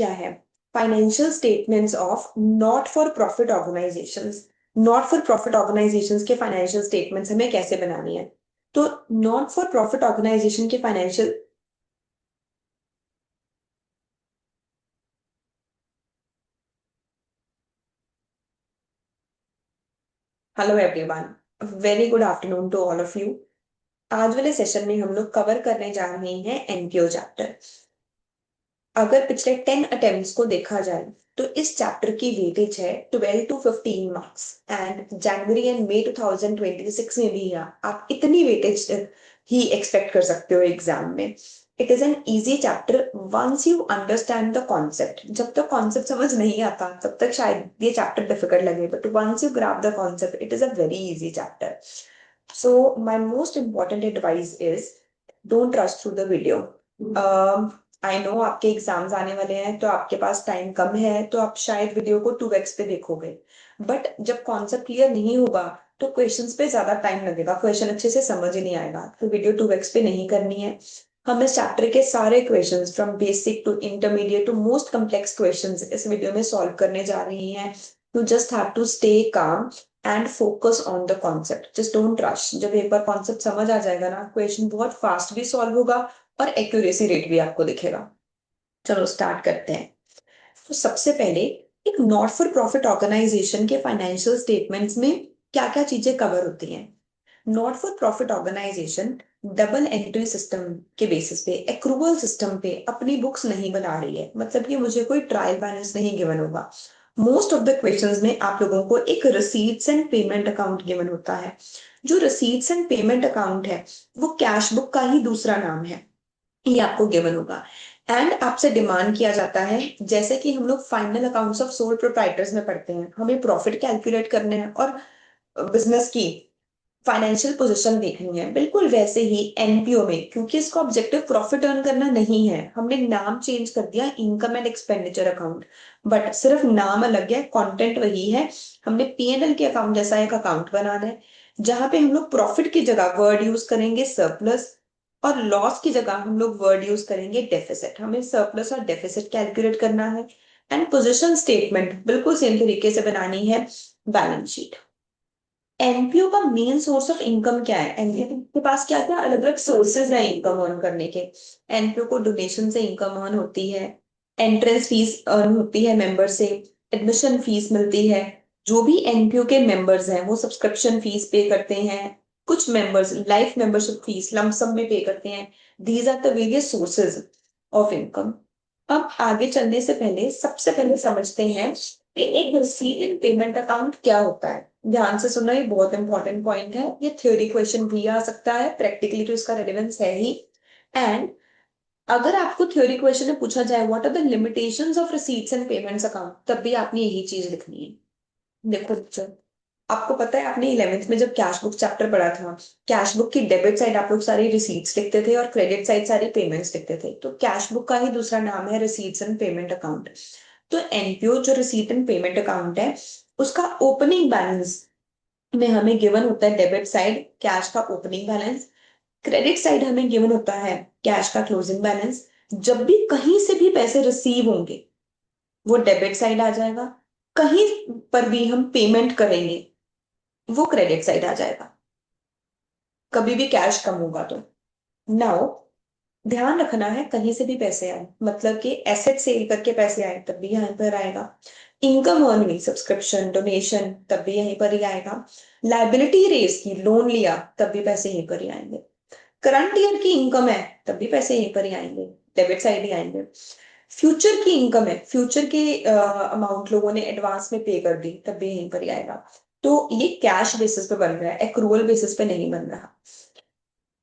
क्या है? Financial statements of not for profit organisations. Not for profit organisations के financial statements हमें कैसे बनानी है? तो नॉट फॉर प्रॉफिट ऑर्गेनाइजेशन के financial, hello everyone, very good afternoon to all of you. आज वाले सेशन में हम लोग कवर करने जा रहे हैं एनपीओ चैप्टर। अगर पिछले 10 अटेम्प्ट्स को देखा जाए तो इस चैप्टर की वेटेज है 12 to 15 मार्क्स। एंड जनवरी एंड मई 2026 में भी आप इतनी वेटेज ही एक्सपेक्ट कर सकते हो एग्जाम में। It is an easy chapter once you understand the concept. जब तक कॉन्सेप्ट समझ नहीं आता तब तक शायद ये चैप्टर डिफिकल्ट लगे, but once you grab the concept it is a very easy chapter. So my most important advice is don't rush through the video. I know आपके एग्जाम्स आने वाले हैं तो आपके पास टाइम कम है, तो आप शायद वीडियो को 2x पे देखोगे, बट जब कॉन्सेप्ट क्लियर नहीं होगा तो क्वेश्चंस पे ज्यादा टाइम लगेगा, क्वेश्चन अच्छे से समझ ही नहीं आएगा। तो वीडियो 2x पे नहीं करनी है। हम इस चैप्टर के सारे questions from basic to intermediate to most complex questions इस वीडियो में सॉल्व करने जा रही हैं। You just have to stay calm and focus on the concept, just don't rush. जब एक बार कॉन्सेप्ट समझ आ जाएगा ना, क्वेश्चन बहुत फास्ट भी सॉल्व होगा और एक्यूरेसी रेट भी आपको दिखेगा। चलो स्टार्ट करते हैं। तो सबसे पहले एक नॉट फॉर प्रॉफिट ऑर्गेनाइजेशन के फाइनेंशियल स्टेटमेंट्स में क्या क्या चीजें कवर होती हैं? Not for profit organisation double entry system के बेसिस पे, एक्रूवल सिस्टम पे अपनी बुक्स नहीं बना रही है। मतलब कि मुझे कोई ट्रायल बैलेंस नहीं गिवन होगा। मोस्ट ऑफ द क्वेश्चंस में आप लोगों को एक receipts and payment account given होता है। जो रिसीट्स एंड पेमेंट अकाउंट है वो कैश बुक का ही दूसरा नाम है, ये आपको गिवन होगा। एंड आपसे डिमांड किया जाता है, जैसे कि हम लोग final accounts of sole proprietors में पढ़ते हैं, हमें प्रॉफिट कैलकुलेट करने हैं और बिजनेस की फाइनेंशियल पोजीशन देखनी है, बिल्कुल वैसे ही एनपीओ में, क्योंकि इसका ऑब्जेक्टिव प्रॉफिट अर्न करना नहीं है, हमने नाम चेंज कर दिया income and expenditure account, but सिर्फ नाम अलग है, कंटेंट वही है। हमने पीएनएल के अकाउंट जैसा एक अकाउंट बनाना है, जहां पे हम लोग प्रॉफिट की जगह वर्ड यूज करेंगे सरप्लस, और लॉस की जगह हम लोग वर्ड यूज करेंगे डेफिसिट। हमें सरप्लस और डेफिसिट कैलकुलेट करना है। एंड पोजीशन स्टेटमेंट बिल्कुल सेम तरीके से बनानी है बैलेंस शीट। एनपीओ का मेन सोर्स ऑफ इनकम क्या है? एनपीओ के पास क्या क्या अलग अलग सोर्सेज हैं इनकम अर्न करने के। एनपीओ को डोनेशन से इनकम अर्न होती है, एंट्रेंस फीस अर्न होती है मेंबर से, एडमिशन फीस मिलती है। जो भी एनपीओ के मेंबर्स हैं वो सब्सक्रिप्शन फीस पे करते हैं। कुछ members life membership fees lump sum में पे करते हैं। These are the various sources of income. अब आगे चलने से पहले सबसे पहले समझते हैं कि एक रिसीट एंड पेमेंट अकाउंट क्या होता है। ध्यान से सुनना, ये बहुत इंपॉर्टेंट पॉइंट है। ये थ्योरी क्वेश्चन भी आ सकता है, प्रैक्टिकली तो इसका रेलेवेंस है ही। एंड अगर आपको थ्योरी क्वेश्चन में पूछा जाए what are the limitations of receipts and payments account, तब भी आपने यही चीज लिखनी है। देखो बच्चों, आपको पता है आपने 11th में जब कैश बुक चैप्टर पढ़ा था, कैश बुक की डेबिट साइड आप लोग सारी रिसीट्स लिखते थे और क्रेडिट साइड सारी पेमेंट्स लिखते थे। तो कैश बुक का ही दूसरा नाम है रिसीट्स एंड पेमेंट अकाउंट। तो एनपीओ जो रिसीट एंड पेमेंट अकाउंट है, उसका ओपनिंग बैलेंस में हमें गिवन होता है डेबिट साइड कैश का ओपनिंग बैलेंस, क्रेडिट साइड हमें गिवन होता है कैश का क्लोजिंग बैलेंस। जब भी कहीं से भी पैसे रिसीव होंगे वो डेबिट साइड आ जाएगा, कहीं पर भी हम पेमेंट करेंगे वो क्रेडिट साइड आ जाएगा, कभी भी कैश कम होगा तो। नाउ ध्यान रखना है, कहीं से भी पैसे आए मतलब कि एसेट सेल करके पैसे आए तब भी यहीं पर आएगा। इनकम अर्न हुई सब्सक्रिप्शन डोनेशन तब भी यहीं पर ही आएगा। लाइबिलिटी रेज की लोन लिया तब भी पैसे यहीं पर ही आएंगे। करंट ईयर की इनकम है तब भी पैसे यहीं पर ही आएंगे, डेबिट साइड ही आएंगे। फ्यूचर की इनकम है, फ्यूचर के अमाउंट लोगों ने एडवांस में पे कर दी तब भी यहीं पर ही आएगा। तो ये कैश बेसिस पे बन रहा है, एक्रूवल बेसिस पे नहीं बन रहा।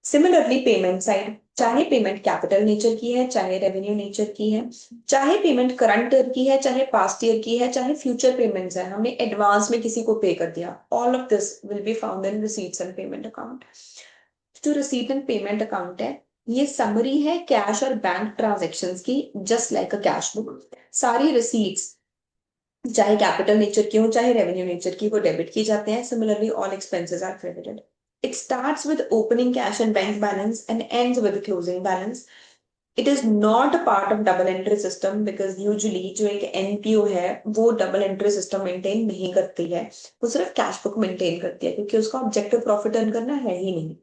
सिमिलरली पेमेंट साइड, चाहे पेमेंट कैपिटल नेचर की है चाहे रेवेन्यू नेचर की है, चाहे पेमेंट करंट ईयर की है चाहे पास्ट ईयर की है, चाहे फ्यूचर पेमेंट्स है, हमने एडवांस में किसी को पे कर दिया, all of this will be found in receipts and payment account. जो रिसीट एंड पेमेंट अकाउंट है ये समरी है कैश और बैंक ट्रांजेक्शन्स की, just like a cash book. सारी रिसीट्स चाहे कैपिटल नेचर की हो चाहे रेवेन्यू नेचर की, वो डेबिट की जाते हैं। Similarly all expenses are credited. It starts with opening cash and bank balance and ends with closing balance. It is not a part of double entry system because usually जो एक NPO है वो double entry system maintain नहीं करती है, वो सिर्फ cash book maintain करती है क्योंकि उसका ऑब्जेक्टिव प्रॉफिट अर्न करना है ही नहीं।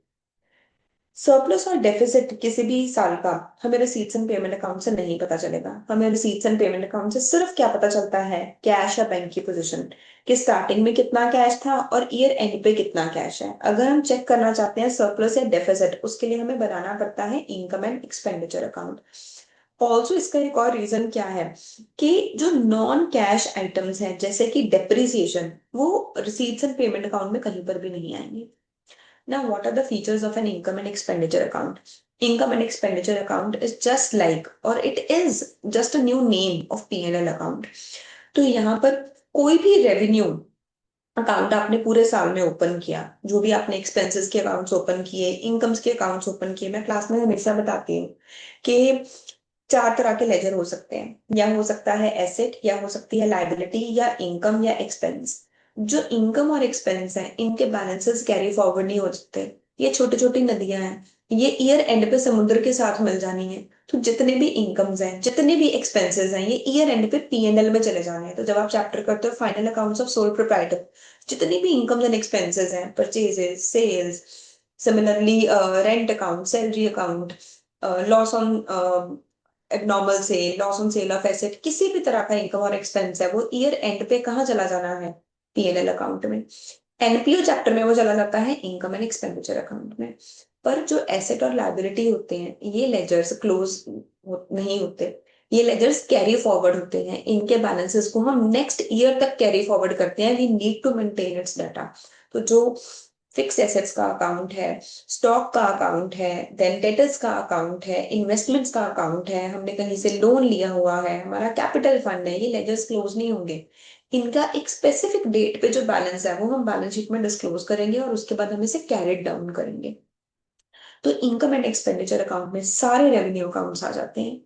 सरप्लस और डेफिसिट किसी भी साल का हमें रिसीट्स एंड पेमेंट अकाउंट से नहीं पता चलेगा। हमें रिसीट्स एंड पेमेंट अकाउंट से सिर्फ क्या पता चलता है, कैश या बैंक की पोजीशन, कि स्टार्टिंग में कितना कैश था और ईयर एंड पे कितना कैश है। अगर हम चेक करना चाहते हैं सरप्लस या डेफिसिट, उसके लिए हमें बनाना पड़ता है income and expenditure account. Also इसका एक और रीजन क्या है कि जो नॉन कैश आइटम्स हैं जैसे कि डेप्रिसिएशन, वो रिसीट्स एंड पेमेंट अकाउंट में कहीं पर भी नहीं आएंगे। Now, what are the features of an income and expenditure account? Income and expenditure account is just like, or it is just a new name of P&L account. तो यहाँ पर कोई भी रेवेन्यू अकाउंट आपने पूरे साल में ओपन किया, जो भी आपने एक्सपेंसेस के अकाउंट्स ओपन किए, इनकम्स के अकाउंट्स ओपन किए, मैं क्लास में हमेशा बताती हूँ कि चार तरह के लेजर हो सकते हैं, या हो सकता है एसेट, या हो सकती है लाइबिलिटी, या इनकम, या एक्सपेंस। जो इनकम और एक्सपेंस है इनके बैलेंसेस कैरी फॉरवर्ड नहीं हो सकते। ये छोटी छोटी नदियां हैं, ये ईयर एंड पे समुद्र के साथ मिल जानी है। तो जितने भी इनकम्स हैं, जितने भी एक्सपेंसेस हैं, ये ईयर एंड पे पीएनएल में चले जाने हैं। तो जब आप चैप्टर करते हो final accounts of sole proprietor, जितनी भी इनकम्स एंड एक्सपेंसेस हैं, purchases, sales, similarly rent account, salary account, loss on abnormal sale, loss on sale of asset, किसी भी तरह का इनकम और एक्सपेंस है, वो ईयर एंड पे कहाँ चला जाना है, पीएनएल अकाउंट में। एनपीओ चैप्टर में वो चला जाता है इनकम एंड एक्सपेंडिचर अकाउंट में। पर जो एसेट और लायबिलिटी होते हैं, ये लेजर्स क्लोज नहीं होते, ये लेजर्स कैरी फॉरवर्ड होते हैं। इनके बैलेंसेस को हम नेक्स्ट ईयर तक कैरी फॉरवर्ड करते हैं। We need to maintain its data. तो जो फिक्स एसेट्स का अकाउंट है, स्टॉक का अकाउंट है, देन डेटर्स का अकाउंट है, इन्वेस्टमेंट्स का अकाउंट है, हमने कहीं से लोन लिया हुआ है, हमारा कैपिटल फंड है, ये लेजर्स क्लोज नहीं होंगे। इनका एक स्पेसिफिक डेट पे जो बैलेंस है वो हम बैलेंस शीट में डिस्क्लोज करेंगे और उसके बाद हम इसे कैरिड डाउन करेंगे। तो इनकम एंड एक्सपेंडिचर अकाउंट में सारे रेवेन्यू अकाउंट्स आ जाते हैं।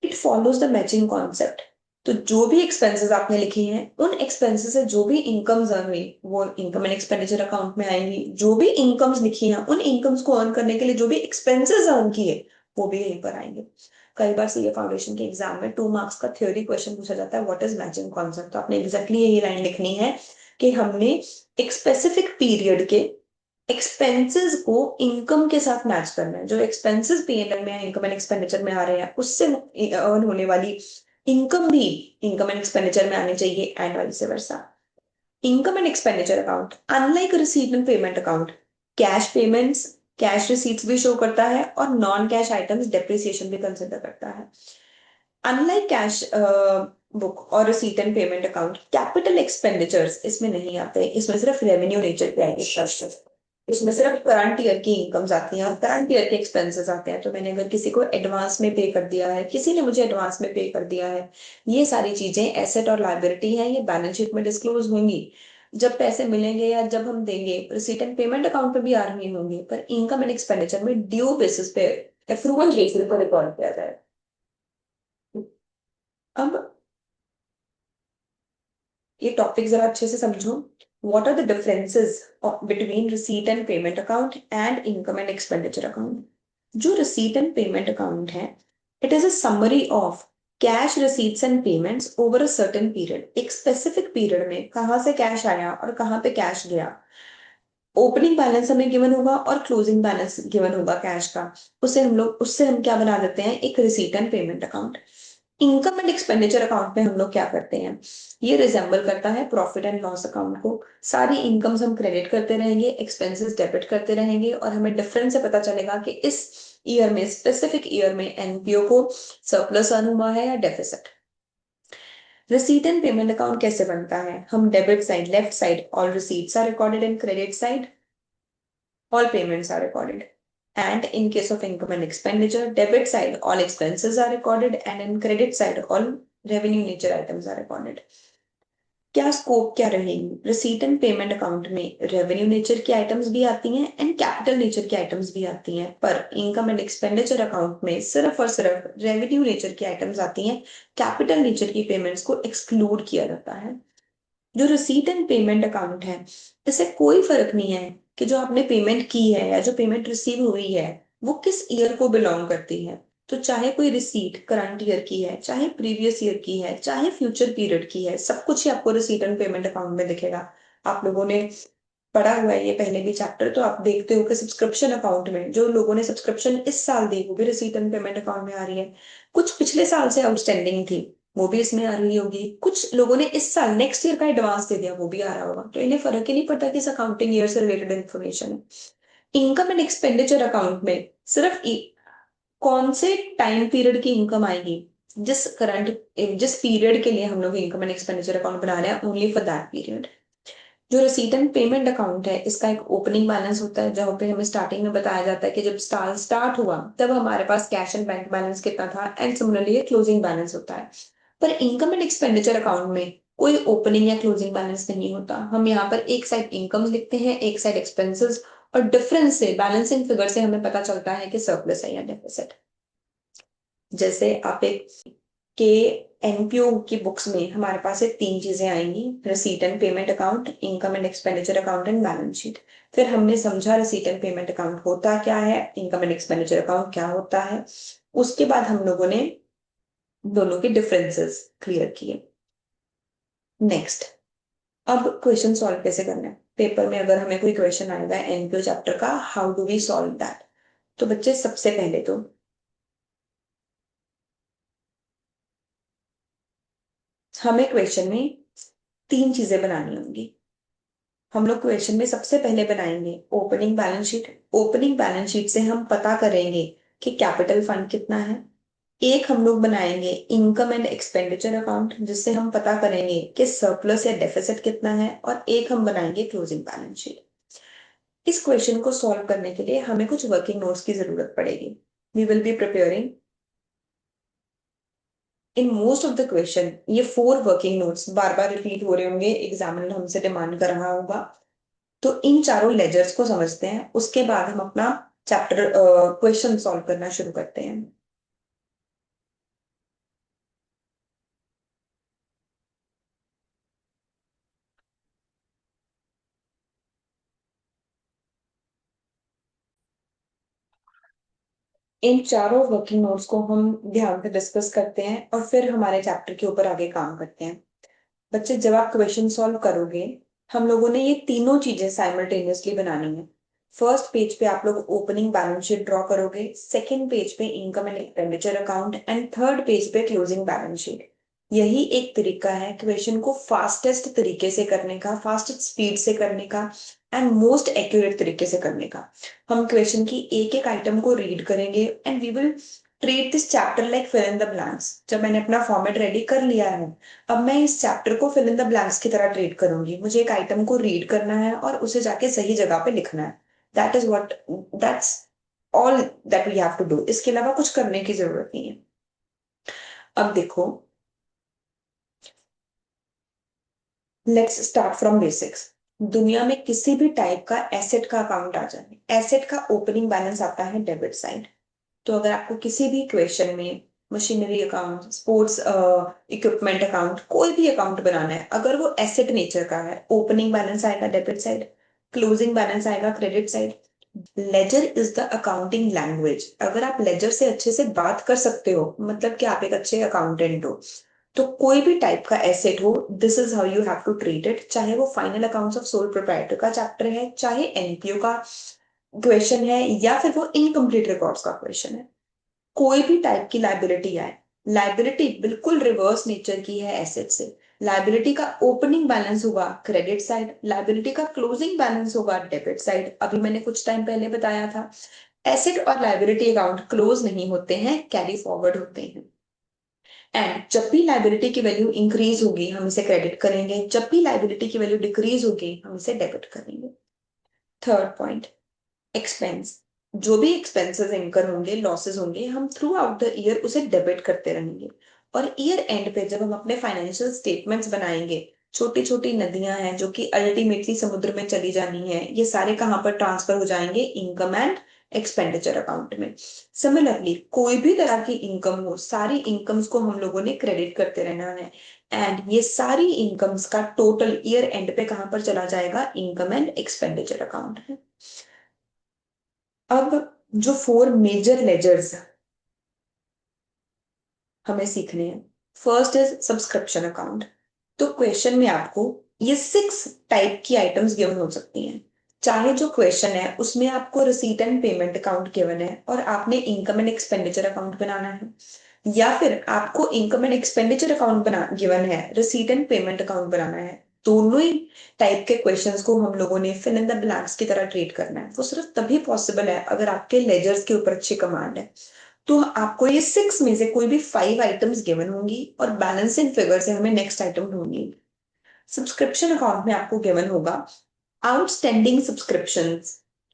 It follows the matching concept. तो जो भी एक्सपेंसेस आपने लिखे हैं, उन एक्सपेंसेस से जो भी इनकम्स अर्न हुई वो इनकम एंड एक्सपेंडिचर अकाउंट में आएंगी। जो भी इनकम्स लिखी हैं, उन इनकम्स को अर्न करने के लिए जो भी एक्सपेंसेस अर्न किए, वो भी यहीं पर आएंगे। कई बार सीए फाउंडेशन के एग्जाम में 2 मार्क्स का थ्योरी क्वेश्चन पूछा जाता है, व्हाट इज मैचिंग कॉन्सेप्ट। तो आपने एग्जैक्टली यही लाइन लिखनी है कि हमने एक स्पेसिफिक पीरियड के एक्सपेंसेस को इनकम के साथ मैच करना है। जो एक्सपेंसेस पीएनएल में इनकम एंड एक्सपेंडिचर में आ रहे हैं, उससे अर्न होने वाली इनकम भी इनकम एंड एक्सपेंडिचर में आनी चाहिए, and vice versa. Income and expenditure account unlike receipt and payment account, cash payments, cash receipts भी शो करता है और नॉन कैश आइटम्स डेप्रिसिएशन भी कंसिडर करता है। अनलाइक कैश बुक और receipt and payment account, capital expenditures इसमें नहीं आते। इसमें सिर्फ रेवेन्यू नेचर के आएंगे। इसमें सिर्फ करंट ईयर की इनकम्स आती हैं और करंट ईयर के एक्सपेंसेस आते हैं। तो मैंने अगर किसी को एडवांस में पे कर दिया है, किसी ने मुझे एडवांस में पे कर दिया है, ये सारी चीजें एसेट और लायबिलिटी है, ये बैलेंस शीट में डिस्क्लोज होंगी। जब पैसे मिलेंगे या जब हम देंगे, रिसीट एंड पेमेंट अकाउंट पे भी आ रही होंगी, पर इनकम एंड एक्सपेंडिचर में ड्यू बेसिस पे, अप्रूवल बेसिस पर रिकॉर्ड किया जाए। अब ये टॉपिक जरा अच्छे से समझो। What are the differences between receipt and payment account and income and expenditure account. जो रिसीट एंड पेमेंट अकाउंट है, it is a summary of cash receipts and payments over a certain period. एक specific period में कहाँ से cash आया और कहाँ पे कैश गया। ओपनिंग बैलेंस हमें गिवन होगा और क्लोजिंग बैलेंस गिवन होगा कैश का। उससे हम क्या बना देते हैं, एक receipt and payment account. Income and expenditure account में हम लोग क्या करते हैं, ये रिजेंबल करता है प्रॉफिट एंड लॉस अकाउंट को। सारी इनकम्स हम क्रेडिट करते रहेंगे, एक्सपेंसेस डेबिट करते रहेंगे, और हमें डिफरेंस से पता चलेगा कि इस ईयर में, स्पेसिफिक ईयर में एनपीओ को सरप्लस अर्न हुआ है या deficit. Receipt and payment account कैसे बनता है, हम debit side, left side all receipts are recorded, in credit side all payments are recorded. And in case of income and expenditure, debit side, all expenses are recorded, and in credit side, all revenue nature items are recorded. क्या scope क्या रहेगी, receipt and payment account में revenue nature की items भी आती हैं and capital nature की items भी आती हैं, पर इनकम एंड एक्सपेंडिचर अकाउंट में सिर्फ और सिर्फ रेवेन्यू नेचर की आइटम्स आती हैं। कैपिटल नेचर की पेमेंट्स को एक्सक्लूड किया जाता है। जो रिसीट एंड पेमेंट अकाउंट है, इससे कोई फर्क नहीं है कि जो आपने पेमेंट की है या जो पेमेंट रिसीव हुई है वो किस ईयर को बिलोंग करती है। तो चाहे कोई रिसीट करंट ईयर की है, चाहे प्रीवियस ईयर की है, चाहे फ्यूचर पीरियड की है, सब कुछ ही आपको रिसीट एंड पेमेंट अकाउंट में दिखेगा। आप लोगों ने पढ़ा हुआ है ये पहले भी चैप्टर, तो आप देखते हो कि सब्सक्रिप्शन अकाउंट में जो लोगों ने सब्सक्रिप्शन इस साल दी वो भी रिसीट एंड पेमेंट अकाउंट में आ रही है। कुछ पिछले साल से आउटस्टैंडिंग थी वो भी इसमें आ रही होगी। कुछ लोगों ने इस साल नेक्स्ट ईयर का एडवांस दे दिया वो भी आ रहा होगा। तो इन्हें फर्क ही नहीं पड़ता कि इस अकाउंटिंग ईयर से रिलेटेड इन्फॉर्मेशन है। इनकम एंड एक्सपेंडिचर अकाउंट में सिर्फ कौन से टाइम पीरियड की इनकम आएगी, जिस पीरियड के लिए हम लोग इनकम एंड एक्सपेंडिचर अकाउंट बना रहे हैं, ओनली फॉर दैट पीरियड। जो रिसीट एंड पेमेंट अकाउंट है इसका एक ओपनिंग बैलेंस होता है, जहाँ पे हमें स्टार्टिंग में बताया जाता है कि जब साल स्टार्ट हुआ तब हमारे पास कैश एंड बैंक बैलेंस कितना था, एंड सिमिलरली क्लोजिंग बैलेंस होता है। पर इनकम एंड एक्सपेंडिचर अकाउंट में कोई ओपनिंग या क्लोजिंग बैलेंस नहीं होता। हम यहाँ पर एक साइड इनकम लिखते हैं, एक साइड एक्सपेंसेस, और डिफरेंस से बैलेंसिंग फिगर से हमें पता चलता है कि सरप्लस है या डेफिसिट। जैसे आप एक के एनपीओ की बुक्स में हमारे पास ये तीन चीजें आएंगी, receipt and payment account, income and expenditure account and balance sheet. फिर हमने समझा रिसीट एंड पेमेंट अकाउंट होता क्या है, इनकम एंड एक्सपेंडिचर अकाउंट क्या होता है। उसके बाद हम लोगों ने दोनों के डिफरेंसेस क्लियर किए। नेक्स्ट, अब क्वेश्चन सॉल्व कैसे करना है। पेपर में अगर हमें कोई क्वेश्चन आएगा एनपीओ चैप्टर का, how do we solve that. तो बच्चे सबसे पहले तो हमें क्वेश्चन में तीन चीजें बनानी होंगी। हम लोग क्वेश्चन में सबसे पहले बनाएंगे opening balance sheet. Opening balance sheet से हम पता करेंगे कि कैपिटल फंड कितना है। एक हम लोग बनाएंगे इनकम एंड एक्सपेंडिचर अकाउंट, जिससे हम पता करेंगे कि सरप्लस या डेफिसिट कितना है, और एक हम बनाएंगे क्लोजिंग बैलेंस शीट। इस क्वेश्चन को सॉल्व करने के लिए हमें कुछ वर्किंग नोट्स की जरूरत पड़ेगी। We will be preparing in most of the question ये 4 वर्किंग नोट्स बार बार रिपीट हो रहे होंगे, एग्जामिनर हमसे डिमांड कर रहा होगा। तो इन चारों लेजर्स को समझते हैं, उसके बाद हम अपना चैप्टर क्वेश्चन सॉल्व करना शुरू करते हैं। इन चारों वर्किंग नोट्स को हम ध्यान से डिस्कस करते हैं और फिर हमारे चैप्टर के ऊपर आगे काम करते हैं। बच्चे जब आप क्वेश्चन सॉल्व करोगे, हम लोगों ने ये तीनों चीजें साइमल्टेनियसली बनानी है। फर्स्ट पेज पे आप लोग ओपनिंग बैलेंस शीट ड्रॉ करोगे, सेकंड पेज पे income and expenditure account, and third page पे क्लोजिंग बैलेंस शीट। यही एक तरीका है क्वेश्चन को फास्टेस्ट तरीके से करने का, फास्टेस्ट स्पीड से करने का, एंड मोस्ट एक्यूरेट तरीके से करने का। हम क्वेश्चन की एक एक आइटम को रीड करेंगे and we will treat this chapter like fill in the blanks. जब मैंने अपना फॉर्मेट रेडी कर लिया है, अब मैं इस चैप्टर को फिल इन द ब्लैंक्स की तरह ट्रीट करूंगी। मुझे एक आइटम को रीड करना है और उसे जाके सही जगह पे लिखना है। That is what that's all that we have to do. इसके अलावा कुछ करने की जरूरत नहीं है। अब देखो, लेट्स स्टार्ट फ्रॉम बेसिक्स। दुनिया में किसी भी टाइप का एसेट का अकाउंट आ जाए, एसेट का ओपनिंग बैलेंस आता है डेबिट साइड। तो अगर आपको किसी भी क्वेश्चन में machinery account, sports equipment account, कोई भी अकाउंट बनाना है, अगर वो एसेट नेचर का है, ओपनिंग बैलेंस आएगा डेबिट साइड, क्लोजिंग बैलेंस आएगा credit side. Ledger is the accounting language. अगर आप लेजर से अच्छे से बात कर सकते हो, मतलब कि आप एक अच्छे अकाउंटेंट हो, तो कोई भी टाइप का एसेट हो, this is how you have to treat it. चाहे वो final accounts of sole proprietor का चैप्टर है, चाहे एनपीओ का क्वेश्चन है, या फिर वो इनकम्प्लीट रिकॉर्ड्स का क्वेश्चन है। कोई भी टाइप की लाइबिलिटी आए, लाइबिलिटी बिल्कुल रिवर्स नेचर की है एसेट से। लाइबिलिटी का ओपनिंग बैलेंस होगा क्रेडिट साइड, लाइबिलिटी का क्लोजिंग बैलेंस होगा डेबिट साइड। अभी मैंने कुछ टाइम पहले बताया था, एसेट और लाइबिलिटी अकाउंट क्लोज नहीं होते हैं, कैरी फॉरवर्ड होते हैं। एंड जब भी लाइबिलिटी की वैल्यू इंक्रीज होगी हम इसे क्रेडिट करेंगे, जब भी लाइबिलिटी की वैल्यू डिक्रीज होगी हम इसे डेबिट करेंगे। Third point, expense. जो भी एक्सपेंसेस इनकर होंगे, लॉसेस होंगे, हम थ्रू आउट द ईयर उसे डेबिट करते रहेंगे। और ईयर एंड पे जब हम अपने फाइनेंशियल स्टेटमेंट्स बनाएंगे, छोटी छोटी नदियां हैं जो कि अल्टीमेटली समुद्र में चली जानी है, ये सारे कहाँ पर ट्रांसफर हो जाएंगे, इनकम एंड एक्सपेंडिचर अकाउंट में। सिमिलरली कोई भी तरह की इनकम हो, सारी इनकम्स को हम लोगों ने क्रेडिट करते रहना है, एंड ये सारी इनकम्स का टोटल ईयर एंड पे कहां पर चला जाएगा, इनकम एंड एक्सपेंडिचर अकाउंट में। अब जो 4 मेजर लेजर्स हमें सीखने हैं। First is subscription account. तो क्वेश्चन में आपको ये 6 टाइप की आइटम्स गिवन हो सकती हैं। चाहे जो क्वेश्चन है उसमें आपको receipt and payment account given है और आपने इनकम एंड एक्सपेंडिचर अकाउंट बनाना है, या फिर आपको इनकम एंड एक्सपेंडिचर अकाउंट बना गिवन है, रिसीट एंड पेमेंट अकाउंट बनाना है। दोनों ही टाइप के क्वेश्चंस को हम लोगों ने फिल इन द ब्लैंक्स की तरह ट्रीट करना है। वो सिर्फ तभी पॉसिबल है अगर आपके लेजर्स के ऊपर अच्छी कमांड है। तो आपको ये 6 में से कोई भी 5 आइटम्स गिवन होंगी और बैलेंस इन फिगर से हमें नेक्स्ट आइटम ढूंढनी। सब्सक्रिप्शन अकाउंट में आपको गिवन होगा आउटस्टैंडिंग सब्सक्रिप्शंस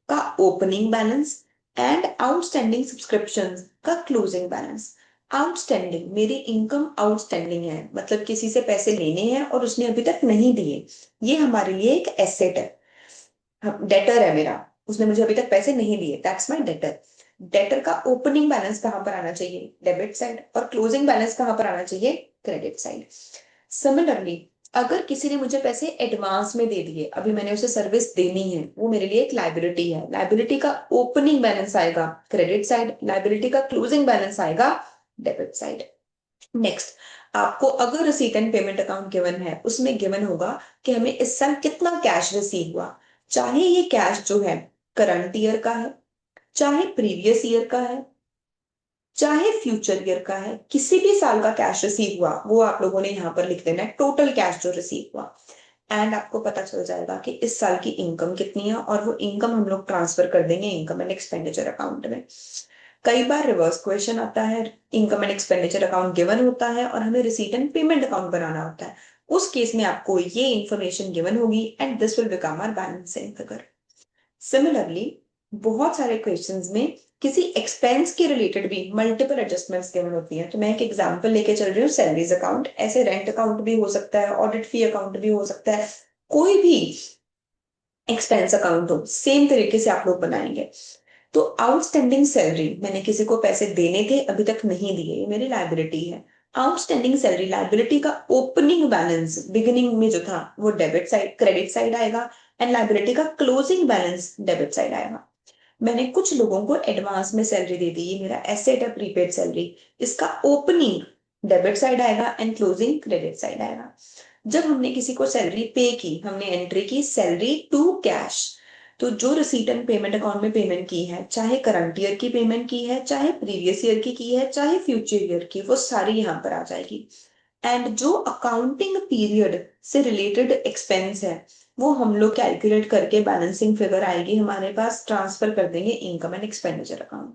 का opening balance and outstanding subscriptions का क्लोजिंग बैलेंस। आउटस्टैंडिंग, मेरी इनकम आउटस्टैंडिंग है, मतलब किसी से पैसे लेने हैं और उसने अभी तक नहीं दिए। ये हमारे लिए एक एसेट है, डेटर है मेरा, उसने मुझे अभी तक पैसे नहीं दिए, दैट्स माय डेटर। डेटर का ओपनिंग बैलेंस कहां पर आना चाहिए? Debit side. और क्लोजिंग बैलेंस कहां पर आना चाहिए? Credit side. सिमिलरली, अगर किसी ने मुझे पैसे एडवांस में दे दिए, अभी मैंने उसे सर्विस देनी है, वो मेरे लिए एक लाइबिलिटी है। लाइबिलिटी का ओपनिंग बैलेंस आएगा क्रेडिट साइड, लाइबिलिटी का क्लोजिंग बैलेंस आएगा डेबिट साइड। नेक्स्ट, आपको अगर receipt and payment account given है, उसमें गिवन होगा कि हमें इस साल कितना कैश रिसीव हुआ। चाहे ये कैश जो है करंट ईयर का है, चाहे प्रीवियस ईयर का है, चाहे फ्यूचर ईयर का है, किसी भी साल का कैश रिसीव हुआ वो आप लोगों ने यहाँ पर लिख देना है, टोटल कैश जो रिसीव हुआ। एंड आपको पता चल जाएगा कि इस साल की इनकम कितनी है और वो इनकम हम लोग ट्रांसफर कर देंगे इनकम एंड एक्सपेंडिचर अकाउंट में। कई बार रिवर्स क्वेश्चन आता है, income and expenditure account given होता है और हमें रिसीट एंड पेमेंट अकाउंट बनाना होता है। उस केस में आपको ये इंफॉर्मेशन गिवन होगी and this will become our balancing figure. Similarly, बहुत सारे क्वेश्चंस में किसी एक्सपेंस के रिलेटेड भी मल्टीपल एडजस्टमेंट्स गिवन होती हैं। तो मैं एक एग्जांपल लेके चल रही हूँ, सैलरीज अकाउंट। ऐसे रेंट अकाउंट भी हो सकता है, ऑडिट फी अकाउंट भी हो सकता है, कोई भी एक्सपेंस अकाउंट हो, सेम तरीके से आप लोग बनाएंगे। तो आउटस्टैंडिंग सैलरी, मैंने किसी को पैसे देने थे अभी तक नहीं दिए, ये मेरी लाइबिलिटी है। आउटस्टैंडिंग सैलरी लाइबिलिटी का ओपनिंग बैलेंस बिगिनिंग में जो था वो डेबिट साइड क्रेडिट साइड आएगा एंड लाइबिलिटी का क्लोजिंग बैलेंस डेबिट साइड आएगा। मैंने कुछ लोगों को एडवांस में सैलरी दे दी, ये मेरा एसेट है प्रीपेड सैलरी, इसका ओपनिंग डेबिट साइड आएगा एंड क्लोजिंग क्रेडिट साइड आएगा। जब हमने किसी को सैलरी पे की, हमने एंट्री की सैलरी टू कैश, तो जो रिसीट एंड पेमेंट अकाउंट में पेमेंट की है, चाहे करंट ईयर की पेमेंट की है, चाहे प्रीवियस ईयर की है, चाहे फ्यूचर ईयर की, वो सारी यहाँ पर आ जाएगी। एंड जो अकाउंटिंग पीरियड से रिलेटेड एक्सपेंस है वो हम लोग कैलकुलेट करके बैलेंसिंग फिगर आएगी हमारे पास, ट्रांसफर कर देंगे इनकम एंड एक्सपेंडिचर अकाउंट।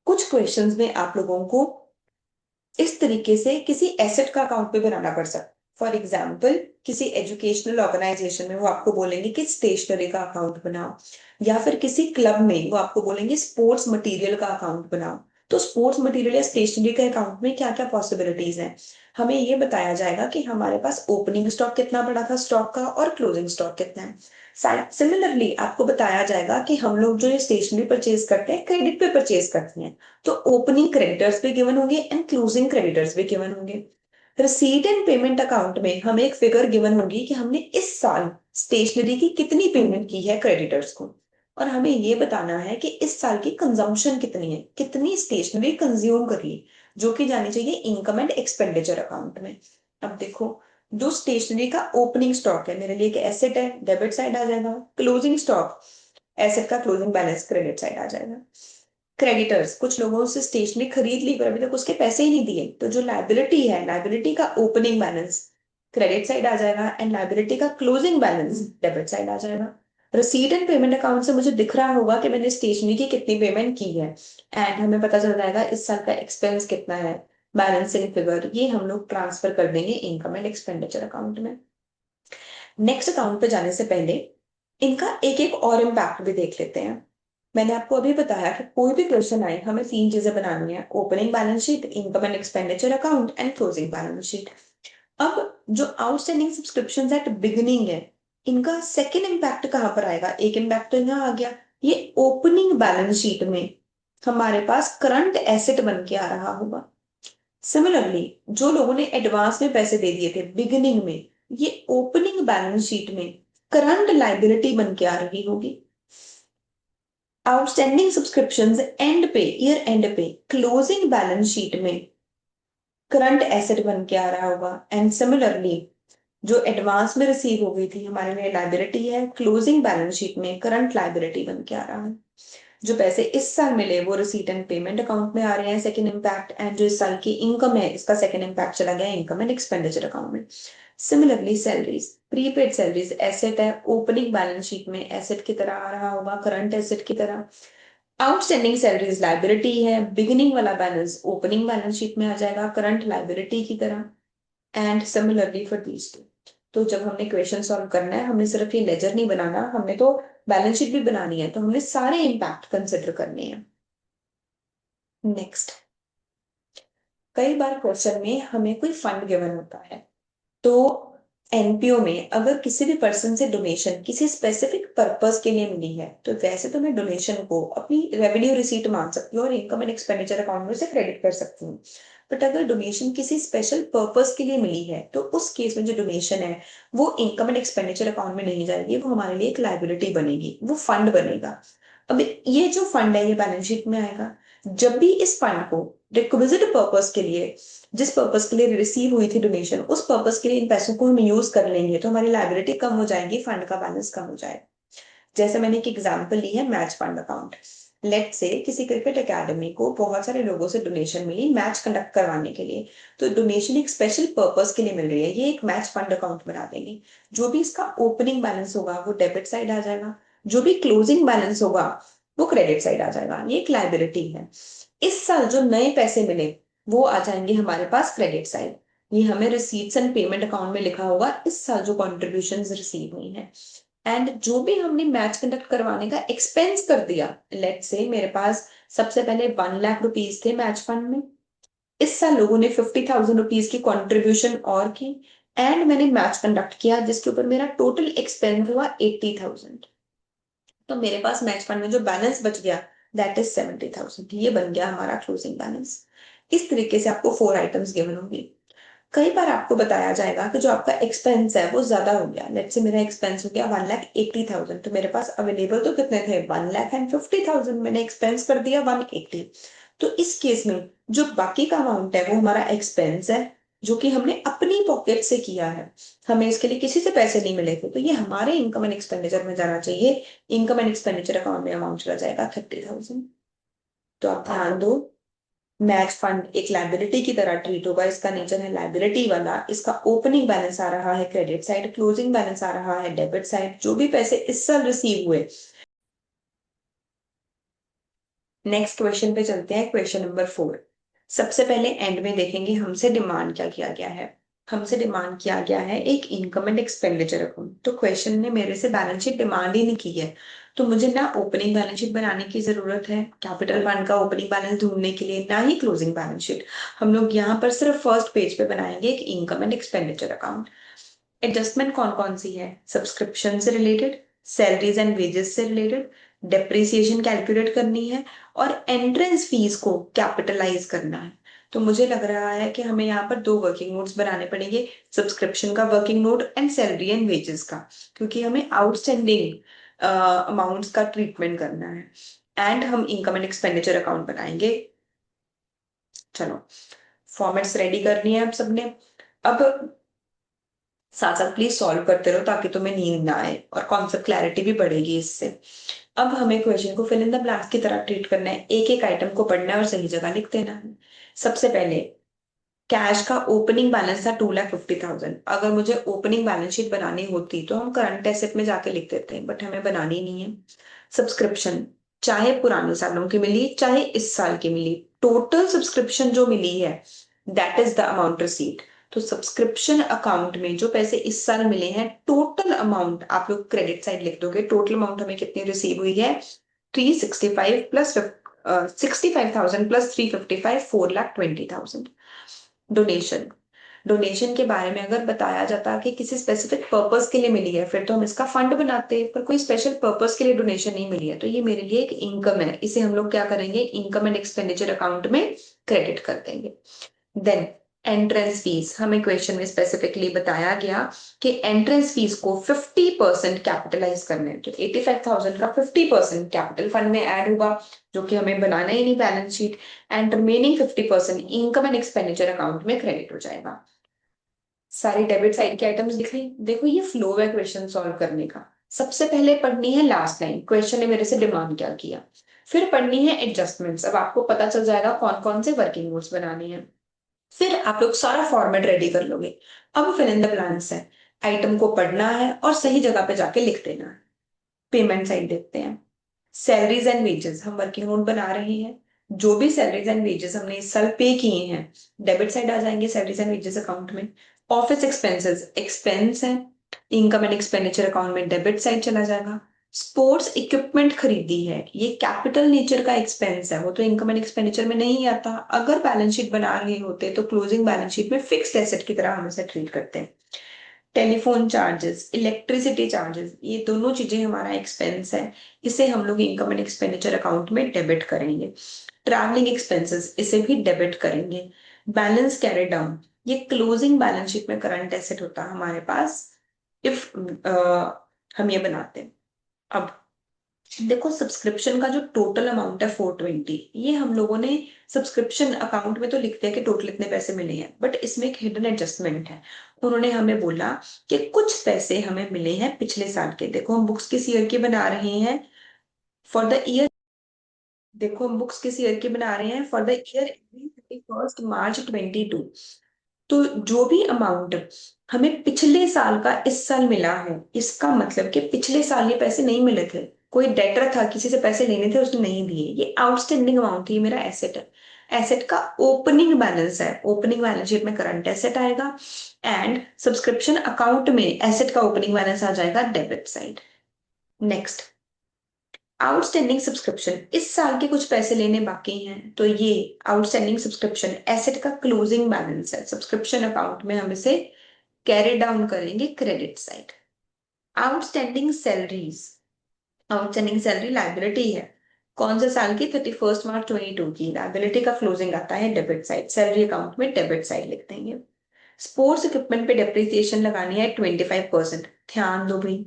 कुछ क्वेश्चंस में आप लोगों को इस तरीके से किसी एसेट का अकाउंट भी बनाना पड़ सकता है। फॉर एग्जाम्पल, किसी एजुकेशनल ऑर्गेनाइजेशन में वो आपको बोलेंगे कि स्टेशनरी का अकाउंट बनाओ, या फिर किसी क्लब में वो आपको बोलेंगे स्पोर्ट्स मटेरियल का अकाउंट बनाओ। तो स्पोर्ट्स मटेरियल या स्टेशनरी के अकाउंट में क्या क्या पॉसिबिलिटीज हैं, हमें ये बताया जाएगा कि हमारे पास ओपनिंग स्टॉक कितना बड़ा था स्टॉक का और क्लोजिंग स्टॉक कितना है। सिमिलरली आपको बताया जाएगा कि हम लोग जो ये स्टेशनरी परचेज करते हैं क्रेडिट पे परचेज करते हैं, तो ओपनिंग क्रेडिटर्स भी गिवन होंगे एंड क्लोजिंग क्रेडिटर्स भी गिवन होंगे। रिसीट एंड पेमेंट अकाउंट में हमें एक फिगर गिवन होगी कि हमने इस साल स्टेशनरी की कितनी पेमेंट की है क्रेडिटर्स को, और हमें ये बताना है कि इस साल की कंजम्पशन कितनी है, कितनी स्टेशनरी कंज्यूम करी, जो कि जानी चाहिए इनकम एंड एक्सपेंडिचर अकाउंट में। अब देखो, जो स्टेशनरी का ओपनिंग स्टॉक है मेरे लिए एक एसेट है, डेबिट साइड आ जाएगा। क्लोजिंग स्टॉक, एसेट का क्लोजिंग बैलेंस क्रेडिट साइड आ जाएगा। क्रेडिटर्स, कुछ लोगों से स्टेशनरी खरीद ली पर अभी तक उसके पैसे ही नहीं दिए, तो जो लाइबिलिटी है, लाइबिलिटी का ओपनिंग बैलेंस क्रेडिट साइड आ जाएगा एंड लाइबिलिटी का क्लोजिंग बैलेंस डेबिट साइड आ जाएगा। रिसीट एंड पेमेंट अकाउंट से मुझे दिख रहा होगा कि मैंने स्टेशनरी की कितनी पेमेंट की है एंड हमें पता चल जाएगा इस साल का एक्सपेंस कितना है, बैलेंसिंग फिगर ये हम लोग ट्रांसफर कर देंगे इनकम एंड एक्सपेंडिचर अकाउंट में। नेक्स्ट अकाउंट पे जाने से पहले इनका एक एक और इम्पैक्ट भी देख लेते हैं। मैंने आपको अभी बताया कि कोई भी क्वेश्चन आए हमें 3 चीजें बनानी है, opening balance sheet, income and expenditure account and closing balance sheet. अब जो आउटस्टैंडिंग सब्सक्रिप्शंस एट बिगिनिंग है, इनका सेकेंड इम्पैक्ट कहां पर आएगा? एक इम्पैक्ट तो यहाँ आ गया, ये ओपनिंग बैलेंस शीट में हमारे पास करंट एसेट बन के आ रहा होगा। सिमिलरली, जो लोगों ने एडवांस में पैसे दे दिए थे बिगिनिंग में, ये ओपनिंग बैलेंस शीट में करंट लाइबिलिटी बन के आ रही होगी। आउटस्टैंडिंग सब्सक्रिप्शंस एंड पे, ईयर एंड पे, क्लोजिंग बैलेंस शीट में करंट एसेट बन के आ रहा होगा। एंड सिमिलरली जो एडवांस में रिसीव हो गई थी हमारे लिए लाइबिलिटी है, क्लोजिंग बैलेंस शीट में करंट लाइबिलिटी बन के आ रहा है। जो पैसे इस साल मिले वो रिसीट एंड पेमेंट अकाउंट में आ रहे हैं, सेकंड इम्पैक्ट। एंड जो इस साल की इनकम है इसका सेकंड इम्पैक्ट चला गया इनकम एंड एक्सपेंडिचर अकाउंट में। Similarly salaries, prepaid salaries asset है, ओपनिंग बैलेंस शीट में एसेट की तरह आ रहा होगा, करंट एसेट की तरह। आउटस्टैंडिंग सैलरीज लाइबिलिटी है, बिगिनिंग वाला बैलेंस ओपनिंग बैलेंस शीट में आ जाएगा करंट लाइबिलिटी की तरह। And similarly for these two. तो जब हमने क्वेश्चन सॉल्व करना है हमने सिर्फ ये लेजर नहीं बनाना, हमने तो बैलेंस शीट भी बनानी है, तो हमने सारे इम्पैक्ट कंसिडर करने हैं। नेक्स्ट, कई बार क्वेश्चन में हमें कोई फंड गिवन होता है, तो एनपीओ में अगर किसी भी पर्सन से डोनेशन किसी स्पेसिफिक पर्पस के लिए मिली है तो वैसे तो मैं डोनेशन को अपनी रेवेन्यू रिसीट मान सकती हूँ और इनकम एंड एक्सपेंडिचर अकाउंट में से क्रेडिट कर सकती हूँ। बट अगर डोनेशन किसी स्पेशल पर्पस के लिए मिली है तो उस केस में जो डोनेशन है वो इनकम एंड एक्सपेंडिचर अकाउंट में नहीं जाएगी, वो हमारे लिए एक लाइबिलिटी बनेगी, वो फंड बनेगा। अब ये जो फंड है ये बैलेंस शीट में आएगा। जब भी इस फंड को रिक्विजिट पर्पस के लिए, जिस पर्पस के लिए रिसीव हुई थी डोनेशन, उस पर्पस के लिए इन पैसों को हम यूज कर लेंगे तो हमारी लाइबिलिटी कम हो जाएगी, फंड का बैलेंस कम हो जाएगा। जैसे मैंने एक एग्जांपल ली है मैच फंड अकाउंट। लेट से किसी क्रिकेट एकेडमी को बहुत सारे लोगों से डोनेशन मिली मैच कंडक्ट करवाने के लिए, तो डोनेशन एक स्पेशल पर्पस के लिए मिल रही है, ये एक मैच फंड अकाउंट बना देंगे। जो भी इसका ओपनिंग बैलेंस होगा वो डेबिट साइड आ जाएगा, जो भी क्लोजिंग बैलेंस होगा वो क्रेडिट साइड आ जाएगा, ये एक लाइबिलिटी है। इस साल जो नए पैसे मिले वो आ जाएंगे हमारे पास क्रेडिट साइड, ये हमें रिसीट्स एंड पेमेंट अकाउंट में लिखा होगा इस साल जो कॉन्ट्रीब्यूशन रिसीव हुई है। एंड जो भी हमने मैच कंडक्ट करवाने का एक्सपेंस कर दिया, लेट से मेरे पास सबसे पहले 1 लाख रुपीज थे मैच फंड में, इस साल लोगों ने 50,000 रुपीज की कंट्रीब्यूशन और की, एंड मैंने मैच कंडक्ट किया जिसके ऊपर मेरा टोटल एक्सपेंस हुआ 80,000। तो मेरे पास मैच फंड में जो बैलेंस बच गया दैट इज 70,000, ये बन गया हमारा क्लोजिंग बैलेंस। इस तरीके से आपको 4 आइटम्स गिवन होंगी। कई बार आपको बताया जाएगा कि जो आपका एक्सपेंस है वो ज्यादा हो गया, लेट से मेरा एक्सपेंस हो गया 1,80,000, तो मेरे पास अवेलेबल तो कितने थे 1,50,000, मैंने एक्सपेंस कर दिया 180। तो इस केस में जो बाकी का अमाउंट है वो हमारा एक्सपेंस है जो कि हमने अपनी पॉकेट से किया है, हमें इसके लिए किसी से पैसे नहीं मिले थे, तो ये हमारे इनकम एंड एक्सपेंडिचर में जाना चाहिए। इनकम एंड एक्सपेंडिचर अकाउंट में अमाउंट चला जाएगा 30,000। तो आप ध्यान दो, मैच फंड एक लाइबिलिटी की तरह ट्रीट होगा, इसका नेचर है लाइबिलिटी वाला, इसका ओपनिंग बैलेंस आ रहा है क्रेडिट साइड, क्लोजिंग बैलेंस आ रहा है डेबिट साइड, जो भी पैसे इस साल रिसीव हुए। नेक्स्ट क्वेश्चन पे चलते हैं, क्वेश्चन नंबर 4। सबसे पहले एंड में देखेंगे हमसे डिमांड क्या किया गया है। हमसे डिमांड किया गया है एक इनकम एंड एक्सपेंडिचर अकाउंट, तो क्वेश्चन ने मेरे से बैलेंस शीट डिमांड ही नहीं की है, तो मुझे ना ओपनिंग बैलेंस शीट बनाने की जरूरत है कैपिटल फंड का ओपनिंग बैलेंस ढूंढने के लिए, ना ही क्लोजिंग बैलेंस शीट। हम लोग यहाँ पर सिर्फ फर्स्ट पेज पे बनाएंगे एक income and expenditure account. Adjustment कौन कौन सी है, सब्सक्रिप्शन से रिलेटेड, सैलरीज एंड वेजेस से रिलेटेड, डेप्रिसिएशन कैलकुलेट करनी है, और एंट्रेंस फीस को कैपिटलाइज करना है। तो मुझे लग रहा है कि हमें यहाँ पर दो वर्किंग नोट्स बनाने पड़ेंगे, सब्सक्रिप्शन का working note and salary and wages का, क्योंकि हमें आउटस्टैंडिंग अमाउंट्स का ट्रीटमेंट करना है। एंड हम इनकम एंड एक्सपेंडिचर अकाउंट बनाएंगे। चलो, फॉर्मेट्स रेडी करनी है आप सबने। अब साथ साथ प्लीज सॉल्व करते रहो ताकि तुम्हें नींद ना आए और कॉन्सेप्ट क्लैरिटी भी बढ़ेगी इससे। अब हमें क्वेश्चन को फिल इन द ब्लैंक्स की तरह ट्रीट करना है, एक एक आइटम को पढ़ना है और सही जगह लिख देना है। सबसे पहले कैश का ओपनिंग बैलेंस था 2,50,000। अगर मुझे ओपनिंग बैलेंस शीट बनानी होती तो हम करंट एसेट में जाके लिख देते हैं, बट हमें बनानी नहीं है। सब्सक्रिप्शन, चाहे पुराने सालों की मिली चाहे इस साल की मिली, टोटल सब्सक्रिप्शन जो मिली है that is the amount received. तो सब्सक्रिप्शन अकाउंट में जो पैसे इस साल मिले हैं टोटल अमाउंट आप लोग क्रेडिट साइड लिख दोगे, टोटल अमाउंट हमें कितनी रिसीव हुई है 365 प्लस 65,000 प्लस 355, 4,20,000। डोनेशन, डोनेशन के बारे में अगर बताया जाता कि किसी स्पेसिफिक पर्पस के लिए मिली है फिर तो हम इसका फंड बनाते, पर कोई स्पेशल पर्पस के लिए डोनेशन नहीं मिली है तो ये मेरे लिए एक इनकम है, इसे हम लोग क्या करेंगे इनकम एंड एक्सपेंडिचर अकाउंट में क्रेडिट कर देंगे। देन एंट्रेंस फीस, हमें क्वेश्चन में स्पेसिफिकली बताया गया कि एंट्रेंस फीस को 50% कैपिटलाइज करने, तो 85,000 का 50% कैपिटल फंड में ऐड होगा, जो कि हमें बनाना ही नहीं balance sheet, and remaining 50% income and expenditure account में क्रेडिट हो जाएगा। सारी डेबिट साइड के आइटम्स दिख रही, देखो ये फ्लो है क्वेश्चन सॉल्व करने का। सबसे पहले पढ़नी है लास्ट लाइन, क्वेश्चन ने मेरे से डिमांड क्या किया, फिर पढ़नी है एडजस्टमेंट्स। अब आपको पता चल जाएगा कौन कौन से वर्किंग नोट्स बनाने हैं, फिर आप लोग सारा फॉर्मेट रेडी कर लोगे। अब फिल इन द ब्लैंक्स है, आइटम को पढ़ना है और सही जगह पे जाके लिख देना है। पेमेंट साइड देखते हैं। सैलरीज एंड वेजेस, हम वर्किंग नोट बना रहे हैं। जो भी सैलरीज एंड वेजेस हमने इस साल पे किए हैं, डेबिट साइड आ जाएंगे सैलरीज एंड वेजेस अकाउंट में। ऑफिस एक्सपेंसेस एक्सपेंस है, इनकम एंड एक्सपेंडिचर अकाउंट में डेबिट साइड चला जाएगा। स्पोर्ट्स इक्विपमेंट खरीदी है, ये कैपिटल नेचर का एक्सपेंस है, वो तो इनकम एंड एक्सपेंडिचर में नहीं आता। अगर बैलेंस शीट बना रहे होते तो क्लोजिंग बैलेंस शीट में फिक्स्ड एसेट की तरह हम इसे ट्रीट करते हैं। टेलीफोन चार्जेस, इलेक्ट्रिसिटी चार्जेस, ये दोनों चीजें हमारा एक्सपेंस है, इसे हम लोग इनकम एंड एक्सपेंडिचर अकाउंट में डेबिट करेंगे। ट्रैवलिंग एक्सपेंसेस, इसे भी डेबिट करेंगे। बैलेंस कैरी डाउन, ये क्लोजिंग बैलेंस शीट में करंट एसेट होता है हमारे पास, इफ हम ये बनाते हैं। अब देखो सब्सक्रिप्शन का जो टोटल अमाउंट है 420, ये हम लोगों ने सब्सक्रिप्शन अकाउंट में तो लिखते हैं कि टोटल इतने पैसे मिले हैं, बट इसमें एक हिडन एडजस्टमेंट है। उन्होंने हमें बोला कि कुछ पैसे हमें मिले हैं पिछले साल के। देखो हम बुक्स किस ईयर की बना रहे हैं, फॉर द ईयर, देखो हम बुक्स किस ईयर की बना रहे हैं, फॉर द ईयर 31 मार्च 2022। तो जो भी अमाउंट हमें पिछले साल का इस साल मिला है, इसका मतलब कि पिछले साल ये पैसे नहीं मिले थे, कोई डेटर था किसी से पैसे लेने थे उसने नहीं दिए, ये आउटस्टैंडिंग अमाउंट थी, ये मेरा एसेट है। एसेट का ओपनिंग बैलेंस है, ओपनिंग बैलेंस शीट में करंट एसेट आएगा, एंड सब्सक्रिप्शन अकाउंट में एसेट का ओपनिंग बैलेंस आ जाएगा debit side. Next, outstanding subscription, इस साल के कुछ पैसे लेने बाकी हैं, तो ये आउटस्टैंडिंग सब्सक्रिप्शन एसेट का क्लोजिंग बैलेंस है, सब्सक्रिप्शन अकाउंट में हम इसे कैरी डाउन करेंगे credit side. Outstanding salaries, outstanding salary liability है, कौन से साल की, 31 मार्च 2022 की। लाइबिलिटी का क्लोजिंग आता है डेबिट साइड, सैलरी अकाउंट में डेबिट साइड लिख देंगे। स्पोर्ट्स इक्विपमेंट पे डेप्रिसिएशन लगानी है 25%। ध्यान दो भाई,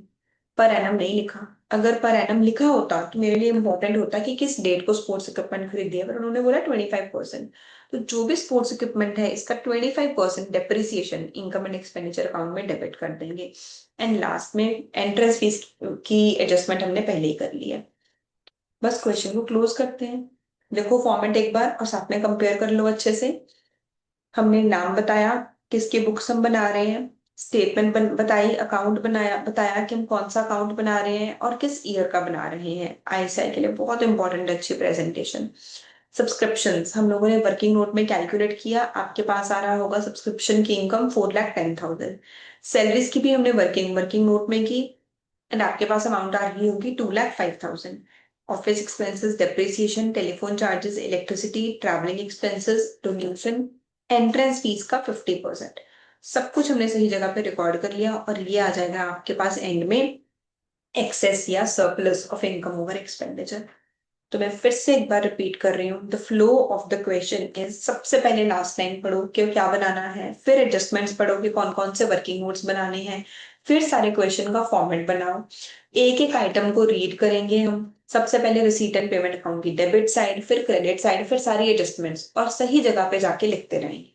पर एनम नहीं लिखा। अगर पर एनम लिखा होता तो मेरे लिए इंपॉर्टेंट होता कि किस डेट को स्पोर्ट्स इक्विपमेंट खरीदी है, पर उन्होंने बोला 25%। तो जो भी स्पोर्ट्स इक्विपमेंट है इसका 25% depreciation income and expenditure account में डेबिट कर देंगे। एंड लास्ट में एंट्रेंस फीस की एडजस्टमेंट हमने पहले ही कर ली है। बस क्वेश्चन को क्लोज करते हैं। देखो फॉर्मेट एक बार और साथ में कंपेयर कर लो अच्छे से। हमने नाम बताया, किसके बुक्स हम बना रहे हैं, स्टेटमेंट बताई, अकाउंट बनाया, बताया कि हम कौन सा अकाउंट बना रहे हैं और किस ईयर का बना रहे हैं। आईएसआई के लिए बहुत इंपॉर्टेंट अच्छी प्रेजेंटेशन। सब्सक्रिप्शंस हम लोगों ने वर्किंग नोट में कैलकुलेट किया, आपके पास आ रहा होगा सब्सक्रिप्शन की इनकम 4,10,000। सैलरीज की भी हमने वर्किंग वर्किंग नोट में की, एंड आपके पास अमाउंट आ रही होगी 2,05,000। Office expenses, depreciation, telephone charges, electricity, travelling expenses, donation, entrance fees का 50%, सब कुछ हमने सही जगह पे रिकॉर्ड कर लिया, और ये आ जाएगा आपके पास एंड में एक्सेस या surplus of income over expenditure. तो मैं फिर से एक बार रिपीट कर रही हूँ, the flow of the question is, सबसे पहले लास्ट लाइन पढ़ो कि क्या बनाना है, फिर एडजस्टमेंट्स पढ़ो कि कौन कौन से वर्किंग नोट्स बनाने हैं, फिर सारे क्वेश्चन का फॉर्मेट बनाओ। एक एक आइटम को रीड करेंगे हम, सबसे पहले रिसीट एंड पेमेंट अकाउंट की डेबिट साइड, फिर क्रेडिट साइड, फिर सारी एडजस्टमेंट्स, और सही जगह पे जाके लिखते रहेंगे।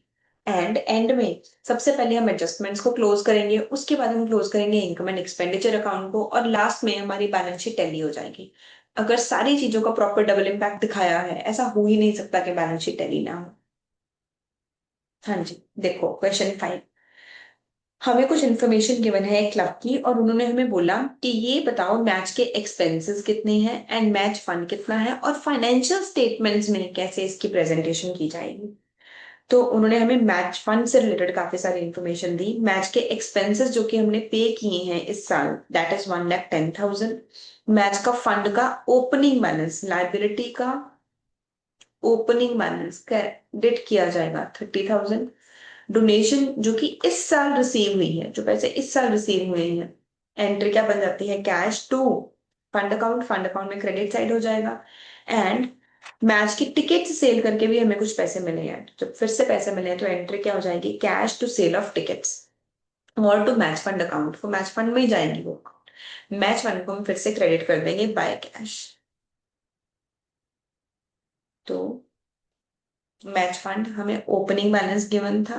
एंड एंड में सबसे पहले हम एडजस्टमेंट्स को क्लोज करेंगे, उसके बाद हम क्लोज करेंगे इनकम एंड एक्सपेंडिचर अकाउंट को, और लास्ट में हमारी बैलेंस शीट टैली हो जाएगी। अगर सारी चीजों का प्रॉपर डबल इम्पैक्ट दिखाया है, ऐसा हो ही नहीं सकता कि बैलेंस शीट टैली ना हो। हाँ जी, देखो क्वेश्चन 5, हमें कुछ इन्फॉर्मेशन गिवन है एक क्लब की, और उन्होंने हमें बोला कि ये बताओ मैच के एक्सपेंसेस कितने हैं एंड मैच फंड कितना है, और फाइनेंशियल स्टेटमेंट्स में कैसे इसकी प्रेजेंटेशन की जाएगी। तो उन्होंने हमें मैच फंड से रिलेटेड काफी सारी इंफॉर्मेशन दी। मैच के एक्सपेंसेस जो कि हमने पे किए हैं इस साल, दैट इज 1,10,000। मैच का फंड का ओपनिंग बैलेंस, लाइबिलिटी का ओपनिंग बैलेंस क्रेडिट किया जाएगा 30,000। डोनेशन जो कि इस साल रिसीव हुई है, जो पैसे इस साल रिसीव हुए हैं, एंट्री क्या बन जाती है, cash to fund account, fund account में क्रेडिट साइड हो जाएगा। एंड मैच की टिकट सेल करके भी हमें कुछ पैसे मिले हैं, जब फिर से पैसे मिले हैं तो एंट्री क्या हो जाएगी, cash to sale of tickets और टू मैच फंड अकाउंट, वो मैच फंड में ही जाएंगी वो। मैच फंड को हम फिर से क्रेडिट कर देंगे बाय कैश। तो मैच फंड हमें ओपनिंग बैलेंस गिवन था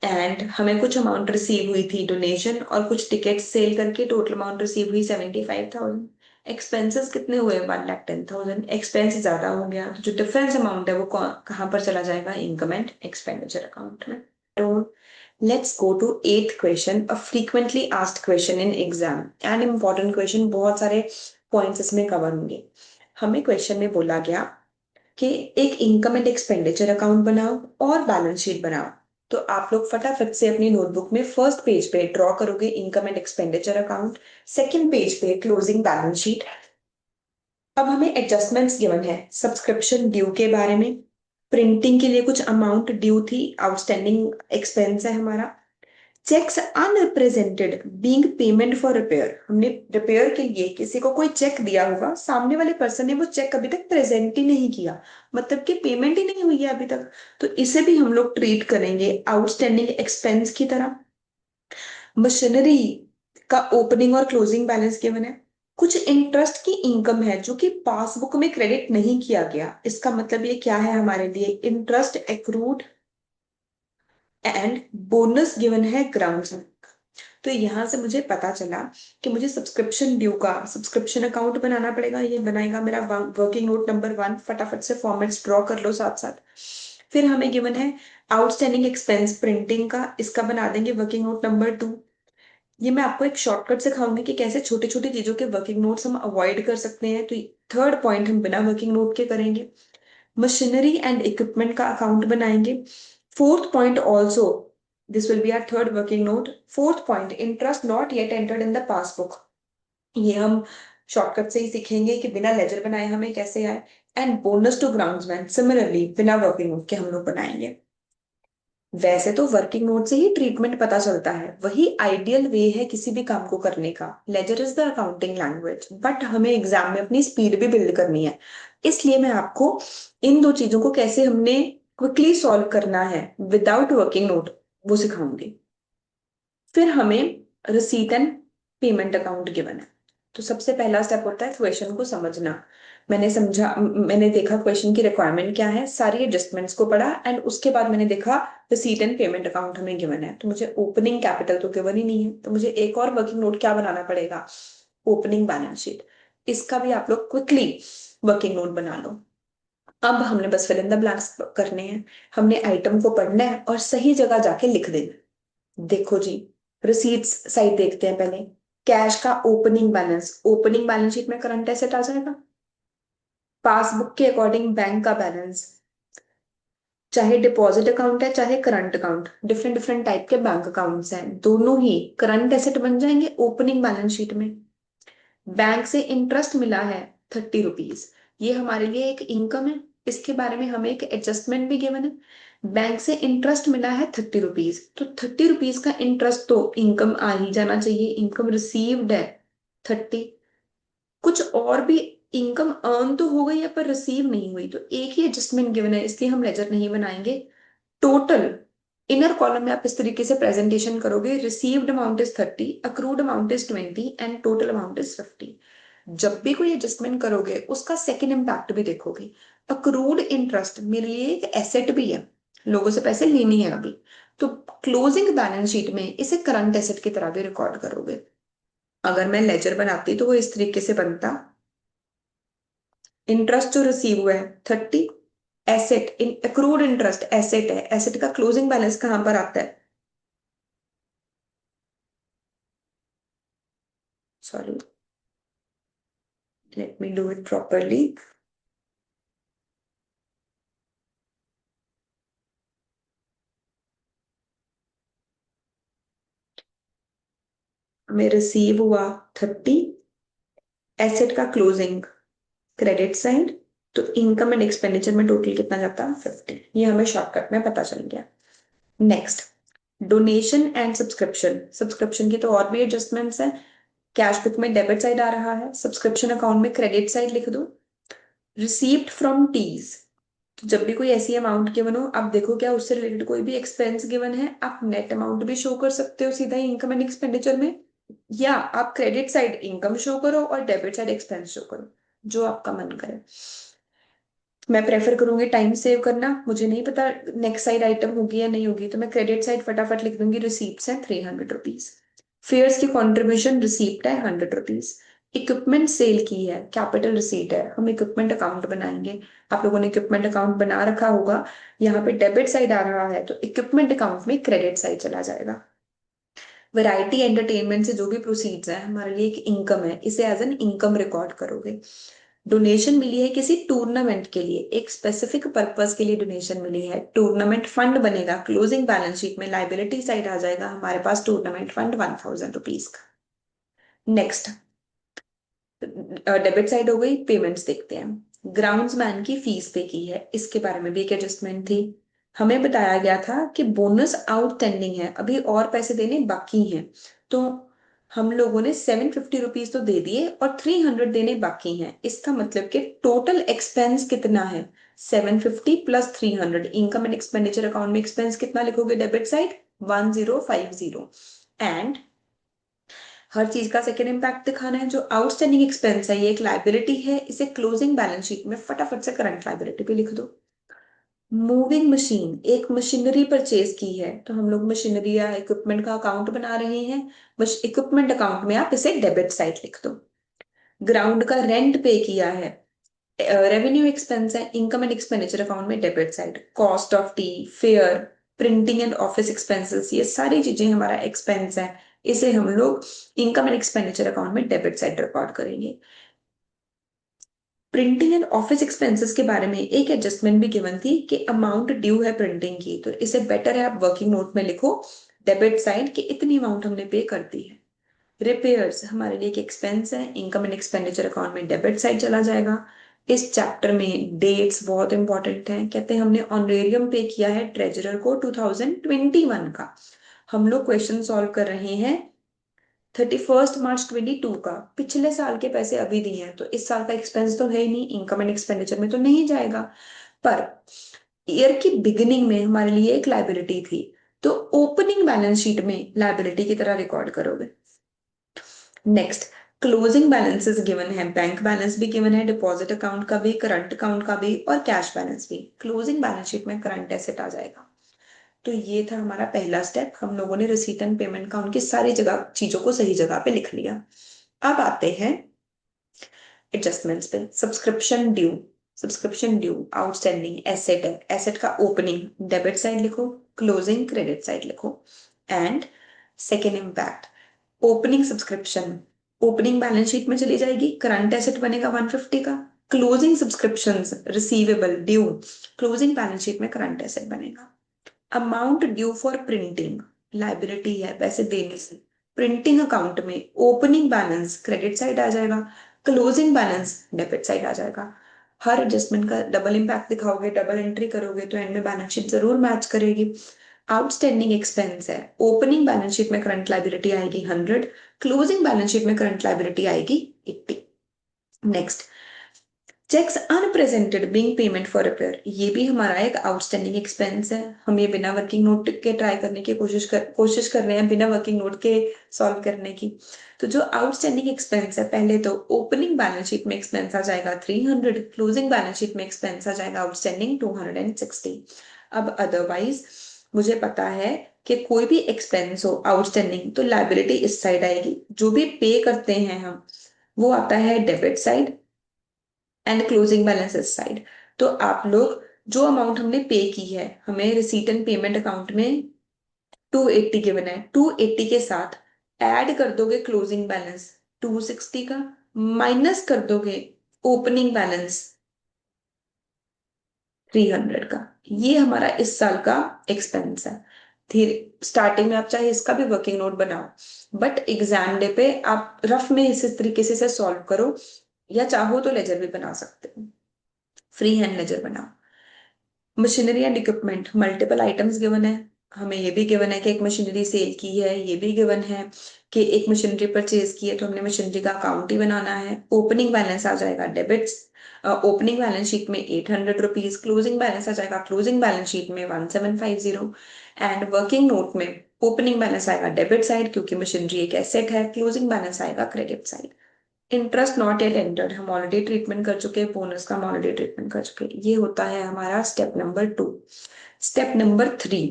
एंड हमें कुछ अमाउंट रिसीव हुई थी डोनेशन और कुछ टिकट सेल करके, टोटल अमाउंट रिसीव हुई 75,000। एक्सपेंसेस कितने हुए, 1,10,000। एक्सपेंस ज्यादा हो गया तो जो डिफरेंस अमाउंट है वो कहाँ पर चला जाएगा, इनकम एंड एक्सपेंडिचर अकाउंट में। तो let's go two eighth question, a frequently asked question in exam and important question, बहुत सारे पॉइंट्स इसमें कवर होंगे। हमें क्वेश्चन में बोला गया कि एक इनकम एंड एक्सपेंडिचर अकाउंट बनाओ और बैलेंस शीट बनाओ। तो आप लोग फटाफट से अपनी नोटबुक में फर्स्ट पेज पे ड्रॉ करोगे income and expenditure account, second page पे क्लोजिंग बैलेंस शीट। अब हमें एडजस्टमेंट्स गिवन है सब्सक्रिप्शन ड्यू के बारे में, प्रिंटिंग के लिए कुछ अमाउंट ड्यू थी, आउटस्टैंडिंग एक्सपेंस है हमारा। Cheques unrepresented being payment for repair, हमने रिपेयर के लिए किसी को कोई चेक दिया होगा, सामने वाले पर्सन ने वो चेक अभी तक प्रेजेंट ही नहीं किया, मतलब कि पेमेंट ही नहीं हुई है अभी तक, तो इसे भी हम लोग ट्रीट करेंगे आउटस्टैंडिंग एक्सपेंस की तरह। मशीनरी का ओपनिंग और क्लोजिंग बैलेंस गिवन है। कुछ इंटरेस्ट की इनकम है जो कि पासबुक में क्रेडिट नहीं किया गया, इसका मतलब ये क्या है हमारे लिए, interest accrued and bonus given है ग्राउंड। तो यहाँ से मुझे पता चला कि मुझे सब्सक्रिप्शन ड्यू का सब्सक्रिप्शन अकाउंट बनाना पड़ेगा, ये बनाएगा मेरा वर्किंग नोट नंबर 1, फटाफट से फॉर्मेट्स ड्रॉ कर लो साथ साथ। फिर हमें गिवन है आउटस्टैंडिंग एक्सपेंस प्रिंटिंग का, इसका बना देंगे वर्किंग नोट नंबर 2। ये मैं आपको एक शॉर्टकट सिखाऊंगी कि कैसे छोटी छोटी चीजों के वर्किंग नोट्स हम अवॉइड कर सकते हैं, तो थर्ड पॉइंट हम बिना वर्किंग नोट के करेंगे। मशीनरी एंड इक्विपमेंट का अकाउंट बनाएंगे। Fourth point also, this will be our third working note. Fourth point, interest not yet entered in the passbook, ये हम शॉर्टकट से ही सीखेंगे कि बिना लेजर बनाए हमें कैसे आए। And bonus to groundsman similarly बिना वर्किंग नोट के हम लोग बनाएंगे। वैसे तो वर्किंग नोट से ही ट्रीटमेंट पता चलता है, वही आइडियल वे है किसी भी काम को करने का, ledger is the accounting language, but हमें एग्जाम में अपनी स्पीड भी बिल्ड करनी है, इसलिए मैं आपको इन दो चीजों को कैसे हमने क्विकली सॉल्व करना है विदाउट वर्किंग नोट वो सिखाऊंगी। फिर हमें receipt and payment account given है। तो सबसे पहला स्टेप होता है क्वेश्चन को समझना। मैंने देखा क्वेश्चन की रिक्वायरमेंट क्या है, सारी एडजस्टमेंट्स को पढ़ा एंड उसके बाद मैंने देखा रिसीट एंड पेमेंट अकाउंट हमें गिवन है, तो मुझे ओपनिंग कैपिटल तो गिवन ही नहीं है, तो मुझे एक और वर्किंग नोट क्या बनाना पड़ेगा, ओपनिंग बैलेंस शीट। इसका भी आप लोग क्विकली वर्किंग नोट बना लो। अब हमने बस फिल इन द ब्लैंक्स करने हैं, हमने आइटम को पढ़ना है और सही जगह जाके लिख देना है। देखो जी, रिसीट्स साइड देखते हैं पहले। कैश का opening balance, opening balance sheet में करंट एसेट आ जाएगा। पासबुक के अकॉर्डिंग बैंक का बैलेंस, चाहे डिपॉजिट अकाउंट है चाहे current account, different different type के बैंक अकाउंट्स हैं, दोनों ही करंट एसेट बन जाएंगे ओपनिंग बैलेंस शीट में। बैंक से इंटरेस्ट मिला है 30 रुपीज, ये हमारे लिए एक इनकम है, इसके बारे में हमें एक एडजस्टमेंट भी गिवन है। बैंक से इंटरेस्ट मिला है 30 रुपीज, तो 30 रुपीज का इंटरेस्ट तो इनकम आ ही जाना चाहिए, इनकम रिसीव्ड है 30। कुछ और भी इनकम अर्न तो हो गई है पर रिसीव नहीं हुई, तो एक ही एडजस्टमेंट गिवन है, इसलिए हम लेजर नहीं बनाएंगे। टोटल इनर कॉलम में आप इस तरीके से प्रेजेंटेशन करोगे, received amount is 30, accrued amount is 20 and total amount is 50। जब भी कोई एडजस्टमेंट करोगे उसका सेकंड इम्पैक्ट भी देखोगे। अक्रूड इंटरेस्ट मेरे लिए एक एसेट भी है, लोगों से पैसे लेने हैं अभी, तो क्लोजिंग बैलेंस शीट में इसे करंट एसेट की तरह भी रिकॉर्ड करोगे। अगर मैं लेजर बनाती तो वो इस तरीके से बनता, इंटरेस्ट जो रिसीव हुआ है 30, एसेट इन अक्रूड इंटरेस्ट एसेट है, एसेट का क्लोजिंग बैलेंस कहां पर आता है, sorry let me do it properly. हमें रिसीव हुआ 30, एसेट का क्लोजिंग क्रेडिट साइड, तो इनकम एंड एक्सपेंडिचर में टोटल कितना जाता है 50, ये हमें शॉर्टकट में पता चल गया। Next, donation and subscription, subscription की तो और भी एडजस्टमेंट्स हैं। कैश बुक में डेबिट साइड आ रहा है, सब्सक्रिप्शन अकाउंट में क्रेडिट साइड लिख दो। रिसीव्ड फ्रॉम टीज, तो जब भी कोई ऐसी अमाउंट गिवन हो, आप देखो क्या उससे रिलेटेड कोई भी एक्सपेंस गिवन है, आप नेट अमाउंट भी शो कर सकते हो सीधा ही इनकम एंड एक्सपेंडिचर में, या आप क्रेडिट साइड इनकम शो करो और डेबिट साइड एक्सपेंस शो करो, जो आपका मन करे। मैं प्रेफर करूंगी टाइम सेव करना, मुझे नहीं पता नेक्स्ट साइड आइटम होगी या नहीं होगी, तो मैं क्रेडिट साइड फटाफट लिख दूंगी, रिसीप्ट है 300 रुपीज, फेयर्स की कॉन्ट्रीब्यूशन रिसीप्ट है 100 रुपीज, इक्विपमेंट सेल की है कैपिटल रिसीट है, हम इक्विपमेंट अकाउंट बनाएंगे। आप लोगों ने इक्विपमेंट अकाउंट बना रखा होगा, यहाँ पे डेबिट साइड आ रहा है तो इक्विपमेंट अकाउंट में क्रेडिट साइड चला जाएगा। वैरायटी एंटरटेनमेंट से जो भी प्रोसीड्स है हमारे लिए एक इनकम है, इसे एज एन इनकम रिकॉर्ड करोगे। डोनेशन मिली है किसी टूर्नामेंट के लिए, एक स्पेसिफिक पर्पस के लिए डोनेशन मिली है, टूर्नामेंट फंड बनेगा, क्लोजिंग बैलेंस शीट में लाइबिलिटी साइड आ जाएगा हमारे पास टूर्नामेंट फंड 1000 रुपीज का। नेक्स्ट, डेबिट साइड हो गई, पेमेंट्स देखते हैं। ग्राउंड्समैन की फीस पे की है, इसके बारे में भी एक एडजस्टमेंट थी। हमें बताया गया था कि बोनस आउटस्टैंडिंग है, अभी और पैसे देने बाकी हैं, तो हम लोगों ने 750 रुपीज तो दे दिए और 300 देने बाकी हैं, इसका मतलब कि टोटल एक्सपेंस कितना है, 750 plus 300। Income and expenditure account में एक्सपेंस कितना लिखोगे डेबिट साइड, 1050। एंड हर चीज का सेकेंड इम्पैक्ट दिखाना है, जो आउटस्टैंडिंग एक्सपेंस है ये एक लाइबिलिटी है, इसे क्लोजिंग बैलेंस शीट में फटाफट से करंट लाइबिलिटी पे लिख दो। मूविंग मशीन, एक मशीनरी परचेज की है, तो हम लोग मशीनरी या इक्विपमेंट का अकाउंट बना रहे हैं, बस इक्विपमेंट अकाउंट में आप इसे डेबिट साइड लिख दो। ग्राउंड का रेंट पे किया है, रेवेन्यू एक्सपेंस है, इनकम एंड एक्सपेंडिचर अकाउंट में debit side. Cost of T, fair, printing and office expenses, ये सारी चीजें हमारा एक्सपेंस है, इसे हम लोग इनकम एंड एक्सपेंडिचर अकाउंट में डेबिट साइड रिकॉर्ड करेंगे। प्रिंटिंग एंड ऑफिस एक्सपेंसेस के बारे में एक एडजस्टमेंट भी गिवन थी कि अमाउंट ड्यू है प्रिंटिंग की, तो इसे बेटर है आप वर्किंग नोट में लिखो डेबिट साइड कि इतनी अमाउंट हमने पे कर दी है। रिपेयर्स हमारे लिए एक एक्सपेंस है, इनकम एंड एक्सपेंडिचर अकाउंट में डेबिट साइड चला जाएगा। इस चैप्टर में डेट्स बहुत इंपॉर्टेंट हैं, कहते हैं हमने ऑनरेरियम पे किया है ट्रेजरर को 2021 का, हम लोग क्वेश्चन सॉल्व कर रहे हैं 31 मार्च 2022 का, पिछले साल के पैसे अभी दिए हैं तो इस साल का एक्सपेंस तो है ही नहीं, इनकम एंड एक्सपेंडिचर में तो नहीं जाएगा, पर ईयर की बिगिनिंग में हमारे लिए एक लाइबिलिटी थी, तो ओपनिंग बैलेंस शीट में लाइबिलिटी की तरह रिकॉर्ड करोगे। नेक्स्ट, क्लोजिंग बैलेंसेस गिवन है, बैंक बैलेंस भी गिवन है, डिपॉजिट अकाउंट का भी, करंट अकाउंट का भी और कैश बैलेंस भी। क्लोजिंग बैलेंस शीट में करंट एसेट आ जाएगा। तो ये था हमारा पहला स्टेप, हम लोगों ने रिसीट एंड पेमेंट का उनकी सारी जगह चीजों को सही जगह पे लिख लिया। अब आते हैं एडजस्टमेंट्स पे। Subscription due, subscription due outstanding asset है, एसेट का ओपनिंग डेबिट साइड लिखो, क्लोजिंग क्रेडिट साइड लिखो। And second impact, opening subscription opening balance sheet में चली जाएगी, करंट एसेट बनेगा 150 का। Closing subscriptions receivable due, closing balance sheet में करंट एसेट बनेगा। Amount due for printing, liability है पैसे देने से, प्रिंटिंग अकाउंट में ओपनिंग बैलेंस क्रेडिट साइड आ जाएगा, क्लोजिंग बैलेंस डेबिट साइड आ जाएगा। हर एडजस्टमेंट का डबल इम्पैक्ट दिखाओगे, डबल एंट्री करोगे तो एंड में बैलेंस शीट जरूर मैच करेगी। आउटस्टैंडिंग एक्सपेंस है, ओपनिंग बैलेंस शीट में करंट लाइबिलिटी आएगी 100, क्लोजिंग बैलेंस शीट में करंट लाइबिलिटी आएगी 80। Next, cheques unpresented being payment for repair, ये भी हमारा एक आउटस्टैंडिंग एक्सपेंस है, हम ये बिना वर्किंग नोट के ट्राई करने की कोशिश कर रहे हैं, बिना वर्किंग नोट के सॉल्व करने की। तो जो आउटस्टैंडिंग एक्सपेंस है, पहले तो ओपनिंग बैलेंस शीट में एक्सपेंस आ जाएगा 300, क्लोजिंग बैलेंस शीट में एक्सपेंस आ जाएगा आउटस्टैंडिंग 260। अब अदरवाइज मुझे पता है कि कोई भी एक्सपेंस हो आउटस्टैंडिंग तो लाइबिलिटी इस साइड आएगी, जो भी पे करते हैं हम वो आता है debit side and closing balance इस साइड। तो आप लोग जो अमाउंट हमने पे की है, हमें रिसीट एंड पेमेंट अकाउंट में 280 गिवन है, 280 के साथ ऐड कर दोगे क्लोजिंग बैलेंस 260 का, माइनस कर दोगे ओपनिंग बैलेंस 300 का, ये हमारा इस साल का एक्सपेंस है। धीरे स्टार्टिंग में आप चाहे इसका भी वर्किंग नोट बनाओ, बट एग्जाम डे पे आप रफ में इस तरीके से सॉल्व करो, या चाहो तो लेजर भी बना सकते हो, फ्री हैंड लेजर बनाओ। Machinery and equipment multiple items given है, हमें ये भी गिवन है कि एक मशीनरी सेल की है, ये भी गिवन है कि एक मशीनरी परचेज की है, तो हमने मशीनरी का अकाउंट ही बनाना है। ओपनिंग बैलेंस आ जाएगा डेबिट्स, ओपनिंग बैलेंस शीट में 800 रुपीज, क्लोजिंग बैलेंस आ जाएगा क्लोजिंग बैलेंस शीट में 1750, एंड वर्किंग नोट में ओपनिंग बैलेंस आएगा डेबिट साइड क्योंकि मशीनरी एक एसेट है, क्लोजिंग बैलेंस आएगा credit side. Interest not yet entered हम ऑलरेडी ट्रीटमेंट कर चुके हैं, बोनस का हम ऑलरेडी ट्रीटमेंट कर चुके हैं। ये होता है हमारा स्टेप नंबर 2। स्टेप नंबर 3,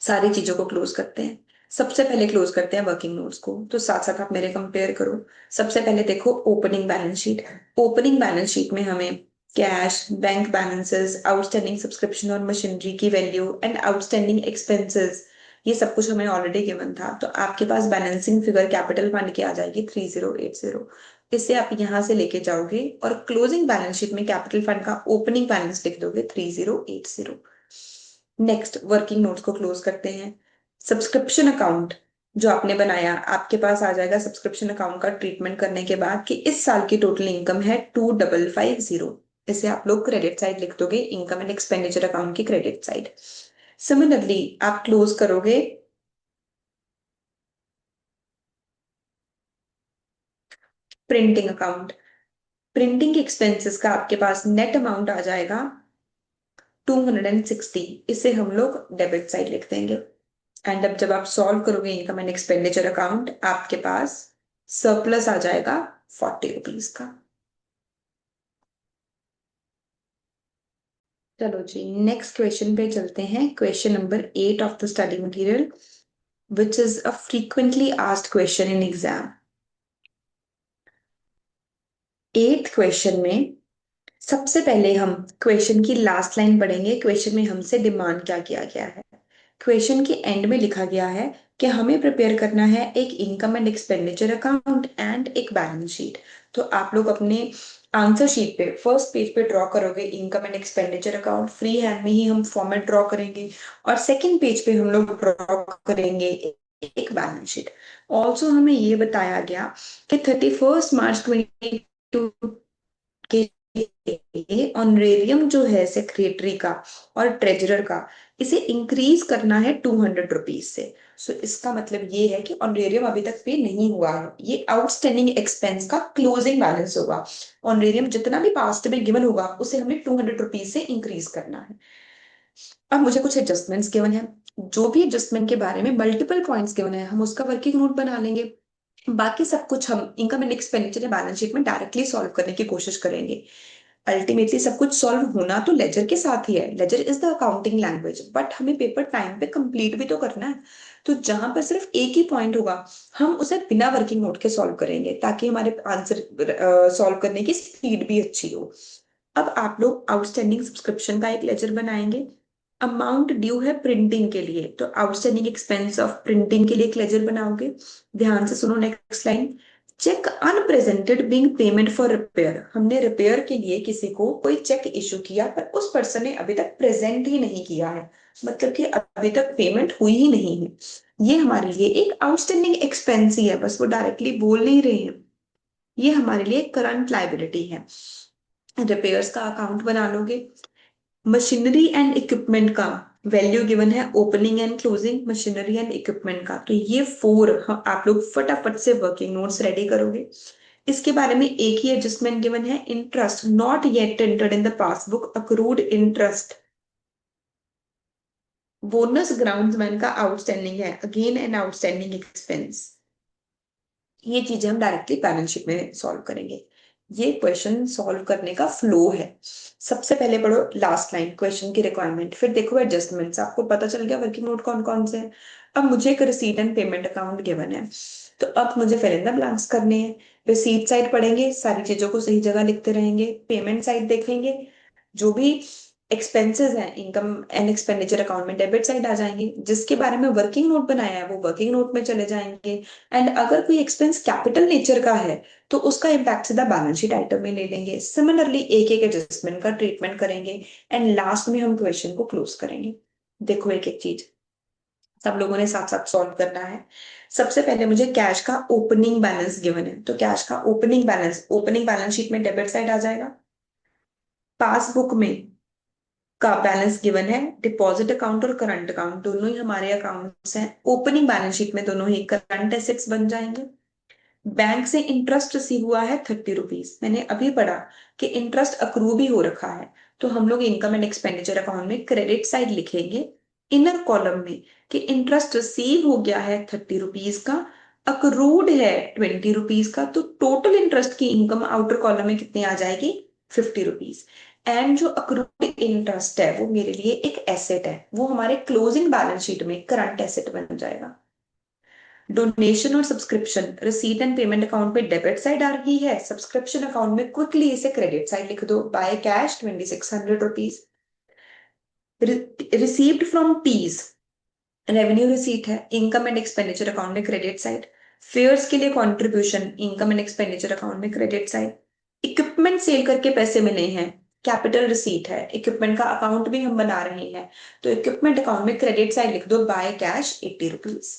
सारी चीजों को क्लोज करते हैं। सबसे पहले क्लोज करते हैं वर्किंग नोट्स को, तो साथ साथ आप मेरे कंपेयर करो। सबसे पहले देखो opening balance sheet. Opening balance sheet में हमें cash, bank balances, outstanding subscription और मशीनरी की वैल्यू एंड आउटस्टैंडिंग एक्सपेंसेस, ये सब कुछ हमें ऑलरेडी गिवन था। तो आपके पास बैलेंसिंग फिगर कैपिटल फंड की आ जाएगी 3080। इससे आप यहां से लेके जाओगे और क्लोजिंग बैलेंस शीट में कैपिटल फंड का ओपनिंग बैलेंस लिख दोगे 3080। नेक्स्ट वर्किंग नोट्स को क्लोज करते हैं। सब्सक्रिप्शन अकाउंट जो आपने बनाया, आपके पास आ जाएगा सब्सक्रिप्शन अकाउंट का ट्रीटमेंट करने के बाद कि इस साल की टोटल इनकम है 2550। इसे आप लोग क्रेडिट साइड लिख दोगे, इनकम एंड एक्सपेंडिचर अकाउंट की क्रेडिट साइड। सिमिलरली आप क्लोज करोगे प्रिंटिंग अकाउंट। प्रिंटिंग एक्सपेंसेस का आपके पास नेट अमाउंट आ जाएगा 260। इसे हम लोग डेबिट साइड लिख देंगे। एंड अब जब आप सॉल्व करोगे इनकम एंड एक्सपेंडिचर अकाउंट, आपके पास सरप्लस आ जाएगा 40 रुपीज का। चलो जी, नेक्स्ट क्वेश्चन पे चलते हैं। Question number 8 of the study material, which is a frequently asked question in exam. Eighth question में सबसे पहले हम क्वेश्चन की लास्ट लाइन पढ़ेंगे। क्वेश्चन में हमसे डिमांड क्या किया गया है। क्वेश्चन के एंड में लिखा गया है कि हमें प्रिपेयर करना है एक income and expenditure account and एक बैलेंस शीट। तो आप लोग अपने आंसर शीट पे फर्स्ट पेज पे ड्रॉ करोगे income and expenditure account, free hand में ही हम फॉर्मेट ड्रॉ करेंगे। और सेकंड पेज पे हम लोग ड्रॉ करेंगे एक बैलेंस शीट। ऑल्सो हमें ये बताया गया कि 31 मार्च 2022 के ऑनरेरियम जो है सेक्रेटरी का और ट्रेजरर का, इसे इंक्रीज करना है 200 रुपीज से। सो इसका मतलब ये है कि ऑनरेरियम अभी तक पे नहीं हुआ है, ये आउटस्टैंडिंग एक्सपेंस का क्लोजिंग बैलेंस होगा। ऑनरेरियम जितना भी पास्ट में गिवन होगा उसे हमें 200 रुपीज से इंक्रीज करना है। अब मुझे कुछ एडजस्टमेंट्स गिवन है। जो भी एडजस्टमेंट के बारे में मल्टीपल पॉइंट्स गिवन है हम उसका वर्किंग नोट बना लेंगे। बाकी सब कुछ हम इनकम एंड एक्सपेंडिचर या बैलेंस शीट में डायरेक्टली सॉल्व करने की कोशिश करेंगे। अल्टीमेटली सब कुछ सॉल्व होना तो लेजर के साथ ही है, ledger is the accounting language, but हमें पेपर टाइम पे कंप्लीट भी तो करना है। तो जहां पर सिर्फ एक ही पॉइंट होगा हम उसे बिना वर्किंग नोट के सॉल्व करेंगे ताकि हमारे आंसर सॉल्व करने की स्पीड भी अच्छी हो। अब आप लोग आउटस्टैंडिंग सब्सक्रिप्शन का एक लेजर बनाएंगे। अमाउंट ड्यू है प्रिंटिंग के लिए, तो आउटस्टैंडिंग एक्सपेंस ऑफ प्रिंटिंग के लिए एक लेजर बनाओगे। ध्यान से सुनो next line. Cheque unpresented being payment for repair, हमने रिपेयर के लिए किसी को कोई चेक इशू किया पर उस पर्सन ने अभी तक प्रेजेंट ही नहीं किया है, मतलब कि अभी तक पेमेंट हुई ही नहीं है। ये हमारे लिए एक आउटस्टैंडिंग एक्सपेंस ही है, बस वो डायरेक्टली बोल नहीं रहे हैं। ये हमारे लिए करंट लाइबिलिटी है। रिपेयर्स का अकाउंट बना लोगे। मशीनरी एंड इक्विपमेंट का वैल्यू गिवन है opening and closing machinery and equipment का, तो ये फोर आप लोग फटाफट से वर्किंग नोट्स रेडी करोगे। इसके बारे में एक ही एडजस्टमेंट गिवन है, interest not yet entered in the passbook accrued interest. Bonus groundsman का आउटस्टैंडिंग है, अगेन एन आउटस्टैंडिंग एक्सपेंस। ये चीजें हम डायरेक्टली बैलेंस शीट में सॉल्व करेंगे। ये क्वेश्चन सॉल्व करने का फ्लो है। सबसे पहले पढ़ो लास्ट लाइन क्वेश्चन की रिक्वायरमेंट, फिर देखो एडजस्टमेंट्स, आपको पता चल गया वर्किंग नोट कौन कौन से हैं। अब मुझे एक receipt and payment account given है, तो अब मुझे फिल इन द ब्लैंक्स करने हैं। रिसीट साइड पढ़ेंगे, सारी चीजों को सही जगह लिखते रहेंगे। पेमेंट साइड देखेंगे, जो भी एक्सपेंसेस हैं इनकम एंड एक्सपेंडिचर अकाउंट में डेबिट साइड आ जाएंगे। जिसके बारे में वर्किंग नोट बनाया है वो वर्किंग नोट में चले जाएंगे। एंड अगर कोई एक्सपेंस कैपिटल नेचर का है तो उसका इम्पैक्ट सीधा बैलेंस शीट आइटम में ले लेंगे। सिमिलरली एक एक एडजस्टमेंट का ट्रीटमेंट करेंगे एंड लास्ट में हम क्वेश्चन को क्लोज करेंगे। देखो एक एक चीज सब लोगों ने साथ साथ सॉल्व करना है। सबसे पहले मुझे कैश का ओपनिंग बैलेंस गिवन है, तो कैश का ओपनिंग बैलेंस शीट में डेबिट साइड आ जाएगा। पासबुक में का बैलेंस गिवन है, डिपॉजिट अकाउंट और करंट अकाउंट दोनों ही हमारे अकाउंट्स हैं। ओपनिंग बैलेंस शीट में दोनों ही करंट एसेट्स बन जाएंगे। बैंक से इंटरेस्ट रिसीव हुआ है 30 रुपीज, मैंने अभी पढ़ा कि इंटरेस्ट अक्रू भी हो रखा है, तो हम लोग इनकम एंड एक्सपेंडिचर अकाउंट में क्रेडिट साइड लिखेंगे इनर कॉलम में कि इंटरेस्ट रिसीव हो गया है 30 रुपीज का, अक्रूड है 20 रुपीज का, तो टोटल इंटरेस्ट की इनकम आउटर कॉलम में कितनी आ जाएगी, 50 रुपीज। एंड जो अक्रूड इंटरेस्ट है वो मेरे लिए एक एसेट है, वो हमारे क्लोजिंग बैलेंस शीट में करंट एसेट बन जाएगा। डोनेशन और subscription receipt and payment account में डेबिट साइड आ रही है, सब्सक्रिप्शन अकाउंट में क्विकली इसे क्रेडिट साइड लिख दो, by cash 2600 rupees. Received from tees revenue receipt है, इनकम एंड एक्सपेंडिचर अकाउंट में क्रेडिट साइड। फेयर्स के लिए contribution income and expenditure account में क्रेडिट साइड। इक्विपमेंट सेल करके पैसे मिले हैं, कैपिटल रिसीट है, इक्विपमेंट का अकाउंट भी हम बना रहे हैं, तो इक्विपमेंट अकाउंट में क्रेडिट साइड लिख दो, by cash 80 rupees.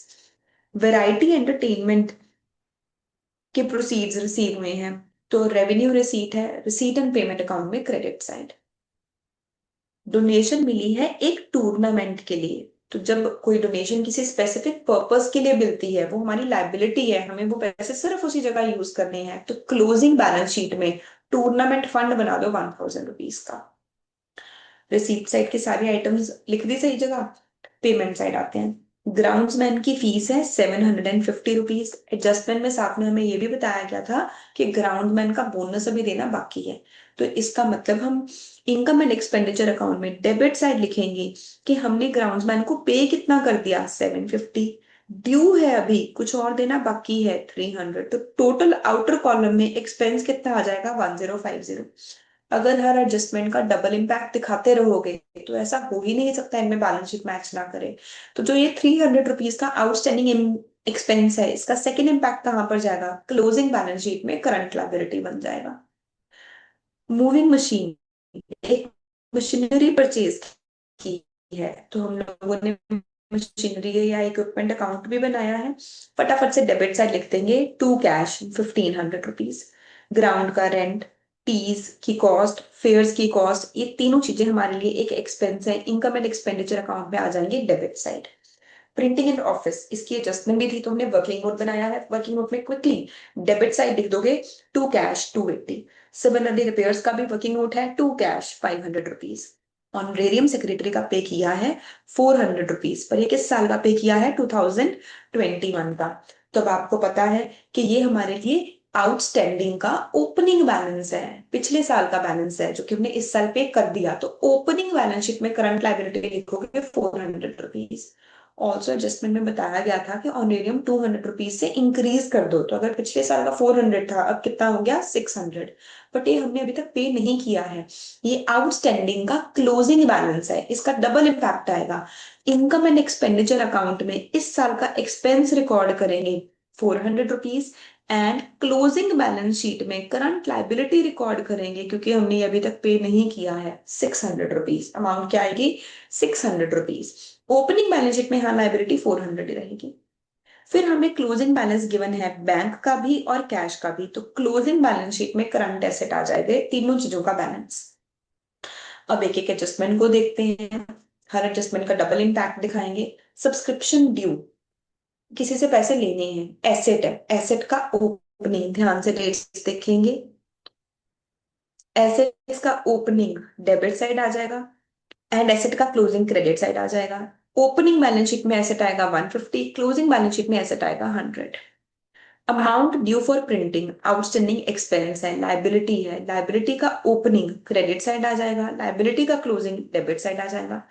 Variety entertainment के प्रोसीड्स रिसीव हुए हैं, तो रेवेन्यू रिसीट है, रिसीट एंड पेमेंट अकाउंट में क्रेडिट साइड। डोनेशन मिली है एक टूर्नामेंट के लिए, तो जब कोई डोनेशन किसी स्पेसिफिक पर्पस के लिए मिलती है वो हमारी लाइबिलिटी है, हमें वो पैसे सिर्फ उसी जगह यूज करने हैं, तो क्लोजिंग बैलेंस शीट में टूर्नामेंट फंड बना दो 1000 रुपीज का। रिसीप्ट साइड के सारे आइटम्स लिख दी सही जगह। पेमेंट साइड आते हैं, ग्राउंड्समैन की फीस है 750 रुपीज। एडजस्टमेंट में साथ में हमें ये भी बताया गया था कि ग्राउंडमैन का बोनस अभी देना बाकी है, तो इसका मतलब हम इनकम एंड एक्सपेंडिचर अकाउंट में डेबिट साइड लिखेंगे कि हमने ग्राउंड्समैन को पे कितना कर दिया, 750। ड्यू है अभी, कुछ और देना बाकी है 300, तो टोटल आउटर कॉलम में एक्सपेंस कितना आ जाएगा, 1050। अगर हर एडजस्टमेंट का डबल इम्पैक्ट दिखाते रहोगे तो ऐसा हो ही नहीं सकता इनमें बैलेंस शीट मैच ना करे। तो जो ये 300 रुपीज का आउटस्टैंडिंग एक्सपेंस है, इसका सेकेंड इम्पैक्ट कहां पर जाएगा, क्लोजिंग बैलेंस शीट में करंट लायबिलिटी बन जाएगा। मूविंग मशीन, एक मशीनरी परचेज की है, तो हम लोगों ने मशीनरी या इक्विपमेंट अकाउंट भी बनाया है, फटाफट से डेबिट साइड लिख देंगे, टू कैश 1500 रुपीज। ग्राउंड का रेंट, टीज की कॉस्ट, फेयर्स की कॉस्ट, ये तीनों चीजें हमारे लिए एक एक्सपेंस है, इनकम एंड एक्सपेंडिचर अकाउंट में आ जाएंगे debit side. Printing and office, इसकी एडजस्टमेंट भी थी, तो हमने वर्किंग नोट बनाया है, वर्किंग नोट में क्विकली डेबिट साइड लिख दोगे, टू कैश 280। सिमिलरली रिपेयर्स का भी वर्किंग नोट है, to cash 500 rupees. Honorarium secretary का पे किया है 400 रुपीज, पर ये किस साल का पे किया है, 2021 का। तो अब आपको पता है कि ये हमारे लिए आउटस्टैंडिंग का ओपनिंग बैलेंस है, पिछले साल का बैलेंस है जो कि हमने इस साल पे कर दिया, तो ओपनिंग बैलेंस शीट में करंट लायबिलिटी लिखोगे 400 रुपीज। ऑल्सो एडजस्टमेंट में बताया गया था कि ऑनरेरियम 200 रुपीज से इंक्रीज कर दो, तो अगर पिछले साल का 400 था अब कितना हो गया, 600, बट ये हमने अभी तक पे नहीं किया है, ये आउटस्टैंडिंग का क्लोजिंग बैलेंस है, इसका डबल इम्पैक्ट आएगा। इनकम एंड एक्सपेंडिचर अकाउंट में इस साल का एक्सपेंस रिकॉर्ड करेंगे 400 rupees, and closing balance sheet में करंट लाइबिलिटी रिकॉर्ड करेंगे क्योंकि हमने अभी तक पे नहीं किया है, 600 रुपीज। अमाउंट क्या आएगी, 600 रुपीज। ओपनिंग बैलेंस शीट में हाँ लाइबिलिटी 400 रहेगी। फिर हमें क्लोजिंग बैलेंस गिवन है बैंक का भी और कैश का भी, तो क्लोजिंग बैलेंस शीट में करंट एसेट आ जाएगा, तीनों चीजों का बैलेंस। अब एक एक एडजस्टमेंट को देखते हैं, हर एडजस्टमेंट का डबल इम्पैक्ट दिखाएंगे। सब्सक्रिप्शन ड्यू, किसी से पैसे लेने हैं, एसेट है, एसेट का ओपनिंग, ध्यान से डेट्स देखेंगे, एसेट्स का ओपनिंग डेबिट साइड आ जाएगा, एंड एसेट का क्लोजिंग क्रेडिट साइड आ जाएगा। ओपनिंग बैलेंस शीट में एसेट आएगा 150, क्लोजिंग बैलेंस शीट में एसेट आएगा 100। Amount due for printing outstanding expense है, लाइबिलिटी है, लाइबिलिटी का ओपनिंग क्रेडिट साइड आ जाएगा, लाइबिलिटी का क्लोजिंग डेबिट साइड आ जाएगा।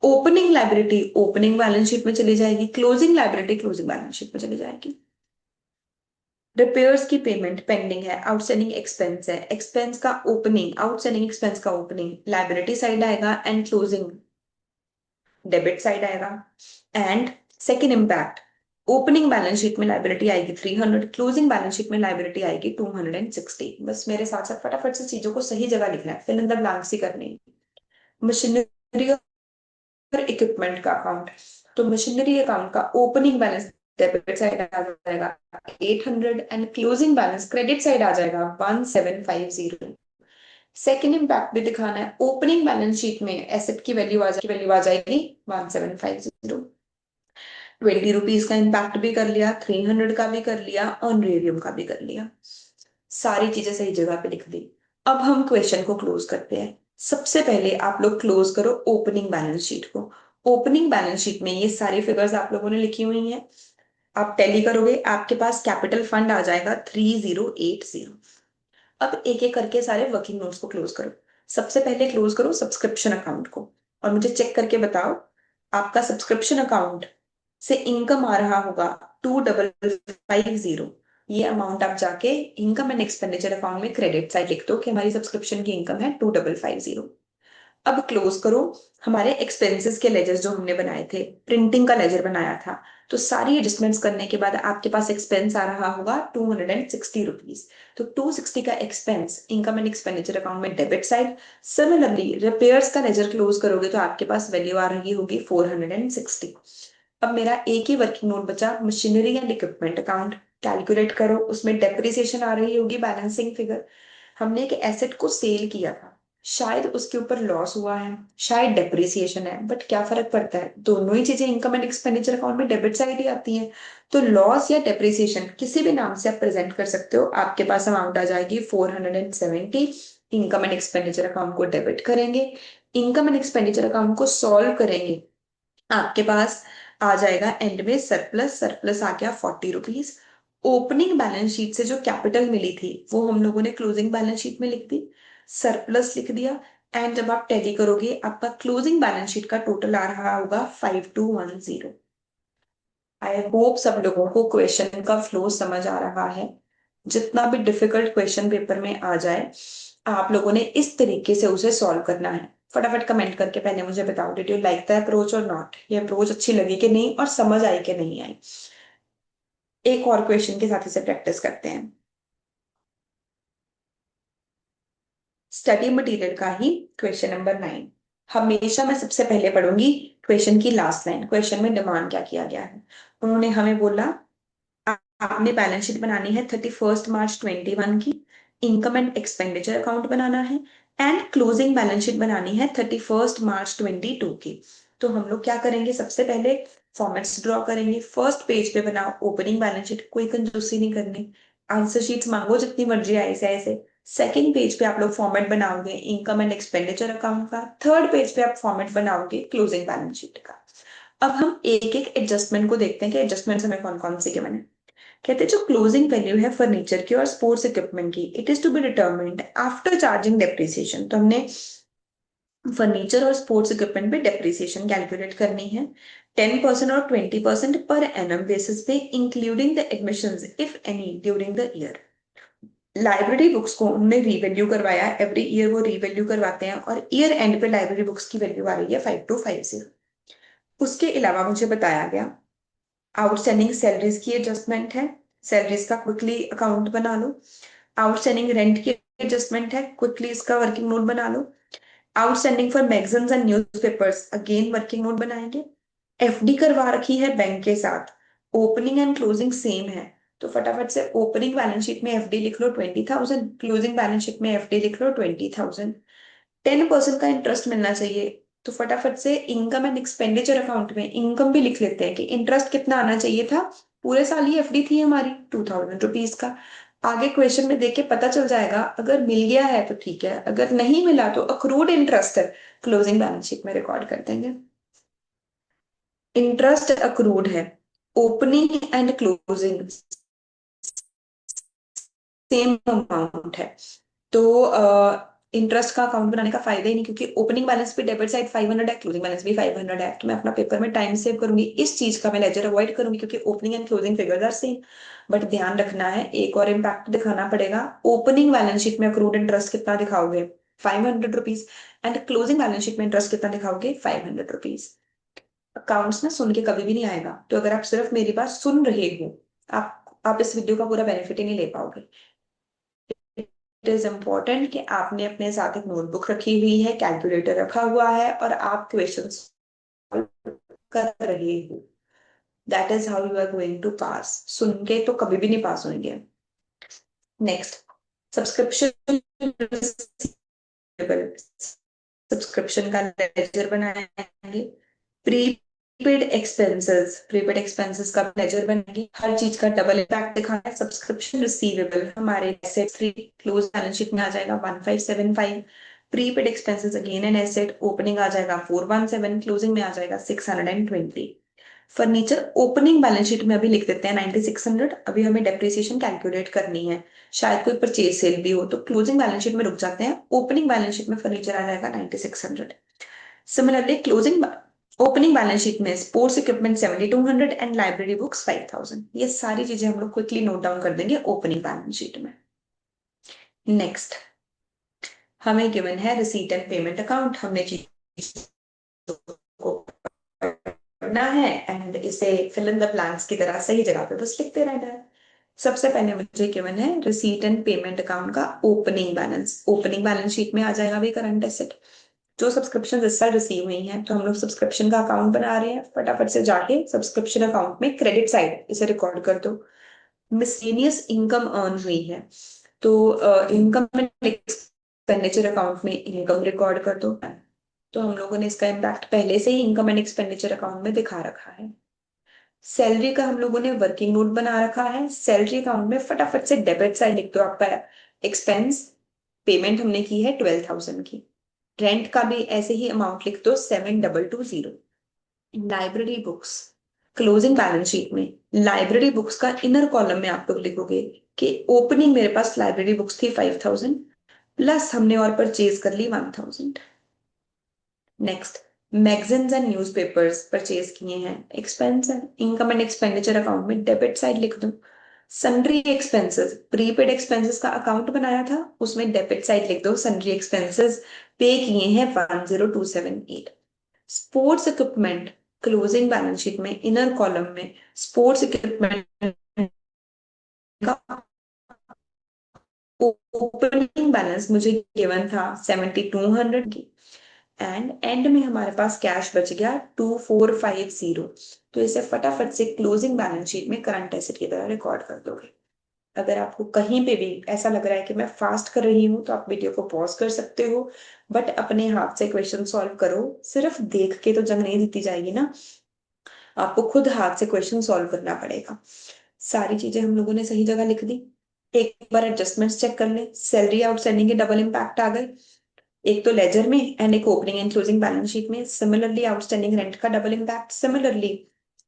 Opening liability opening balance sheet में चली जाएगी, closing liability closing balance sheet में चली जाएगी। रिपेयर्स की पेमेंट पेंडिंग है, आउटस्टैंडिंग एक्सपेंस है, एक्सपेंस का ओपनिंग, आउटस्टैंडिंग एक्सपेंस का ओपनिंग लाइबिलिटी साइड आएगा, एंड क्लोजिंग डेबिट साइड आएगा। And second impact, opening balance sheet में लाइबिलिटी आएगी 300, क्लोजिंग बैलेंस शीट में लाइबिलिटी आएगी 260। बस मेरे साथ साथ फटाफट से चीजों को सही जगह लिखना है, फिल इन द ब्लैंक्स ही करनी है। मशीनरी और इक्विपमेंट का अकाउंट, तो मशीनरी अकाउंट का ओपनिंग बैलेंस डेबिट साइड आ जाएगा 800, and closing balance credit side आ जाएगा 1750। सेकेंड इम्पैक्ट भी दिखाना है, ओपनिंग बैलेंस शीट में एसेट की वैल्यू आ जाएगी 1750। ₹20 का इम्पैक्ट भी कर लिया, 300 का भी कर लिया, ऑनरेरियम का भी कर लिया। सारी चीजें सही जगह पे लिख दी। अब हम क्वेश्चन को क्लोज करते हैं। सबसे पहले आप लोग क्लोज करो ओपनिंग बैलेंस शीट को। ओपनिंग बैलेंस शीट में ये सारी फिगर्स आप लोगों ने लिखी हुई हैं। आप टैली करोगे, आपके पास कैपिटल फंड आ जाएगा 3080। अब एक एक करके सारे वर्किंग नोट्स को क्लोज करो। सबसे पहले क्लोज करो सब्सक्रिप्शन अकाउंट को, और मुझे चेक करके बताओ आपका सब्सक्रिप्शन अकाउंट से इनकम आ रहा होगा 2550। ये अमाउंट आप जाके इनकम एंड एक्सपेंडिचर अकाउंट में क्रेडिट साइड लिख दो कि हमारी सब्सक्रिप्शन की इनकम है 2550। अब क्लोज करो हमारे एक्सपेंसेस के लेजर्स जो हमने बनाए थे, प्रिंटिंग का लेजर बनाया था। तो सारी एडजस्टमेंट्स करने के बाद आपके पास एक्सपेंस आ रहा होगा ₹260। तो 260 का expense income and expenditure account में डेबिट साइड। सिमिलरली रिपेयर्स का लेजर क्लोज करोगे तो आपके पास वैल्यू आ रही होगी 460। अब मेरा एक ही वर्किंग नोट बचा, machinery and equipment account. Calculate करो, उसमें डेप्रिसिएशन आ रही होगी बैलेंसिंग फिगर। हमने एक एसेट को सेल किया था, शायद उसके ऊपर लॉस हुआ है, शायद डेप्रिसिएशन है, बट क्या फर्क पड़ता है, दोनों ही चीजें इनकम एंड एक्सपेंडिचर अकाउंट में डेबिट साइड ही आती हैं। तो लॉस या डेप्रिसिएशन किसी भी नाम से आप प्रेजेंट कर सकते हो। आपके पास अमाउंट आ जाएगी 470। इनकम एंड एक्सपेंडिचर अकाउंट को डेबिट करेंगे, इनकम एंड एक्सपेंडिचर अकाउंट को सॉल्व करेंगे, आपके पास आ जाएगा एंड में सरप्लस। सरप्लस आ गया ₹40। ओपनिंग बैलेंस शीट से जो कैपिटल मिली थी वो हम लोगों ने क्लोजिंग बैलेंस शीट में लिख दी, सरप्लस लिख दिया। एंड जब आप टैली करोगे आपका क्लोजिंग बैलेंस शीट का टोटल आ रहा होगा 5210। आई होप सब लोगों को क्वेश्चन का फ्लो समझ आ रहा है। जितना भी डिफिकल्ट क्वेश्चन पेपर में आ जाए, आप लोगों ने इस तरीके से उसे सॉल्व करना है। फटाफट कमेंट करके पहले मुझे बताओ, did you like the approach और नॉट? ये अप्रोच अच्छी लगी कि नहीं, और समझ आई कि नहीं आई। एक और क्वेश्चन के साथ इसे प्रैक्टिस करते हैं। स्टडी मटेरियल का ही क्वेश्चन नंबर 9। हमेशा मैं सबसे पहले पढ़ूंगी क्वेश्चन की लास्ट लाइन। क्वेश्चन में डिमांड क्या किया गया है? उन्होंने हमें बोला आपने बैलेंस शीट बनानी है 31 मार्च 2021 की, इनकम एंड एक्सपेंडिचर अकाउंट बनाना है, एंड क्लोजिंग बैलेंस शीट बनानी है 31 मार्च 2022 की। तो हम लोग क्या करेंगे, सबसे पहले फॉर्मेट्स ड्रॉ करेंगे। फर्स्ट पेज पे बनाओ ओपनिंग बैलेंस शीट, कोई कंजूसी नहीं करनी। आंसर शीट्स मांगो जितनी मर्जी ऐसे ऐसे। सेकंड पेज पे आप लोग फॉर्मेट बनाओगे इनकम एंड एक्सपेंडिचर अकाउंट का। थर्ड पेज पे आप फॉर्मेट बनाओगे क्लोजिंग बैलेंस शीट का। अब हम एक एक एडजस्टमेंट को देखते हैं कि एडजस्टमेंट हमें कौन कौन से के बने। कहते हैं जो क्लोजिंग वैल्यू है फर्नीचर की और स्पोर्ट्स इक्विपमेंट की, it is to be determined after charging depreciation. तो हमने फर्नीचर और स्पोर्ट्स इक्विपमेंट पे डेप्रिसिएशन कैलकुलेट करनी है। 10% और 20% पर एनम बेसिस पे, including the admissions if any during the year. Library books को उन्होंने रीवैल्यू करवाया, एवरी ईयर वो रीवैल्यू करवाते हैं, और ईयर एंड पे लाइब्रेरी बुक्स की वैल्यू आ रही है 5250। उसके अलावा मुझे बताया गया आउटस्टैंडिंग सैलरीज की एडजस्टमेंट है, सैलरीज का क्विकली अकाउंट बना लो। आउटस्टैंडिंग रेंट की एडजस्टमेंट है, क्विकली इसका वर्किंग नोट बना लो। Outstanding for magazines and newspapers, again working note बनाएंगे। एफडी करवा रखी है बैंक के साथ, ओपनिंग एंड क्लोजिंग सेम है, तो फटाफट से ओपनिंग बैलेंस शीट में एफडी लिख लो 20,000, क्लोजिंग बैलेंस शीट में एफडी लिख लो 20,000। 10% का इंटरेस्ट मिलना चाहिए, तो फटाफट से इनकम एंड एक्सपेंडिचर अकाउंट में इनकम भी लिख लेते हैं कि इंटरेस्ट कितना आना चाहिए था। पूरे साल ही एफडी थी हमारी ₹2000 का। आगे क्वेश्चन में देख के पता चल जाएगा, अगर मिल गया है तो ठीक है, अगर नहीं मिला तो अक्रूड इंटरेस्ट है, क्लोजिंग बैलेंस शीट में रिकॉर्ड कर देंगे। इंटरेस्ट अक्रूड है, opening and closing same amount है, तो इंटरेस्ट का अकाउंट बनाने का फायदा ही नहीं, क्योंकि ओपनिंग बैलेंस पे डेबिट साइड 500 है, क्लोजिंग बैलेंस भी 500 है। तो मैं अपना पेपर में टाइम सेव करूंगी, इस चीज का मैं लेजर अवॉइड करूंगी, क्योंकि opening and closing figures are same. But ध्यान रखना है, एक और इम्पैक्ट दिखाना पड़ेगा। ओपनिंग बैलेंस शीट में अक्रूड इंटरेस्ट कितना दिखाओगे, ₹500, एंड क्लोजिंग बैलेंस शीट में इंटरेस्ट कितना दिखाओगे, ₹500। अकाउंट्स ना सुन के कभी भी नहीं आएगा, तो अगर आप सिर्फ मेरी बात सुन रहे हो, आप इस वीडियो का पूरा बेनिफिट ही नहीं ले पाओगे। इट इज इम्पोर्टेंट कि आपने अपने साथ एक नोटबुक रखी हुई है, कैलकुलेटर रखा हुआ है, और आप क्वेश्चंस कर रहे हो। That is how you are going to pass. सुन के तो कभी भी नहीं पास होंगे। Next, subscription. सब्सक्रिप्शन का लेजर बनाएंगे। प्री प्रीपेड एक्सपेंसेस का लेजर बनेगी, हर चीज का डबल इम्पैक्ट दिखाना है। सब्सक्रिप्शन रिसीवेबल हमारे asset free close balance sheet में आ जाएगा 1575। Prepaid expenses again an asset, opening आ जाएगा 417, क्लोजिंग में आ जाएगा 620। फर्नीचर ओपनिंग बैलेंस शीट में अभी लिख देते हैं 9600। अभी हमें डेप्रिसिएशन कैलकुलेट करनी है, शायद कोई परचेज सेल भी हो, तो क्लोजिंग बैलेंस शीट में रुक जाते हैं। ओपनिंग बैलेंस शीट में फर्नीचर आ जाएगा 9600। Similarly closing opening balance sheet में sports equipment 7200 and library books 5000। ये सारी चीजें हम लोग क्विकली नोट डाउन कर देंगे ओपनिंग बैलेंस शीट में। नेक्स्ट हमें गिवन है रिसीट एंड पेमेंट अकाउंट। हमने चीज को पढ़ना है एंड इसे फिल इन द ब्लैंक्स की तरह सही जगह पे बस लिखते रहना है। सबसे पहले मुझे गिवन है रिसीट एंड पेमेंट अकाउंट का opening balance. Opening balance sheet में आ जाएगा भी करंट एसेट, जो सब्सक्रिप्शन इस साल रिसीव हुई हैं, तो हम लोग सब्सक्रिप्शन का अकाउंट बना रहे हैं। फटाफट से जाके सब्सक्रिप्शन अकाउंट में क्रेडिट साइड इसे रिकॉर्ड कर दो। मिसलेनियस इनकम अर्न हुई है, तो इनकम एक्सपेंडिचर अकाउंट में इनकम रिकॉर्ड कर दो। तो हम लोगों ने इसका इम्पैक्ट पहले से ही इनकम एंड एक्सपेंडिचर अकाउंट में दिखा रखा है। सैलरी का हम लोगों ने वर्किंग नोट बना रखा है। सैलरी अकाउंट में फटाफट से डेबिट साइड लिख दो आपका एक्सपेंस। पेमेंट हमने की है 12,000 की। रेंट का भी ऐसे ही अमाउंट लिख दो 7220। Library books closing balance sheet में लाइब्रेरी बुक्स का इनर कॉलम में आप लोग लिखोगे कि ओपनिंग मेरे पास लाइब्रेरी बुक्स थी 5000, प्लस हमने और परचेज कर ली 1000। Next magazines and newspapers purchase किए हैं, एक्सपेंस है। इनकम एंड एक्सपेंडिचर अकाउंट में डेबिट साइड लिख दो। सन्ड्री एक्सपेंसेस प्रीपेड एक्सपेंसेस का अकाउंट बनाया था, उसमें डेबिट साइड लिख दो सन्ड्री एक्सपेंसेस पे किए हैं 10278। Sports equipment closing balance sheet में इनर कॉलम में स्पोर्ट्स इक्विपमेंट का ओपनिंग बैलेंस मुझे गिवन था 7200 की, एंड एंड में हमारे पास कैश बच गया 2450। तो इसे फटाफट से क्लोजिंग बैलेंस शीट में करंट एसेट की तरह रिकॉर्ड कर दोगे। अगर आपको कहीं पे भी ऐसा लग रहा है कि मैं फास्ट कर रही हूँ, तो आप वीडियो को पॉज कर सकते हो, बट अपने हाथ से क्वेश्चन सॉल्व करो। सिर्फ देख के तो जंग नहीं जीती जाएगी ना, आपको खुद हाथ से क्वेश्चन सॉल्व करना पड़ेगा। सारी चीजें हम लोगों ने सही जगह लिख दी। एक बार एडजस्टमेंट्स चेक कर ले। सैलरी आउटस्टैंडिंग के डबल इम्पैक्ट आ गए, एक तो लेजर में एंड एक opening and closing balance sheet में। सिमिलरली आउटस्टैंडिंग रेंट का डबल इम्पैक्ट। सिमिलरली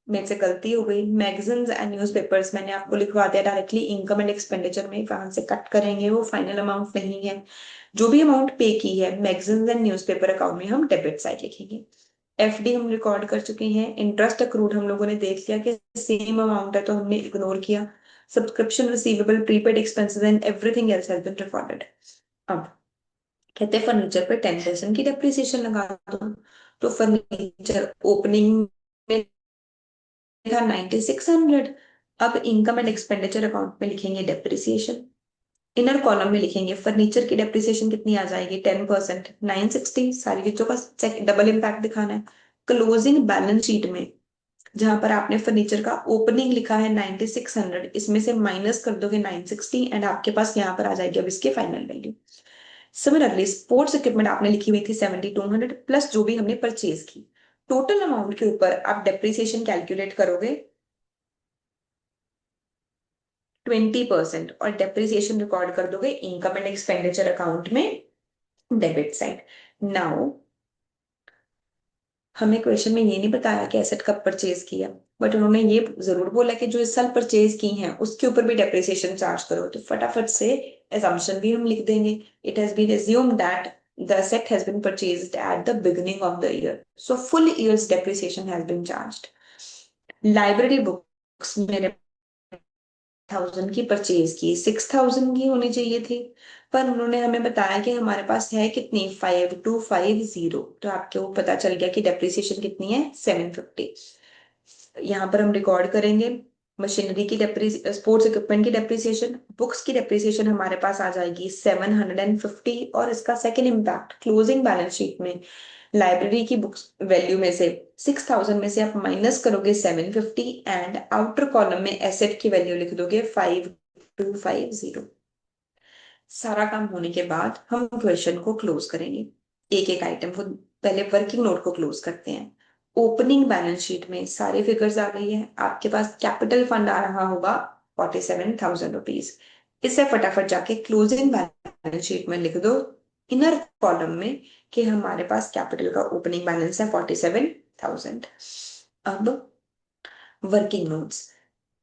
मेरे से गलती हो गई, मैगजीन्स एंड न्यूज़पेपर्स मैंने आपको लिखवा दिया डायरेक्टली इनकम एंड एक्सपेंडिचर में, वहां से कट करेंगे, वो फाइनल अमाउंट नहीं है। जो भी अमाउंट पे की है मैगजीन्स एंड न्यूज़पेपर अकाउंट में हम डेबिट साइड लिखेंगे। एफडी हम रिकॉर्ड कर चुके हैं। इंटरेस्ट अक्रूड हम लोगों ने देख लिया कि सेम अमाउंट है, तो हमने इग्नोर किया। Subscription receivable prepaid expenses and everything else has been recorded. अब कहते हैं फर्नीचर पे 10% की डेप्रिसिएशन लगा दो। तो फर्नीचर ओपनिंग में था 9600। अब इनकम एंड एक्सपेंडिचर अकाउंट में लिखेंगे डेप्रिसिएशन। इनर कॉलम में लिखेंगे फर्नीचर की डेप्रिसिएशन कितनी आ जाएगी 10%, 960। सारी चीजों का डबल इम्पैक्ट दिखाना है। क्लोजिंग बैलेंस शीट में जहां पर आपने फर्नीचर का ओपनिंग लिखा है 9600, इसमें से माइनस कर दोगे 960 एंड आपके पास यहाँ पर आ जाएगी अब इसकी final value. Similarly sports equipment आपने लिखी हुई थी 7200 प्लस जो भी हमने परचेज की। टोटल अमाउंट के ऊपर आप डेप्रिसिएशन कैलकुलेट करोगे 20% और डेप्रिसिएशन रिकॉर्ड कर दोगे इनकम एंड एक्सपेंडिचर अकाउंट में डेबिट साइड। नाउ हमें क्वेश्चन में ये नहीं बताया कि एसेट कब परचेज किया, बट उन्होंने ये जरूर बोला कि जो इस साल परचेज की हैं उसके ऊपर भी डेप्रिसिएशन चार्ज करो। तो फटाफट से assumption भी हम लिख देंगे। It has been assumed that the asset has been purchased at the beginning of the year, so full year's depreciation has been charged। Library books मेरे 1000 की परचेज की, 6000 की होनी चाहिए थी, पर उन्होंने हमें बताया कि हमारे पास है कितनी 5250। तो आपको पता चल गया कि डेप्रिसिएशन कितनी है 750। यहाँ पर हम रिकॉर्ड करेंगे मशीनरी की स्पोर्ट्स इक्विपमेंट की डेप्रिसिएशन। बुक्स की डेप्रिसिएशन हमारे पास आ जाएगी 750 और इसका second impact closing balance sheet में लाइब्रेरी की बुक्स वैल्यू में से 6000 में से आप माइनस करोगे 750 एंड आउटर कॉलम में एसेट की वैल्यू लिख दोगे 5250। सारा काम होने के बाद हम क्वेश्चन को क्लोज करेंगे। एक एक आइटम को पहले वर्किंग नोट को क्लोज करते हैं। ओपनिंग बैलेंस शीट में सारी फिगर्स आ गई है। आपके पास कैपिटल फंड आ रहा होगा 47,000 रुपीज। इसे फटाफट जाके क्लोजिंग बैलेंस शीट में लिख दो इनर कॉलम में कि हमारे पास कैपिटल का ओपनिंग बैलेंस है 47,000। अब वर्किंग नोट्स,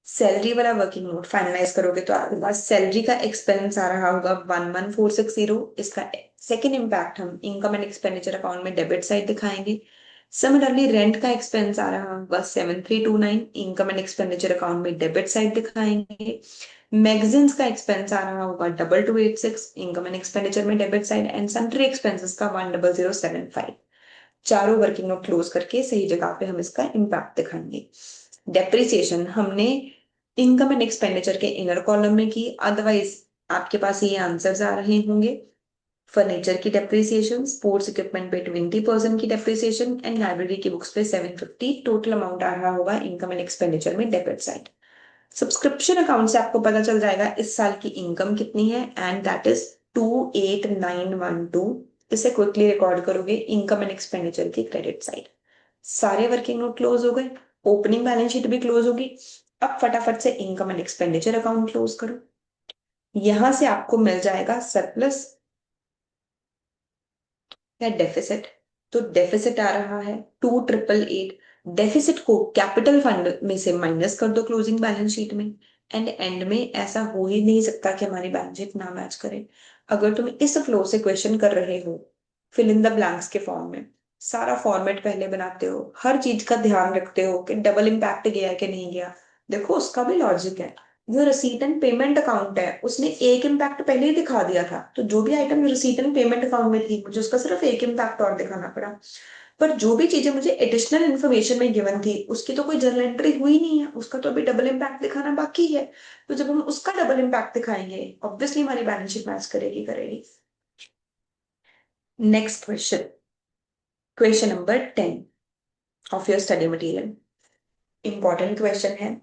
सैलरी वाला वर्किंग नोट फाइनलाइज करोगे तो आपके पास सैलरी का एक्सपेंस आ रहा होगा 11,460। इसका सेकेंड इम्पैक्ट हम इनकम एंड एक्सपेंडिचर अकाउंट में डेबिट साइड दिखाएंगे। सिमिलरली रेंट का एक्सपेंस आ रहा होगा 7,329, इनकम एंड एक्सपेंडिचर अकाउंट में डेबिट साइड दिखाएंगे। मैगजीन्स का एक्सपेंस आ रहा होगा 2,286, इनकम एंड एक्सपेंडिचर में debit side, and sundry expenses का 1,0075। चारों वर्किंग नोट क्लोज करके सही जगह पे हम इसका इम्पैक्ट दिखाएंगे। डेप्रिसिएशन हमने इनकम एंड एक्सपेंडिचर के इनर कॉलम में की, अदरवाइज आपके पास ये आंसर्स आ रहे होंगे। फर्नीचर की डेप्रिसिएशन, स्पोर्ट्स इक्विपमेंट पे 20% की डेप्रिसिएशन, एंड लाइब्रेरी की बुक्स पे 750। टोटल अमाउंट आ रहा होगा इनकम एंड एक्सपेंडिचर में डेबिट साइड। सब्सक्रिप्शन अकाउंट से आपको पता चल जाएगा इस साल की इनकम कितनी है, एंड दैट इज 28,912। इसे क्विकली रिकॉर्ड करोगे इनकम एंड एक्सपेंडिचर की क्रेडिट साइड। सारे वर्किंग नोट क्लोज हो गए, ओपनिंग बैलेंस शीट भी क्लोज होगी। अब फटाफट से income and expenditure account close करो। यहां से आपको मिल जाएगा सरप्लस या डेफिसिट। तो डेफिसिट आ रहा है 2,888। डेफिसिट को कैपिटल फंड में से माइनस कर दो क्लोजिंग बैलेंस शीट में, एंड एंड में ऐसा हो ही नहीं सकता कि हमारी बैलेंस शीट ना मैच करे। अगर तुम इस फ्लो से क्वेश्चन कर रहे हो फिल इन द ब्लैंक्स के फॉर्म में, सारा फॉर्मेट पहले बनाते हो, हर चीज का ध्यान रखते हो कि डबल इम्पैक्ट गया है कि नहीं गया, देखो उसका भी लॉजिक है। जो रिसीट एंड पेमेंट अकाउंट है उसने एक इम्पैक्ट पहले ही दिखा दिया था, तो जो भी item receipt and payment account में थी मुझे उसका सिर्फ एक इम्पैक्ट और दिखाना पड़ा। पर जो भी चीजें मुझे एडिशनल इन्फॉर्मेशन में गिवन थी उसकी तो कोई जर्नल एंट्री हुई नहीं है, उसका तो अभी डबल इम्पैक्ट दिखाना बाकी है। तो जब हम उसका डबल इम्पैक्ट दिखाएंगे ऑब्वियसली हमारी बैलेंस शीट मैच करेगी करेगी। Next question, question number 10 of your study material. Important question है।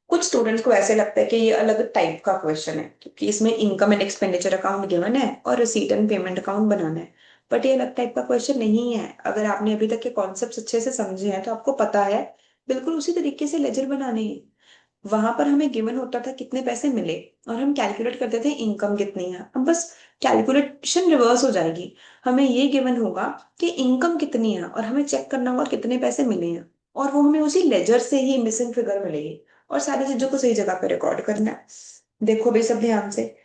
कुछ स्टूडेंट्स को ऐसे लगता है कि ये अलग टाइप का क्वेश्चन है क्योंकि इसमें income and expenditure account given है और रिसीट एंड पेमेंट अकाउंट बनाना है। बट ये अलग टाइप का क्वेश्चन नहीं है। अगर आपने अभी तक के कॉन्सेप्ट अच्छे से समझे हैं तो आपको पता है बिल्कुल उसी तरीके से लेजर बनाने हैं। वहां पर हमें गिवन होता था कितने पैसे मिले और हम कैलकुलेट करते थे इनकम कितनी है। अब बस कैलकुलेशन रिवर्स हो जाएगी। हमें ये गिवन होगा कि इनकम कितनी है और हमें चेक करना होगा कितने पैसे मिले हैं, और वो हमें उसी लेजर से ही मिसिंग फिगर मिलेगी और सारी चीजों को सही जगह पे रिकॉर्ड करना है। देखो भाई सब ध्यान से,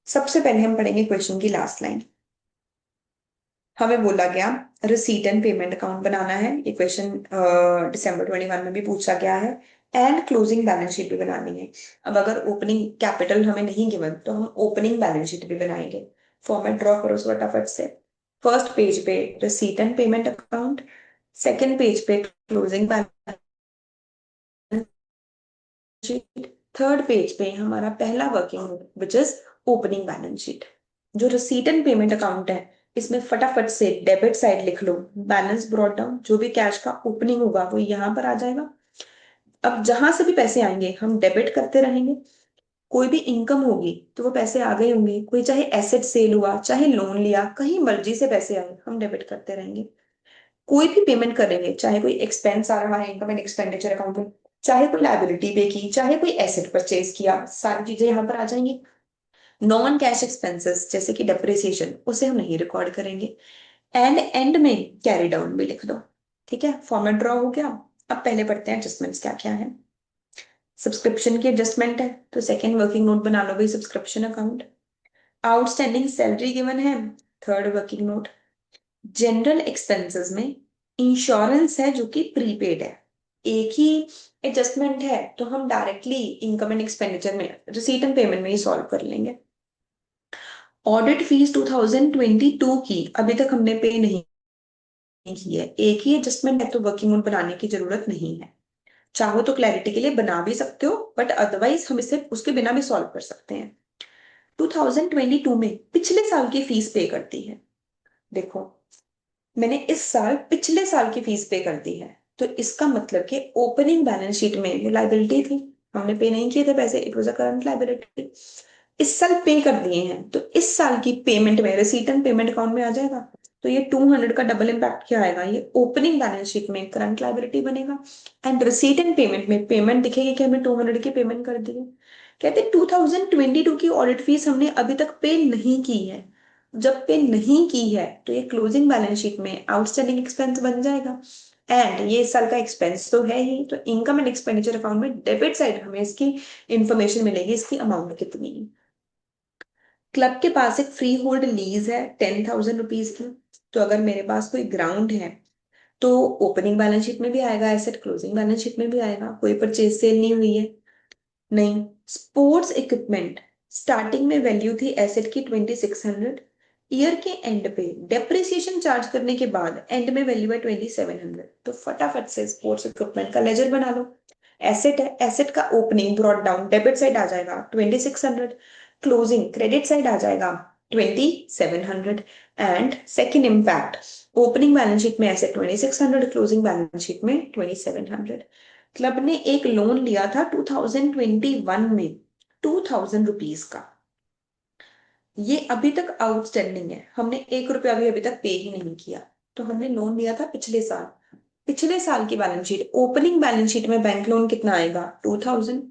सबसे पहले हम पढ़ेंगे क्वेश्चन की लास्ट लाइन। हमें बोला गया रिसीट एंड पेमेंट अकाउंट बनाना है, ये क्वेश्चन दिसंबर 21 में भी पूछा गया है, एंड क्लोजिंग बैलेंस शीट भी बनानी है। अब अगर ओपनिंग कैपिटल हमें नहीं गिवन तो हम ओपनिंग बैलेंस शीट भी बनाएंगे। फॉर्मेट ड्रॉ करो फटाफट से। फर्स्ट पेज पे receipt and payment account, second page पे closing balance sheet, third page पे हमारा पहला working note which is opening balance sheet. जो रिसीट एंड पेमेंट अकाउंट है इसमें फटाफट से डेबिट साइड लिख लो, बैलेंस ब्रॉट डाउन, जो भी कैश का ओपनिंग होगा वो यहाँ पर आ जाएगा। अब जहां से भी पैसे आएंगे हम डेबिट करते रहेंगे। कोई भी इनकम होगी तो वो पैसे आ गए होंगे, कोई चाहे एसेट सेल हुआ चाहे लोन लिया कहीं मर्जी से पैसे आए हम डेबिट करते रहेंगे। कोई भी पेमेंट करेंगे चाहे कोई एक्सपेंस आ रहा है इनकम एंड एक्सपेंडिचर अकाउंट में, चाहे कोई लायबिलिटी पे की, चाहे कोई एसेट परचेज किया, सारी चीजें यहाँ पर आ जाएंगी। नॉन कैश एक्सपेंसेस जैसे कि डेप्रिसिएशन उसे हम नहीं रिकॉर्ड करेंगे, एंड एंड में कैरी डाउन भी लिख दो। ठीक है, फॉर्मेट ड्रॉ हो गया। अब पहले पढ़ते हैं एडजस्टमेंट्स क्या क्या है। सब्सक्रिप्शन की एडजस्टमेंट है तो सेकंड वर्किंग नोट बना लो भाई subscription account. Outstanding salary given है, third working note. General expenses में इंश्योरेंस है जो कि प्रीपेड है, एक ही एडजस्टमेंट है तो हम डायरेक्टली इनकम एंड एक्सपेंडिचर में रिसीट एंड पेमेंट में ही सॉल्व कर लेंगे। ऑडिट फीस 2022 की अभी तक हमने पे नहीं की है, एक ही एडजस्टमेंट है तो वर्किंग नोट बनाने की जरूरत नहीं है। चाहो तो क्लैरिटी के लिए बना भी सकते हो बट अदरवाइज हम इसे उसके बिना भी सॉल्व कर सकते हैं। 2022 में पिछले साल की फीस पे करती है। देखो मैंने इस साल पिछले साल की फीस पे कर दी है, तो इसका मतलब कि ओपनिंग बैलेंस शीट में ये लाइबिलिटी थी, हमने पे नहीं किए थे पैसे, it was a current liability. इस साल पे कर दिए हैं तो इस साल की पेमेंट में रिसीट एंड पेमेंट अकाउंट में आ जाएगा। तो ये 200 का डबल इम्पैक्ट क्या आएगा, ये ओपनिंग बैलेंस शीट में करंट लायबिलिटी बनेगा। एंड रिसीट एंड पेमेंट में पेमेंट दिखेगी कि हमने 200 की पेमेंट कर दी है। कहते 2022 की ऑडिट फीस हमने अभी तक पे नहीं की है। जब पे नहीं की है तो ये क्लोजिंग बैलेंस शीट में आउटस्टैंडिंग एक्सपेंस बन जाएगा। एंड ये इस साल का एक्सपेंस तो है ही, तो इनकम एंड एक्सपेंडिचर अकाउंट में डेबिट साइड हमें इसकी इंफॉर्मेशन मिलेगी, इसकी अमाउंट कितनी है। क्लब के पास एक फ्री होल्ड लीज है 10,000 रुपीज की। तो अगर मेरे पास कोई ग्राउंड है तो ओपनिंग बैलेंस शीट में भी आएगा एसेट, क्लोजिंग बैलेंस शीट में भी आएगा। कोई परचेज सेल नहीं हुई है, नहीं। स्पोर्ट्स इक्विपमेंट, स्टार्टिंग में वैल्यू थी एसेट की 2600, ईयर के एंड पे डेप्रिसिएशन चार्ज करने के बाद एंड में वैल्यू है 2700। तो फटाफट से स्पोर्ट्स इक्विपमेंट का लेजर बना लो। एसेट है, एसेट का opening brought down debit side आ जाएगा 2600, क्लोजिंग क्रेडिट साइड आ जाएगा 2700। And second impact, opening balance sheet में एसेट 2600, क्लोजिंग बैलेंस शीट में 2700। क्लब ने एक लोन लिया था 2021 में 2000 रुपीज का, ये अभी तक आउटस्टैंडिंग है, हमने 1 रुपया भी अभी तक पे ही नहीं किया। तो हमने लोन लिया था पिछले साल, पिछले साल की balance sheet, opening balance sheet में बैंक लोन कितना आएगा 2000,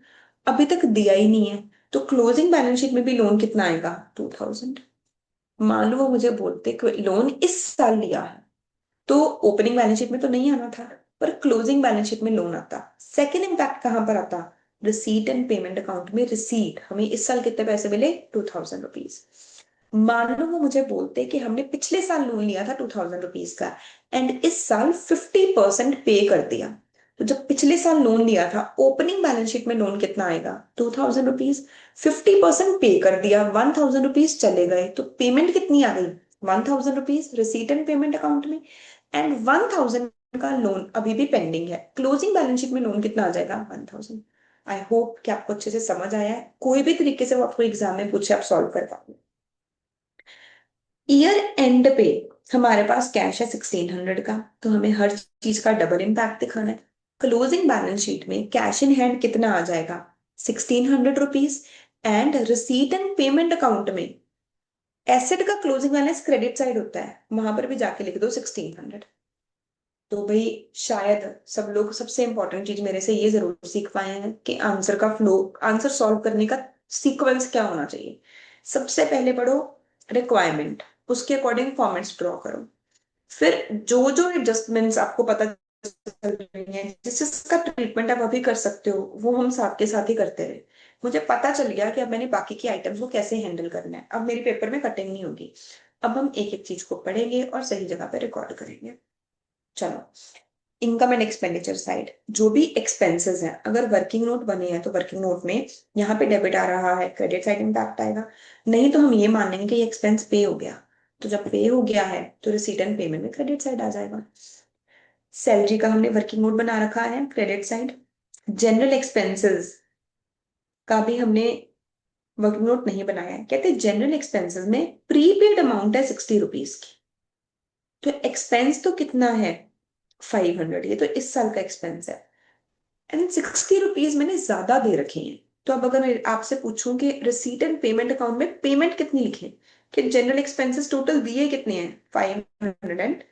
अभी तक दिया ही नहीं है। तो क्लोजिंग बैलेंस शीट में भी लोन कितना आएगा 2000। मान लो वो मुझे बोलते कि लोन इस साल लिया है, तो ओपनिंग बैलेंस शीट में तो नहीं आना था, पर क्लोजिंग बैलेंस शीट में लोन आता। सेकेंड इम्पैक्ट कहां पर आता, रिसीट एंड पेमेंट अकाउंट में रिसीट, हमें इस साल कितने पैसे मिले 2000 रुपीज। मान लो वो मुझे बोलते कि हमने पिछले साल लोन लिया था 2000 रुपीज का एंड इस साल 50% पे कर दिया। तो जब पिछले साल लोन लिया था ओपनिंग बैलेंस शीट में लोन कितना आएगा 2000 रुपीज, 50% पे कर दिया 1000 रुपीज चले गए, तो पेमेंट कितनी आ गई 1000 rupees receipt and payment account में। एंड 1000 का लोन अभी भी पेंडिंग है, क्लोजिंग बैलेंस शीट में लोन कितना आ जाएगा 1000। आई होप कि आपको अच्छे से समझ आया है, कोई भी तरीके से वो आपको एग्जाम में पूछे आप सॉल्व कर पाओगे। ईयर एंड पे हमारे पास कैश है 1600 का, तो हमें हर चीज का डबल इम्पैक्ट दिखाना है। क्लोजिंग बैलेंस शीट में कैश इन हैंड कितना आ जाएगा 1600 rupees. And receipt and payment account में एसेट का क्लोजिंग बैलेंस क्रेडिट साइड होता है, वहां पर भी जाके लिख दो 1600। तो भाई शायद सब लोग सबसे इंपॉर्टेंट चीज मेरे से ये जरूर सीख पाए हैं कि आंसर का फ्लो, आंसर सॉल्व करने का सीक्वेंस क्या होना चाहिए। सबसे पहले पढ़ो रिक्वायरमेंट, उसके अकॉर्डिंग फॉर्मेट्स ड्रॉ करो। फिर जो जो एडजस्टमेंट्स आपको पता चल रही हैं, जिस जिसका ट्रीटमेंट आप अभी कर सकते हो, वो हम साथ के साथ ही करते रहे। मुझे पता चल गया कि अब मैंने बाकी की आइटम्स को कैसे हैंडल करना है, अब मेरी पेपर में कटिंग नहीं होगी। अब हम एक एक चीज को पढ़ेंगे और सही जगह पे रिकॉर्ड करेंगे। चलो, इनकम एंड एक्सपेंडिचर साइड, जो भी एक्सपेंसेस हैं, अगर वर्किंग नोट बने हैं तो वर्किंग नोट में यहाँ पे डेबिट आ रहा है क्रेडिट साइड इम्पैक्ट आएगा। नहीं तो हम ये मान लेंगे कि ये एक्सपेंस पे हो गया, तो जब पे हो गया है तो रिसीट एंड पेमेंट में क्रेडिट साइड आ जाएगा। सैलरी का हमने वर्किंग नोट बना रखा है क्रेडिट साइड। जनरल एक्सपेंसेस का भी हमने वर्किंग नोट नहीं बनाया है, कहते हैं जनरल एक्सपेंसेस में प्रीपेड अमाउंट है 60 रुपीज की, तो एक्सपेंस तो कितना है 500, ये तो इस साल का एक्सपेंस है। एंड 60 रुपीज मैंने ज्यादा दे रखे हैं। तो अब अगर मैं आपसे पूछूं कि रिसीट एंड पेमेंट अकाउंट में पेमेंट कितनी लिखे, कि जनरल एक्सपेंसेस टोटल दिए कितने हैं 560,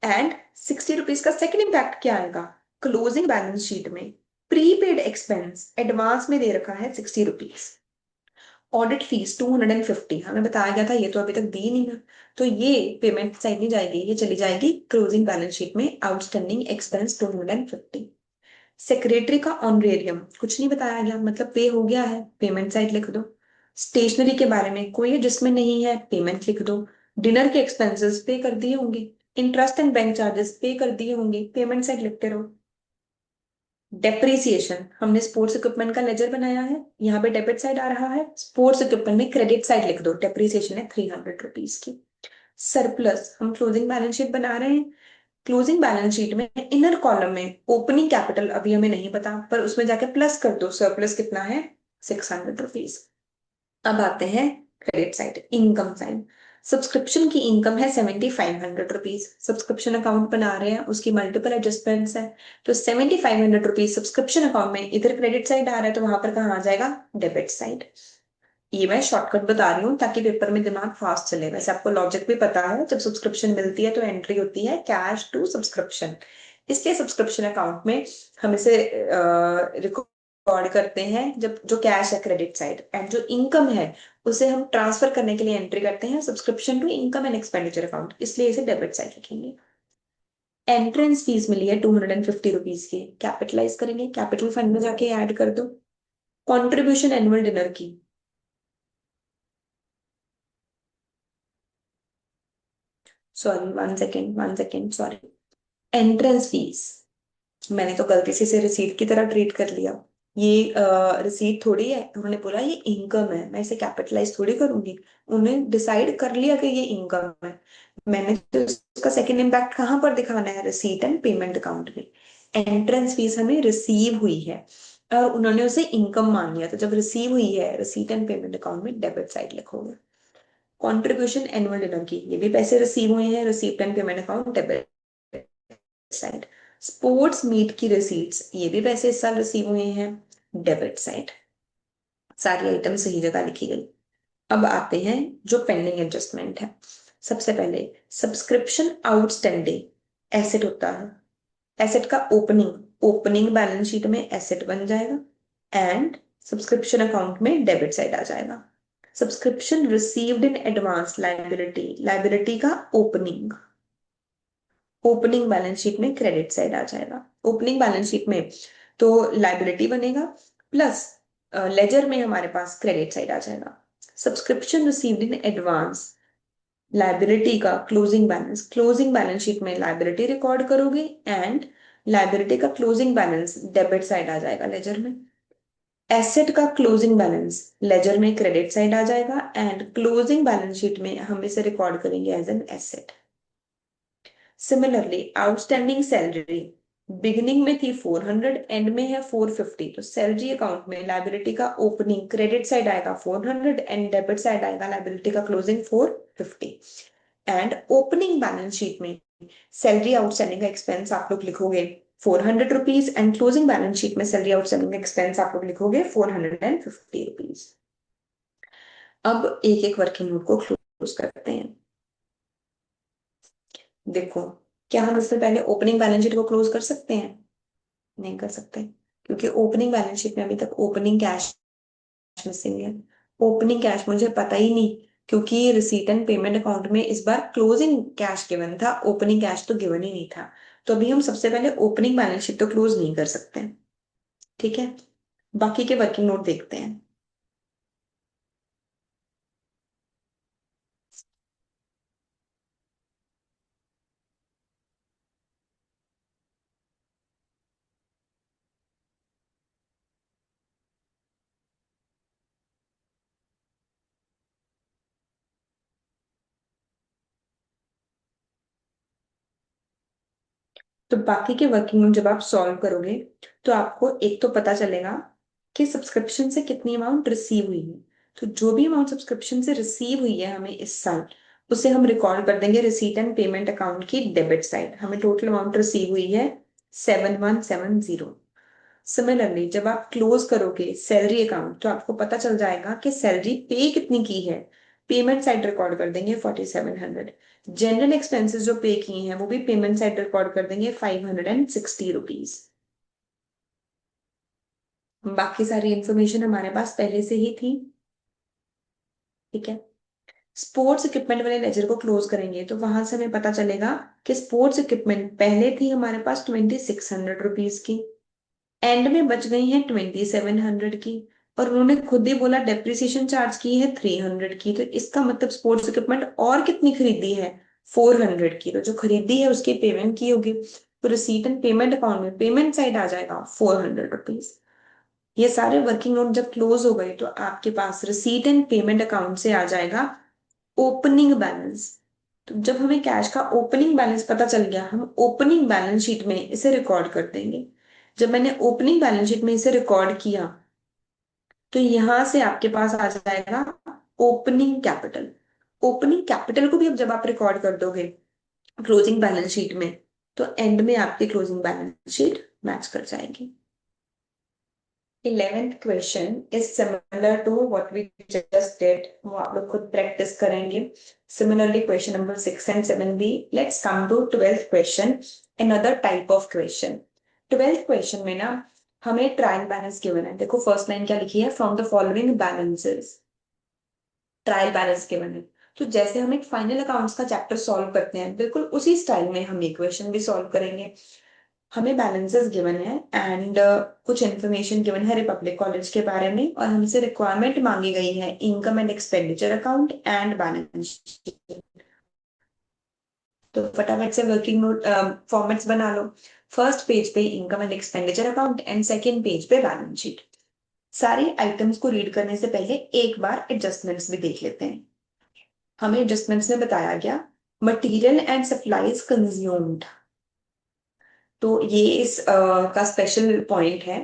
एंड 60 रुपीज का सेकेंड इम्पैक्ट क्या आएगा, क्लोजिंग बैलेंस शीट में प्रीपेड एक्सपेंस एडवांस में दे रखा है 60 रुपीज। ऑडिट फीस 250, हमें बताया गया था ये तो अभी तक दी नहीं है, तो ये पेमेंट साइड नहीं जाएगी, ये चली जाएगी क्लोजिंग बैलेंस शीट में आउटस्टैंडिंग एक्सपेंस 250। सेक्रेटरी का ऑनरेरियम कुछ नहीं बताया गया, मतलब पे हो गया है, पेमेंट साइड लिख दो। स्टेशनरी के बारे में कोई एडजस्टमेंट नहीं है, पेमेंट लिख दो। डिनर के एक्सपेंसेस पे कर दिए होंगे, इंटरेस्ट एंड बैंक चार्जेस पे कर दिए होंगे, पेमेंट साइड लिखते रहो। डेप्रिसिएशन, हमने स्पोर्ट्स इक्विपमेंट का लेजर बनाया है, यहाँ पे डेबिट साइड आ रहा है, स्पोर्ट्स इक्विपमेंट में क्रेडिट साइड लिख दो, डेप्रिसिएशन है 300 रुपीज की। सरप्लस, हम क्लोजिंग बैलेंस शीट बना रहे हैं, क्लोजिंग बैलेंस शीट में इनर कॉलम में ओपनिंग कैपिटल अभी हमें नहीं पता, पर उसमें जाके प्लस कर दो, सरप्लस कितना है 600 रुपीज। अब आते हैं credit side, income side. Subscription की इनकम है 7500 रुपीज, सब्सक्रिप्शन अकाउंट बना रहे हैं, उसकी मल्टीपल एडजस्टमेंट्स है, तो 7500 रुपीज सब्सक्रिप्शन अकाउंट में इधर क्रेडिट साइड आ रहा है, तो वहां पर कहाँ आ जाएगा डेबिट साइड। ये मैं शॉर्टकट बता रही हूँ ताकि पेपर में दिमाग फास्ट चले। वैसे आपको लॉजिक भी पता है, जब सब्सक्रिप्शन मिलती है तो एंट्री होती है कैश टू सब्सक्रिप्शन। इसलिए सब्सक्रिप्शन अकाउंट में हम इसे रिकॉर्ड करते हैं जब जो कैश है क्रेडिट साइड, एंड जो इनकम है उसे हम ट्रांसफर करने के लिए एंट्री करते हैं subscription to income and expenditure account, इसलिए इसे डेबिट साइड रखेंगे। एंट्रेंस फीस मिली है 250 रुपीज की, कैपिटलाइज करेंगे, कैपिटल फंड में जाके ऐड कर दो। कंट्रीब्यूशन एनुअल डिनर की, sorry 1 second 1 second sorry, entrance fees मैंने तो गलती से इसे रिसीट की तरह ट्रीट कर लिया। ये रिसीट थोड़ी है, उन्होंने बोला ये इनकम है, मैं इसे कैपिटलाइज थोड़ी करूंगी। उन्होंने डिसाइड कर लिया कि ये इनकम है, मैंने तो इसका सेकंड इम्पैक्ट कहाँ पर दिखाना है, रिसीट एंड पेमेंट अकाउंट में। एंट्रेंस फीस हमें रिसीव हुई है और उन्होंने उसे इनकम मान लिया, तो जब रिसीव हुई है रिसीट एंड पेमेंट अकाउंट में डेबिट साइड लिखोगे। कॉन्ट्रीब्यूशन एनुअल डिनर की, ये भी पैसे रिसीव हुए हैं, receipt and payment account debit side. Sports meet की रिसीट्स, ये भी पैसे इस साल रिसीव हुए हैं, डेबिट साइड। सारी आइटम सही जगह लिखी गई। अब आते हैं जो पेंडिंग एडजस्टमेंट है। सबसे पहले सब्सक्रिप्शन आउटस्टैंडिंग एसेट होता है, एसेट का ओपनिंग, ओपनिंग बैलेंस शीट में एसेट बन जाएगा एंड सब्सक्रिप्शन अकाउंट में डेबिट साइड आ जाएगा। Subscription received in advance liability, liability का ओपनिंग, ओपनिंग बैलेंस शीट में क्रेडिट साइड आ जाएगा। ओपनिंग बैलेंस शीट में तो लाइबिलिटी बनेगा प्लस लेजर में हमारे पास क्रेडिट साइड आ जाएगा। Subscription received in advance, liability का closing balance, closing balance sheet में लाइबिलिटी रिकॉर्ड करोगे एंड लाइबिलिटी का क्लोजिंग बैलेंस डेबिट साइड आ जाएगा लेजर में। एसेट का क्लोजिंग बैलेंस लेजर में क्रेडिट साइड आ जाएगा एंड क्लोजिंग बैलेंस शीट में हम इसे रिकॉर्ड करेंगे as an asset. Similarly outstanding salary beginning में थी 400, एंड में है 450, तो सैलरी अकाउंट में लाइबिलिटी का ओपनिंग क्रेडिट साइड आएगा 400 एंड डेबिट साइड आएगा लाइबिलिटी का closing 450। And opening balance sheet में सैलरी आउटस्टैंडिंग का एक्सपेंस आप लोग लिखोगे 400 rupees and closing balance sheet में सैलरी आउटस्टैंडिंग का एक्सपेंस आप लोग लिखोगे 450 रुपीज। अब एक एक वर्किंग नोट को क्लोज करते हैं। देखो, क्या हम इससे पहले ओपनिंग बैलेंस शीट को क्लोज कर सकते हैं? नहीं कर सकते, क्योंकि ओपनिंग बैलेंस शीट में अभी तक ओपनिंग कैश मिसिंग है। ओपनिंग कैश मुझे पता ही नहीं, क्योंकि रिसीट एंड पेमेंट अकाउंट में इस बार क्लोजिंग कैश गिवन था, ओपनिंग कैश तो गिवन ही नहीं था। तो अभी हम सबसे पहले ओपनिंग बैलेंस शीट तो क्लोज नहीं कर सकते। ठीक है, बाकी के वर्किंग नोट देखते हैं। तो बाकी के वर्किंग नोट जब आप सॉल्व करोगे तो आपको एक तो पता चलेगा कि सब्सक्रिप्शन से कितनी अमाउंट रिसीव हुई है। तो जो भी अमाउंट सब्सक्रिप्शन से रिसीव हुई है हमें इस साल, उसे हम रिकॉर्ड कर देंगे रिसीट एंड पेमेंट अकाउंट की डेबिट साइड। हमें टोटल अमाउंट रिसीव हुई है 7170। सिमिलरली जब आप क्लोज करोगे सैलरी अकाउंट तो आपको पता चल जाएगा कि सैलरी पे कितनी की है, पेमेंट साइड रिकॉर्ड कर देंगे 4700। जनरल एक्सपेंसेस जो पे किए हैं वो भी पेमेंट साइड रिकॉर्ड कर देंगे 560 रुपीज। बाकी सारी इंफॉर्मेशन हमारे पास पहले से ही थी। ठीक है, स्पोर्ट्स इक्विपमेंट वाले लेजर को क्लोज करेंगे तो वहां से हमें पता चलेगा कि स्पोर्ट्स इक्विपमेंट पहले थी हमारे पास 2600 रुपीज की, एंड में बच गई है 2700 की, और उन्होंने खुद ही बोला डेप्रिसिएशन चार्ज की है 300 की, तो इसका मतलब स्पोर्ट्स इक्विपमेंट और कितनी खरीदी है, 400 की। तो जो खरीदी है उसकी पेमेंट की होगी, तो रिसीट एंड पेमेंट अकाउंट में पेमेंट साइड आ जाएगा 400 रुपीज। ये सारे वर्किंग नोट जब क्लोज हो गए तो आपके पास रिसीट एंड पेमेंट अकाउंट से आ जाएगा ओपनिंग बैलेंस। तो जब हमें कैश का ओपनिंग बैलेंस पता चल गया, हम ओपनिंग बैलेंस शीट में इसे रिकॉर्ड कर देंगे। जब मैंने ओपनिंग बैलेंस शीट में इसे रिकॉर्ड किया तो यहां से आपके पास आ जाएगा ओपनिंग कैपिटल। ओपनिंग कैपिटल को भी अब जब आप रिकॉर्ड कर दोगे क्लोजिंग बैलेंस शीट में, तो एंड में आपकी क्लोजिंग बैलेंस शीट मैच कर जाएगी। 11th question is similar to what we just did, वो आप लोग खुद प्रैक्टिस करेंगे। सिमिलरली क्वेश्चन नंबर 6 and 7 भी। Let's come to 12th question, another type of question. 12th question में ना हमें ट्रायल बैलेंस गिवन है। देखो फर्स्ट लाइन क्या लिखी है, from the following balances trial balance given है। तो जैसे हम एक फाइनल अकाउंट्स का चैप्टर सॉल्व करते हैं, बिल्कुल उसी स्टाइल में हम ये क्वेश्चन भी सॉल्व करेंगे। हमें बैलेंसेस गिवन है एंड कुछ इन्फॉर्मेशन गिवन है रिपब्लिक कॉलेज के बारे में, और हमसे रिक्वायरमेंट मांगी गई है income and expenditure account and balance sheet. तो फटाफट से वर्किंग नोट फॉर्मेट्स बना लो। फर्स्ट पेज पे income and expenditure account and second page पे बैलेंस शीट। सारी आइटम्स को रीड करने से पहले एक बार एडजस्टमेंट्स भी देख लेते हैं। हमें एडजस्टमेंट्स में बताया गया मटेरियल एंड सप्लाईज कंज्यूम्ड। तो ये इस का स्पेशल पॉइंट है।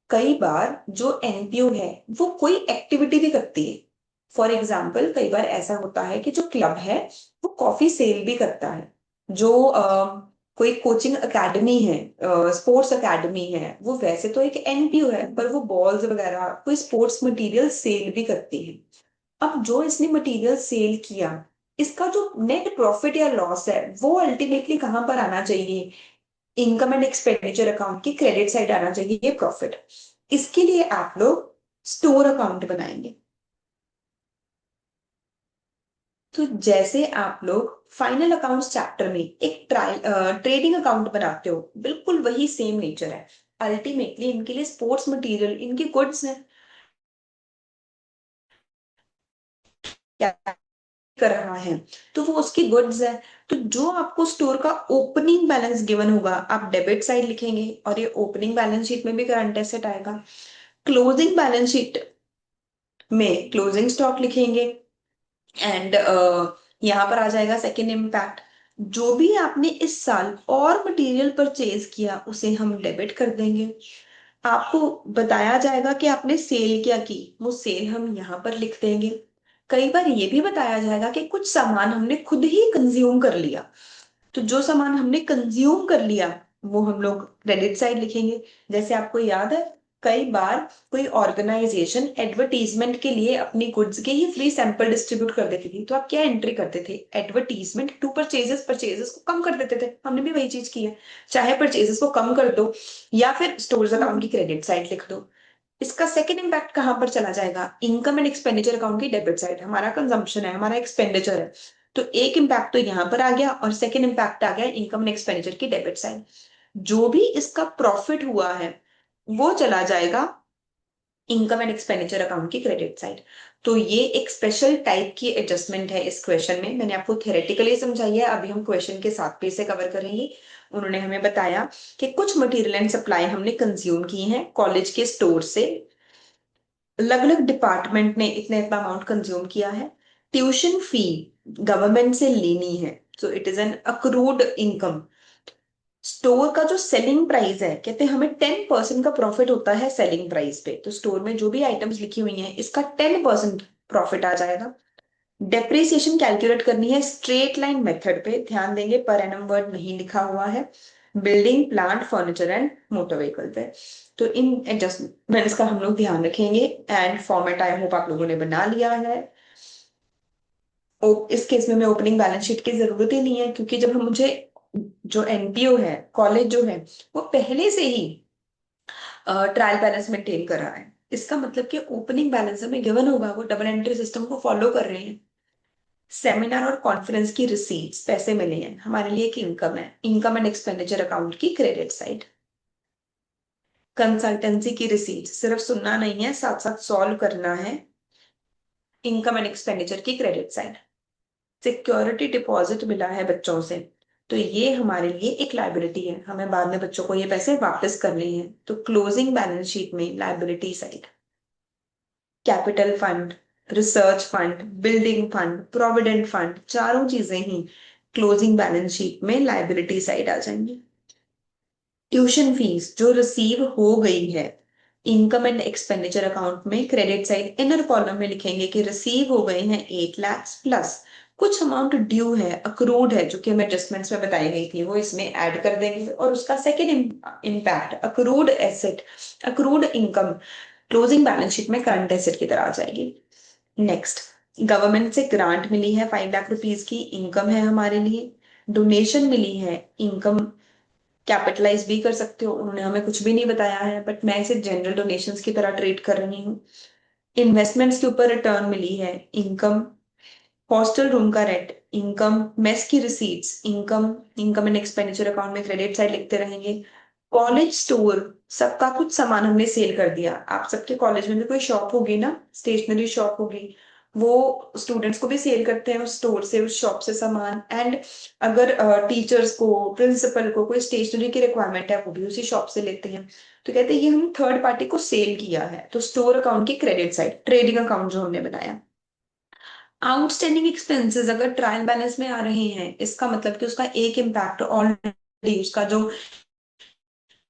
कई बार जो एनपीओ है वो कोई एक्टिविटी भी करती है। फॉर एग्जाम्पल कई बार ऐसा होता है कि जो क्लब है वो कॉफी सेल भी करता है। जो कोई कोचिंग एकेडमी है, स्पोर्ट्स एकेडमी है, वो वैसे तो एक एनपीओ है पर वो बॉल्स वगैरह कोई स्पोर्ट्स मटेरियल सेल भी करती है। अब जो इसने मटेरियल सेल किया, इसका जो नेट प्रॉफिट या लॉस है वो अल्टीमेटली कहां पर आना चाहिए, इनकम एंड एक्सपेंडिचर अकाउंट की क्रेडिट साइड आना चाहिए ये प्रॉफिट। इसके लिए आप लोग स्टोर अकाउंट बनाएंगे। तो जैसे आप लोग फाइनल अकाउंट्स चैप्टर में एक ट्रेडिंग अकाउंट बनाते हो, बिल्कुल वही सेम नेचर है। अल्टीमेटली इनके लिए स्पोर्ट्स मटेरियल इनकी गुड्स है, क्या कर रहा है तो वो उसकी गुड्स है। तो जो आपको स्टोर का ओपनिंग बैलेंस गिवन होगा आप डेबिट साइड लिखेंगे, और ये ओपनिंग बैलेंस शीट में भी करंट एसेट आएगा। क्लोजिंग बैलेंस शीट में क्लोजिंग स्टॉक लिखेंगे एंड यहाँ पर आ जाएगा सेकेंड इम्पैक्ट। जो भी आपने इस साल और मटेरियल परचेज किया उसे हम डेबिट कर देंगे। आपको बताया जाएगा कि आपने सेल क्या की, वो सेल हम यहाँ पर लिख देंगे। कई बार ये भी बताया जाएगा कि कुछ सामान हमने खुद ही कंज्यूम कर लिया, तो जो सामान हमने कंज्यूम कर लिया वो हम लोग क्रेडिट साइड लिखेंगे। जैसे आपको याद है कई बार कोई ऑर्गेनाइजेशन एडवर्टीजमेंट के लिए अपनी गुड्स के ही फ्री सैंपल डिस्ट्रीब्यूट कर देती थी, तो आप क्या एंट्री करते थे, एडवर्टीजमेंट टू परचेजेस, परचेजेस को कम कर देते थे। हमने भी वही चीज की है, चाहे परचेजेस को कम कर दो या फिर स्टोर्स अकाउंट की क्रेडिट साइड लिख दो। इसका सेकेंड इम्पैक्ट कहां पर चला जाएगा, इनकम एंड एक्सपेंडिचर अकाउंट की डेबिट साइड। हमारा कंजम्पशन है, हमारा एक्सपेंडिचर है, तो एक इम्पैक्ट तो यहां पर आ गया और सेकेंड इम्पैक्ट आ गया इनकम एंड एक्सपेंडिचर की डेबिट साइड। जो भी इसका प्रॉफिट हुआ है वो चला जाएगा इनकम एंड एक्सपेंडिचर अकाउंट की क्रेडिट साइड। तो ये एक स्पेशल टाइप की एडजस्टमेंट है इस क्वेश्चन में। मैंने आपको थ्योरेटिकली समझाई है, अभी हम क्वेश्चन के साथ पे से कवर करेंगे। उन्होंने हमें बताया कि कुछ मटेरियल एंड सप्लाई हमने कंज्यूम की है कॉलेज के स्टोर से, अलग अलग डिपार्टमेंट ने इतना इतना अमाउंट कंज्यूम किया है। ट्यूशन फी गवर्नमेंट से लेनी है, so it is N accrued income. Store का जो सेलिंग प्राइस है, कहते हैं हमें 10% का प्रॉफिट होता है सेलिंग प्राइस पे, तो स्टोर में जो भी आइटम्स लिखी हुई हैं इसका 10% प्रॉफिट आ जाएगा। डेप्रिसिएशन कैलकुलेट करनी है स्ट्रेट लाइन मेथड पे, ध्यान देंगे पर एनम वर्ड नहीं लिखा हुआ है। Building plant furniture and motor vehicle पे, तो इन एडजस्टमेंट्स का हम लोग ध्यान रखेंगे। एंड फॉर्मेट आई होप आप लोगों ने बना लिया है। इस केस में मैं ओपनिंग बैलेंस शीट की जरूरत ही नहीं है, क्योंकि जब हम मुझे जो एनपीओ है कॉलेज जो है वो पहले से ही ट्रायल बैलेंस मेंटेन कर रहा है। इसका मतलब कि ओपनिंग बैलेंस हमें गिवन होगा, वो डबल एंट्री सिस्टम को फॉलो कर रहे हैं। सेमिनार और कॉन्फ्रेंस की रिसीट्स पैसे मिले हैं हमारे लिए एक इनकम है, इनकम एंड एक्सपेंडिचर अकाउंट की क्रेडिट साइड। कंसल्टेंसी की रिसीट्स सिर्फ सुनना नहीं है, साथ साथ सॉल्व करना है, इनकम एंड एक्सपेंडिचर की क्रेडिट साइड। सिक्योरिटी डिपॉजिट मिला है बच्चों से, तो ये हमारे लिए एक लाइबिलिटी है, हमें बाद में बच्चों को ये पैसे वापस करने हैं, तो क्लोजिंग बैलेंस शीट में liability side. Capital fund, research fund, building fund, provident fund, चारों चीजें ही क्लोजिंग बैलेंस शीट में लाइबिलिटी साइड आ जाएंगी। ट्यूशन फीस जो रिसीव हो गई है इनकम एंड एक्सपेंडिचर अकाउंट में क्रेडिट साइड इनर कॉलम में लिखेंगे कि रिसीव हो गए हैं 8 लाख प्लस कुछ अमाउंट ड्यू है, अक्रूड है, जो कि हमें एडजस्टमेंट्स में बताई गई थी, वो इसमें ऐड कर देंगे। और उसका second impact accrued asset, accrued income closing balance sheet में करंट एसेट की तरह आ जाएगी। नेक्स्ट, गवर्नमेंट से ग्रांट मिली है 5 लाख रुपीज की, इनकम है हमारे लिए। डोनेशन मिली है, इनकम कैपिटलाइज भी कर सकते हो, उन्होंने हमें कुछ भी नहीं बताया है, बट मैं इसे जनरल डोनेशंस की तरह ट्रीट कर रही हूँ। इन्वेस्टमेंट्स के ऊपर रिटर्न मिली है, इनकम। हॉस्टल रूम का रेंट, इनकम। मेस की receipts, income. Income and expenditure account में क्रेडिट साइड लिखते रहेंगे। कॉलेज स्टोर, सबका कुछ सामान हमने सेल कर दिया। आप सबके कॉलेज में भी कोई शॉप होगी ना, स्टेशनरी शॉप होगी, वो स्टूडेंट्स को भी सेल करते हैं उस स्टोर से, उस शॉप से सामान। एंड अगर टीचर्स को, प्रिंसिपल को कोई स्टेशनरी की रिक्वायरमेंट है, वो भी उसी शॉप से लेते हैं। तो कहते हैं ये हम थर्ड पार्टी को सेल किया है। तो स्टोर अकाउंट की क्रेडिट साइड, ट्रेडिंग अकाउंट जो हमने बनाया। आउटस्टैंडिंग एक्सपेंसेस अगर ट्रायल बैलेंस में आ रहे हैं, इसका मतलब कि उसका एक इम्पैक्ट ऑलरेडी, उसका जो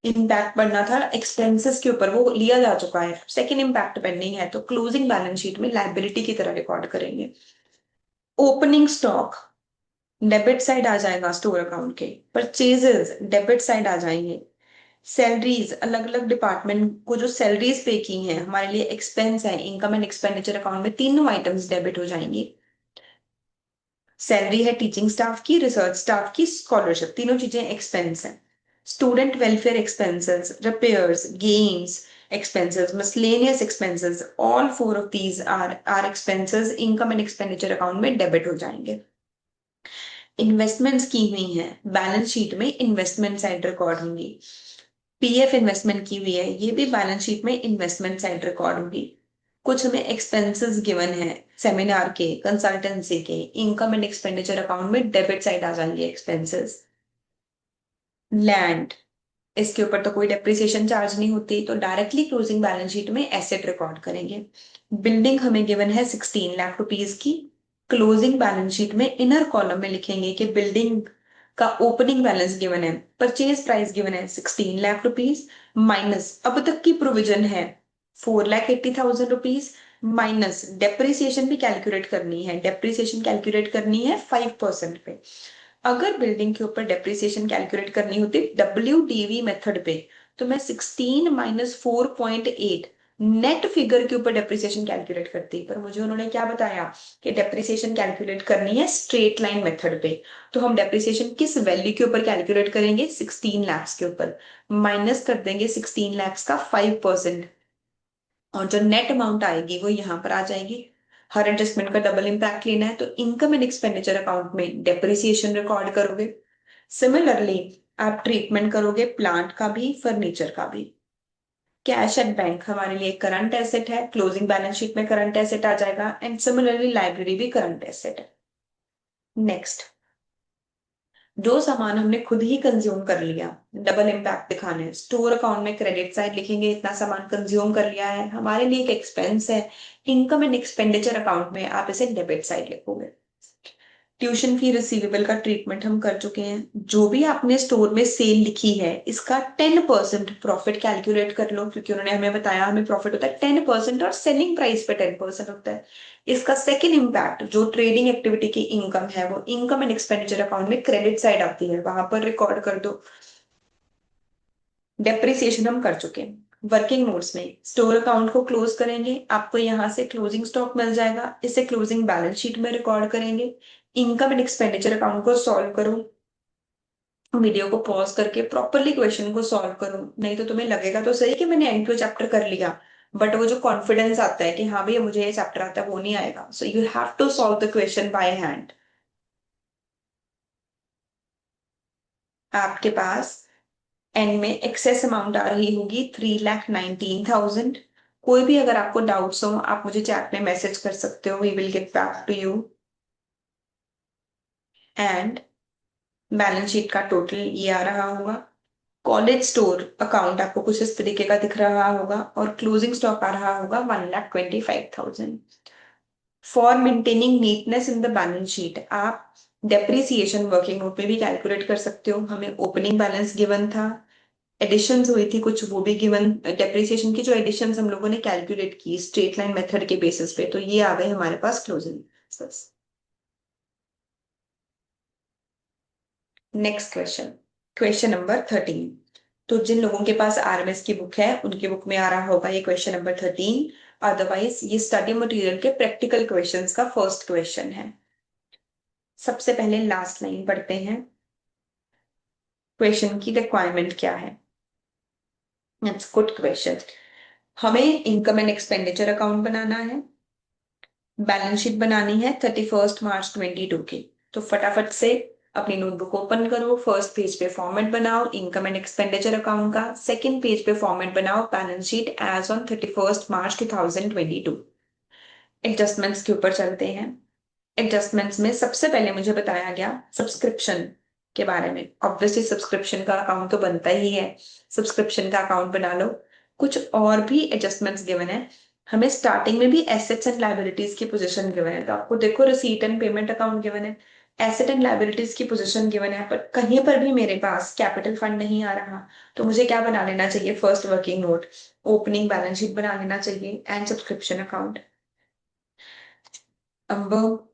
इम्पैक्ट बढ़ना था एक्सपेंसेस के ऊपर, वो लिया जा चुका है। सेकेंड इम्पैक्ट पेंडिंग है, तो क्लोजिंग बैलेंस शीट में लायबिलिटी की तरह रिकॉर्ड करेंगे। ओपनिंग स्टॉक डेबिट साइड आ जाएगा स्टोर अकाउंट के। परचेजेस डेबिट साइड आ जाएंगे। सैलरीज, अलग अलग डिपार्टमेंट को जो सैलरीज पे की हैं, हमारे लिए एक्सपेंस है, इनकम एंड एक्सपेंडिचर अकाउंट में तीनों आइटम्स डेबिट हो जाएंगी। सैलरी है टीचिंग स्टाफ की, रिसर्च स्टाफ की, स्कॉलरशिप, तीनों चीजें एक्सपेंस हैं। Student welfare expenses, repairs, games expenses, miscellaneous expenses, all four of these are expenses, income and expenditure account में डेबिट हो जाएंगे। इन्वेस्टमेंट्स की हुई हैं, बैलेंस शीट में इन्वेस्टमेंट साइड रिकॉर्ड होंगी। पीएफ इन्वेस्टमेंट की हुई है, ये भी बैलेंस शीट में इन्वेस्टमेंट साइड रिकॉर्ड होगी। कुछ हमें एक्सपेंसेस गिवन है सेमिनार के, कंसल्टेंसी के, इनकम एंड एक्सपेंडिचर अकाउंट में डेबिट साइड आ जाएंगे एक्सपेंसेस। लैंड, इसके ऊपर तो कोई डेप्रिसिएशन चार्ज नहीं होती, तो डायरेक्टली क्लोजिंग बैलेंस शीट में एसेट रिकॉर्ड करेंगे। बिल्डिंग हमें गिवन है 16 लाख रुपीज की। क्लोजिंग बैलेंस शीट में इनर कॉलम में लिखेंगे कि बिल्डिंग का ओपनिंग बैलेंस गिवन है, परचेज प्राइस गिवन है 16 लाख रुपीज, माइनस अब तक की प्रोविजन है 4,80,000 रुपीज, माइनस डेप्रिसिएशन भी कैलकुलेट करनी है। डेप्रिसिएशन कैलकुलेट करनी है 5% पे। अगर बिल्डिंग के ऊपर डेप्रिसिएशन कैलकुलेट करनी होती WDV मेथड पे, तो मैं 16 - 4.8 नेट फिगर के ऊपर डेप्रिसिएशन कैलकुलेट करती। पर मुझे उन्होंने क्या बताया कि डेप्रिसिएशन कैलकुलेट करनी है स्ट्रेट लाइन मेथड पे। तो हम डेप्रिसिएशन किस वैल्यू के ऊपर कैलकुलेट करेंगे, 16 लाख के ऊपर। माइनस कर देंगे 16 लाख का 5%, और जो नेट अमाउंट आएगी वो यहाँ पर आ जाएगी। हर एडजस्टमेंट का डबल इम्पैक्ट लेना है, तो इनकम एंड एक्सपेंडिचर अकाउंट में डेप्रिसिएशन रिकॉर्ड करोगे। सिमिलरली आप ट्रीटमेंट करोगे प्लांट का भी, फर्नीचर का भी। कैश एट बैंक हमारे लिए करंट एसेट है, क्लोजिंग बैलेंस शीट में करंट एसेट आ जाएगा। एंड सिमिलरली लाइब्रेरी भी करंट एसेट है। नेक्स्ट, जो सामान हमने खुद ही कंज्यूम कर लिया, डबल इम्पैक्ट दिखाने, स्टोर अकाउंट में क्रेडिट साइड लिखेंगे, इतना सामान कंज्यूम कर लिया है, हमारे लिए एक एक्सपेंस है। इनकम एंड एक्सपेंडिचर अकाउंट में आप इसे डेबिट साइड लिखोगे। ट्यूशन फी रिसीवेबल का ट्रीटमेंट हम कर चुके हैं। जो भी आपने स्टोर में सेल लिखी है, इसका 10% प्रॉफिट कैलकुलेट कर लो, क्योंकि उन्होंने हमें बताया हमें प्रॉफिट होता है 10%, और सेलिंग प्राइस पे 10% होता है। इसका सेकेंड इम्पैक्ट जो ट्रेडिंग एक्टिविटी की इनकम है, वो इनकम एंड एक्सपेंडिचर अकाउंट में क्रेडिट साइड आती है, वहां पर रिकॉर्ड कर दो। डेप्रिसिएशन हम कर चुके हैं। वर्किंग नोट्स में स्टोर अकाउंट को क्लोज करेंगे, आपको यहां से क्लोजिंग स्टॉक मिल जाएगा, इसे क्लोजिंग बैलेंस शीट में रिकॉर्ड करेंगे। इनकम एंड एक्सपेंडिचर अकाउंट को सॉल्व करो, वीडियो को पॉज करके प्रॉपरली क्वेश्चन को सॉल्व करो। नहीं तो तुम्हें लगेगा तो सही कि मैंने एंड चैप्टर कर लिया, बट वो जो कॉन्फिडेंस आता है कि हाँ भैया मुझे ये चैप्टर आता है, वो नहीं आएगा। So you have to solve the question by hand. आपके पास एंड में एक्सेस अमाउंट आ रही होगी 3,19,000। कोई भी अगर आपको डाउट्स हो, आप मुझे चैट में मैसेज कर सकते हो, we will get back to you. And balance sheet का टोटल ये आ रहा होगा। कॉलेज स्टोर अकाउंट आपको कुछ इस तरीके का दिख रहा होगा, और क्लोजिंग स्टॉक आ रहा होगा 1,25,000। For maintaining neatness in the balance sheet, आप डेप्रिसिएशन वर्किंग नोट में भी कैलकुलेट कर सकते हो। हमें ओपनिंग बैलेंस गिवन था, एडिशंस हुई थी कुछ, वो भी गिवन। डेप्रिसिएशन की जो एडिशंस हम लोगों ने कैलकुलेट की स्ट्रेट लाइन मेथड के बेसिस पे, तो ये आ गए हमारे पास closing. Next question, question number 13। तो जिन लोगों के पास आरएमएस की बुक है उनकी बुक में आ रहा होगा ये क्वेश्चन नंबर 13। अदरवाइज ये स्टडी मटेरियल के प्रैक्टिकल क्वेश्चंस का फर्स्ट क्वेश्चन है। सबसे पहले लास्ट लाइन पढ़ते हैं। क्वेश्चन की रिक्वायरमेंट क्या है? It's good question. हमें इनकम एंड एक्सपेंडिचर अकाउंट बनाना है, बैलेंस शीट बनानी है 31 मार्च 2022 की। तो फटाफट से अपनी नोटबुक ओपन करो, फर्स्ट पेज पे फॉर्मेट बनाओ इनकम एंड एक्सपेंडिचर अकाउंट का, सेकंड पेज पे फॉर्मेट बनाओ balance sheet as on 31 March 2022। Adjustments के ऊपर चलते हैं। एडजस्टमेंट्स में सबसे पहले मुझे बताया गया सब्सक्रिप्शन के बारे में। ऑब्वियसली सब्सक्रिप्शन का अकाउंट तो बनता ही है, सब्सक्रिप्शन का अकाउंट बना लो। कुछ और भी एडजस्टमेंट्स गिवन है। हमें स्टार्टिंग में भी एसेट्स एंड लाइबिलिटीज की पोजीशन गिवन है, तो आपको देखो receipt and payment account given है, एसेट एंड लाइबिलिटीज की पोजीशन गिवन है, पर कहीं पर भी मेरे पास कैपिटल फंड नहीं आ रहा। तो मुझे क्या बना लेना चाहिए? First working note, opening balance sheet बना लेना चाहिए एंड सब्सक्रिप्शन अकाउंट। अब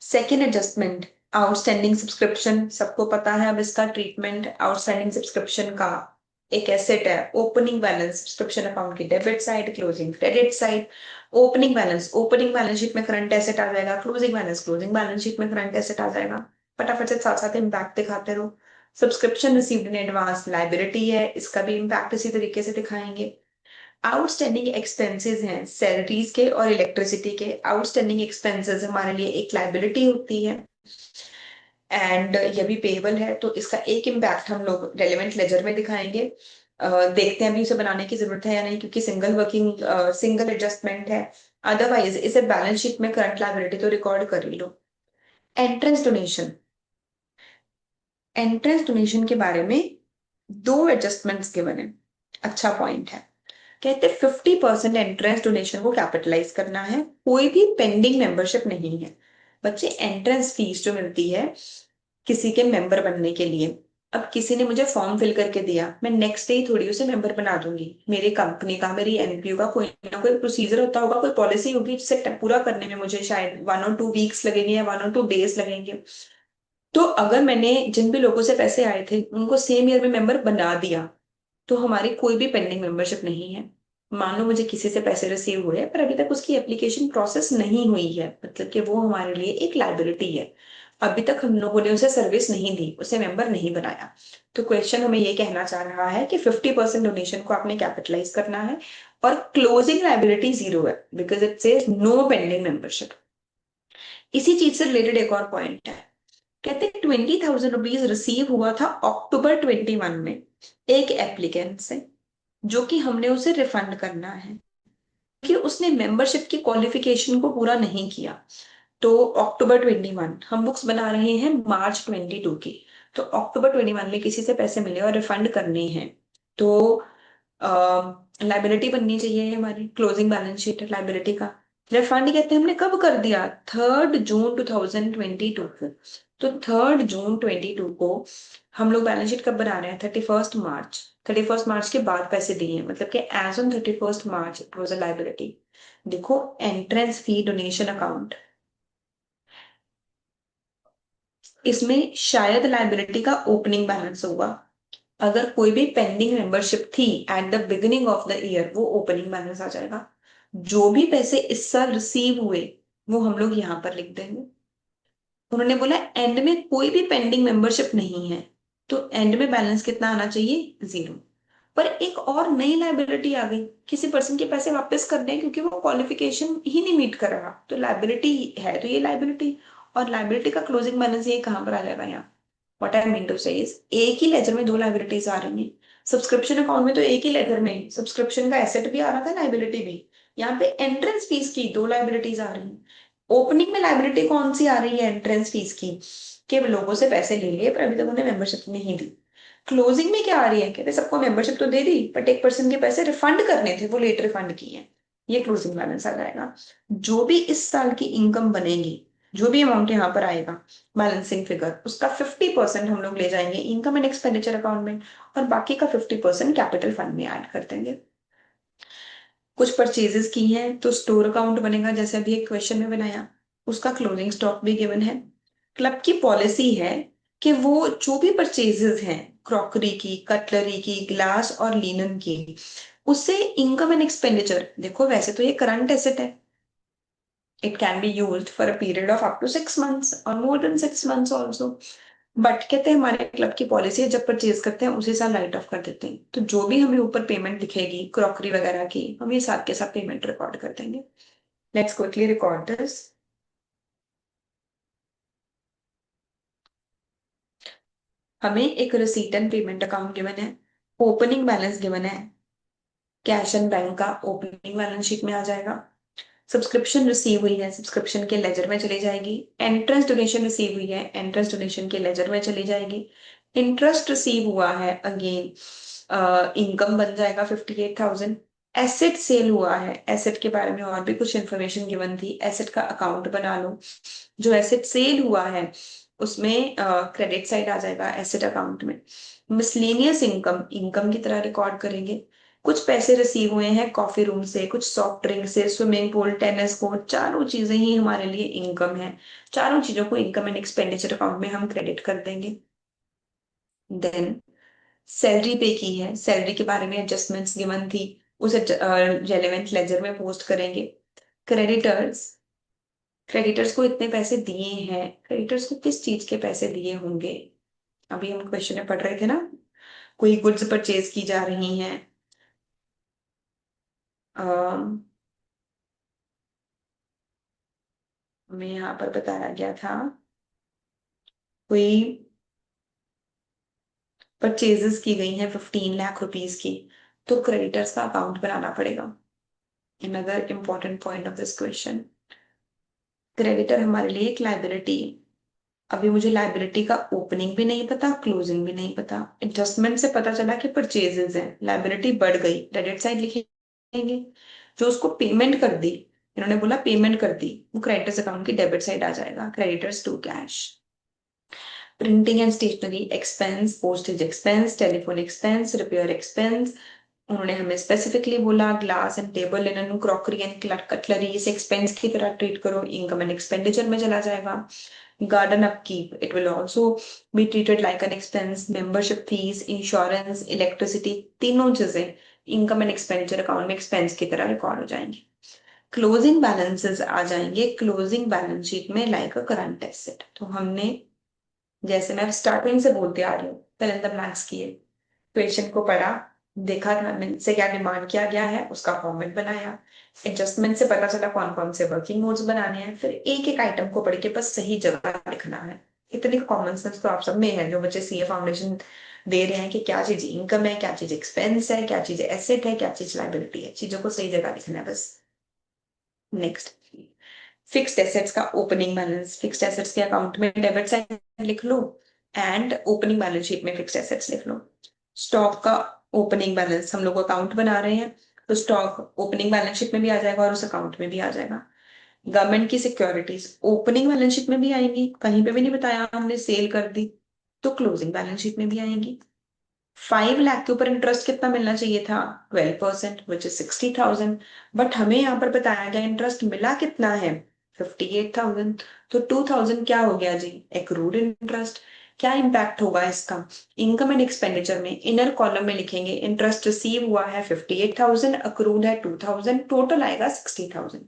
सेकेंड एडजस्टमेंट, आउटस्टैंडिंग सब्सक्रिप्शन। सबको पता है अब इसका ट्रीटमेंट। आउटस्टैंडिंग सब्सक्रिप्शन का एक एसेट है ओपनिंग बैलेंस सब्सक्रिप्शन अकाउंट की debit side, closing credit side. Opening balance sheet में करंट एसेट आ जाएगा, क्लोजिंग बैलेंस शीट में करंट एसेट आ जाएगा। फटाफट से साथ साथ इम्पैक्ट दिखाते रहो। Subscription received in advance liability है, इसका भी इम्पैक्ट इसी तरीके से दिखाएंगे। आउटस्टैंडिंग एक्सपेंसेस हैं सैलरीज के और इलेक्ट्रिसिटी के। आउटस्टैंडिंग एक्सपेंसेस हमारे लिए एक लाइबिलिटी होती है एंड ये भी पेएबल है, तो इसका एक इम्पैक्ट हम लोग रेलेवेंट लेजर में दिखाएंगे। देखते हैं अभी उसे बनाने की जरूरत है या नहीं, क्योंकि सिंगल एडजस्टमेंट है। अदरवाइज इसे बैलेंस शीट में करंट लाइबिलिटी तो रिकॉर्ड कर ही लो। एंट्रेंस डोनेशन, एंट्रेंस डोनेशन के बारे में दो एडजस्टमेंट्स गिवन है। अच्छा पॉइंट है। कहते 50% एंट्रेंस डोनेशन को कैपिटलाइज करना है, कोई भी पेंडिंग मेंबरशिप नहीं है। बच्चे एंट्रेंस फीस जो मिलती है किसी के मेंबर बनने के लिए, अब किसी ने मुझे फॉर्म फिल करके दिया, मैं नेक्स्ट डे ही थोड़ी उसे मेंबर बना दूंगी। मेरी कंपनी का, मेरी एनपीयू का कोई ना कोई प्रोसीजर होता होगा, कोई पॉलिसी होगी जिसे पूरा करने में मुझे शायद 1 और 2 वीक्स लगेंगे या 1 और 2 डेज लगेंगे। तो अगर मैंने जिन भी लोगों से पैसे आए थे उनको सेम ईयर में मेंबर बना दिया, तो हमारी कोई भी पेंडिंग मेंबरशिप नहीं है। मान लो मुझे किसी से पैसे रिसीव हुए पर अभी तक उसकी एप्लीकेशन प्रोसेस नहीं हुई है, मतलब कि वो हमारे लिए एक लाइबिलिटी है। अभी तक हम लोगों ने उसे सर्विस नहीं दी, उसे मेंबर नहीं बनाया। तो क्वेश्चन हमें ये कहना चाह रहा है कि 50% डोनेशन को आपने कैपिटलाइज करना है और क्लोजिंग लाइबिलिटी 0 है, because it says no pending membership. इसी चीज से रिलेटेड एक और पॉइंट है। कहते हैं 20,000 रुपीज रिसीव हुआ था अक्टूबर 21 में एक एप्लीकेंट से, जो कि हमने उसे रिफंड करना है कि उसने मेंबरशिप की क्वालिफिकेशन को पूरा नहीं किया। तो अक्टूबर 21, हम बुक्स बना रहे हैं मार्च 22 की। तो अक्टूबर 21 में किसी से पैसे मिले और रिफंड करने हैं, तो लाइबिलिटी बननी चाहिए हमारी, क्लोजिंग बैलेंस शीट लाइबिलिटी का। रिफंड कहते हैं हमने कब कर दिया? 3 जून 2022 को। तो 3 जून 2022 को हम लोग बैलेंस शीट कब बना रहे हैं? 31 मार्च। 31 मार्च के बाद पैसे दिए हैं, मतलब कि as on 31 March it was a liability. देखो एंट्रेंस फी डोनेशन अकाउंट, इसमें शायद लाइबिलिटी का ओपनिंग बैलेंस होगा। अगर कोई भी पेंडिंग मेंबरशिप थी at the beginning of the year, वो ओपनिंग बैलेंस आ जाएगा। जो भी पैसे इस साल रिसीव हुए वो हम लोग यहाँ पर लिख देंगे। उन्होंने बोला एंड में कोई भी पेंडिंग मेंबरशिप नहीं है, तो एंड में बैलेंस कितना आना चाहिए? 0। पर एक और नई लाइबिलिटी आ गई, किसी पर्सन के पैसे वापस करने हैं क्योंकि वो क्वालिफिकेशन ही नहीं मीट कर रहा, तो लाइबिलिटी है, तो ये लाइबिलिटी। और लाइबिलिटी का क्लोजिंग बैलेंस ये कहाँ पर आ जाएगा? यहाँ। व्हाट आई मीन टू से इज एक ही लेजर में दो लाइबिलिटीज आ रही हैं। सब्सक्रिप्शन अकाउंट में तो एक ही लेजर में सब्सक्रिप्शन का एसेट भी आ रहा था, लाइबिलिटी भी। यहाँ पे एंट्रेंस फीस की दो लाइबिलिटीज आ रही हैं। ओपनिंग में लाइबिलिटी कौन सी आ रही है? एंट्रेंस फीस की, कि लोगों से पैसे ले लिए पर अभी तक उन्हें मेंबरशिप नहीं दी। क्लोजिंग में क्या आ रही है? कहते सबको मेंबरशिप तो दे दी बट एक पर्सन के पैसे रिफंड करने थे, वो लेट रिफंड किए हैं। ये क्लोजिंग बैलेंस आ जाएगा। जो भी इस साल की इनकम बनेगी, जो भी अमाउंट यहाँ पर आएगा बैलेंसिंग फिगर, उसका 50% हम लोग ले जाएंगे इनकम एंड एक्सपेंडिचर अकाउंट में, और बाकी का 50% कैपिटल फंड में ऐड कर देंगे। कुछ परचेजेस की हैं तो स्टोर अकाउंट बनेगा, जैसे अभी एक क्वेश्चन में बनाया। उसका क्लोजिंग स्टॉक भी गिवन है। क्लब की पॉलिसी है कि वो जो भी परचेजेस हैं, क्रॉकरी की, कटलरी की, ग्लास और लिनन की, उससे इनकम एंड एक्सपेंडिचर, देखो वैसे तो ये करंट एसेट है, it can be used for a period of up to 6 months और more than 6 months also. But कहते हैं हमारे क्लब की पॉलिसी है, जब परचेज करते हैं उसी साल राइट ऑफ कर देते हैं, तो जो भी हमें ऊपर पेमेंट दिखेगी क्रॉकरी वगैरह की, हम ये साथ के साथ पेमेंट रिकॉर्ड कर देंगे। Let's quickly record this. हमें एक receipt and payment account given है, ओपनिंग बैलेंस गिवन है, कैश एंड बैंक का ओपनिंग बैलेंस शीट में आ जाएगा, सब्सक्रिप्शन रिसीव हुई है, सब्सक्रिप्शन के लेजर में चली जाएगी, एंट्रेंस डोनेशन रिसीव हुई है, एंट्रेंस डोनेशन के लेजर में चली जाएगी, इंटरेस्ट रिसीव हुआ है, अगेन इनकम बन जाएगा 58,000। एसेट सेल हुआ है, एसेट के बारे में और भी कुछ इंफॉर्मेशन गिवन थी, एसेट का अकाउंट बना लो। जो एसेट सेल हुआ है उसमें क्रेडिट साइड आ जाएगा एसेट अकाउंट में। मिसलेनियस इनकम, इनकम की तरह रिकॉर्ड करेंगे। कुछ पैसे रिसीव हुए हैं कॉफी रूम से, कुछ सॉफ्ट ड्रिंक से, स्विमिंग पूल, टेनिस कोर्ट, चारों चीजें ही हमारे लिए इनकम है। चारों चीजों को इनकम एंड एक्सपेंडिचर अकाउंट में हम क्रेडिट कर देंगे। देन सैलरी पे की है, सैलरी के बारे में एडजस्टमेंट्स गिवन थी, उसे रेलेवेंट लेजर में पोस्ट करेंगे। क्रेडिटर्स, क्रेडिटर्स को इतने पैसे दिए हैं, क्रेडिटर्स को किस चीज के पैसे दिए होंगे, अभी हम क्वेश्चन में पढ़ रहे थे ना, कोई गुड्स परचेज की जा रही हैं, अम, हमें यहाँ पर बताया गया था कोई परचेजेस की गई हैं 15 लाख रुपीज की, तो क्रेडिटर्स का अकाउंट बनाना पड़ेगा। Another important point of this question, creditor हमारे लिए एक लाइबिलिटी है। अभी मुझे लाइबिलिटी का ओपनिंग भी नहीं पता, क्लोजिंग भी नहीं पता, एडजस्टमेंट से पता चला कि परचेजेस हैं, लाइबिलिटी बढ़ गई, क्रेडिट साइड लिखेंगे। जो उसको पेमेंट कर दी, इन्होंने बोला पेमेंट कर दी, वो क्रेडिटर्स अकाउंट की डेबिट साइड आ जाएगा, creditors to cash. Printing and stationery expense, postage expense, telephone expense, repair expense, उन्होंने हमें स्पेसिफिकली बोला glass and table linen, crockery and cutlery इस एक्सपेंस की तरह ट्रीट करो, इनकम एंड एक्सपेंडिचर में चला जाएगा। Garden upkeep, it will also be treated like an expense. Membership fees, insurance, electricity, तीनों चीजें इनकम एंड एक्सपेंडिचर अकाउंट में एक्सपेंस की तरह रिकॉर्ड हो जाएंगी। क्लोजिंग बैलेंसेस आ जाएंगे क्लोजिंग बैलेंस शीट में लाइक अ करंट एसेट। तो हमने, जैसे मैं स्टार्टिंग से बोलते आ रही हूँ, फिल इन द ब्लैंक्स किए, क्वेश्चन को पढ़ा, देखा गवर्नमेंट से क्या डिमांड किया गया है, उसका फॉर्मेट बनाया, एडजस्टमेंट से पता चला कौन कौन से वर्किंग मोड्स बनाने हैं, फिर एक एक आइटम को पढ़ के बस सही जगह लिखना है। इतनी कॉमन सेंस तो आप सब में है, जो बच्चे सीए फाउंडेशन दे रहे हैं कि क्या चीज इनकम है, क्या चीज एक्सपेंस है, क्या चीज एसेट है, क्या चीज लाइबिलिटी है, चीजों को सही जगह लिखना है बस। नेक्स्ट, फिक्स्ड एसेट्स का ओपनिंग बैलेंस, फिक्स्ड एसेट्स के अकाउंट में डेबिट साइड लिख लो एंड ओपनिंग बैलेंस शीट में फिक्स्ड एसेट्स लिख लो। स्टॉक का ओपनिंग बैलेंस, हम लोग अकाउंट बना रहे हैं तो स्टॉक ओपनिंग बैलेंस शीट में भी आ जाएगा और उस अकाउंट में भी आ जाएगा। गवर्नमेंट की सिक्योरिटीज ओपनिंग बैलेंस शीट में भी आएंगी, कहीं पे भी नहीं बताया हमने सेल कर दी, तो क्लोजिंग बैलेंस शीट में भी आएंगी। 5 लाख के ऊपर इंटरेस्ट कितना मिलना चाहिए था, 12%, विच इज 60,000, बट हमें यहाँ पर बताया गया इंटरेस्ट मिला कितना है, 58,000। तो 2,000 क्या हो गया जी, एक्रूड इंटरेस्ट। क्या इम्पैक्ट होगा इसका, इनकम एंड एक्सपेंडिचर में इनर कॉलम में लिखेंगे इंटरेस्ट रिसीव हुआ है 58,000, अक्रूड है 2,000, टोटल आएगा 60,000।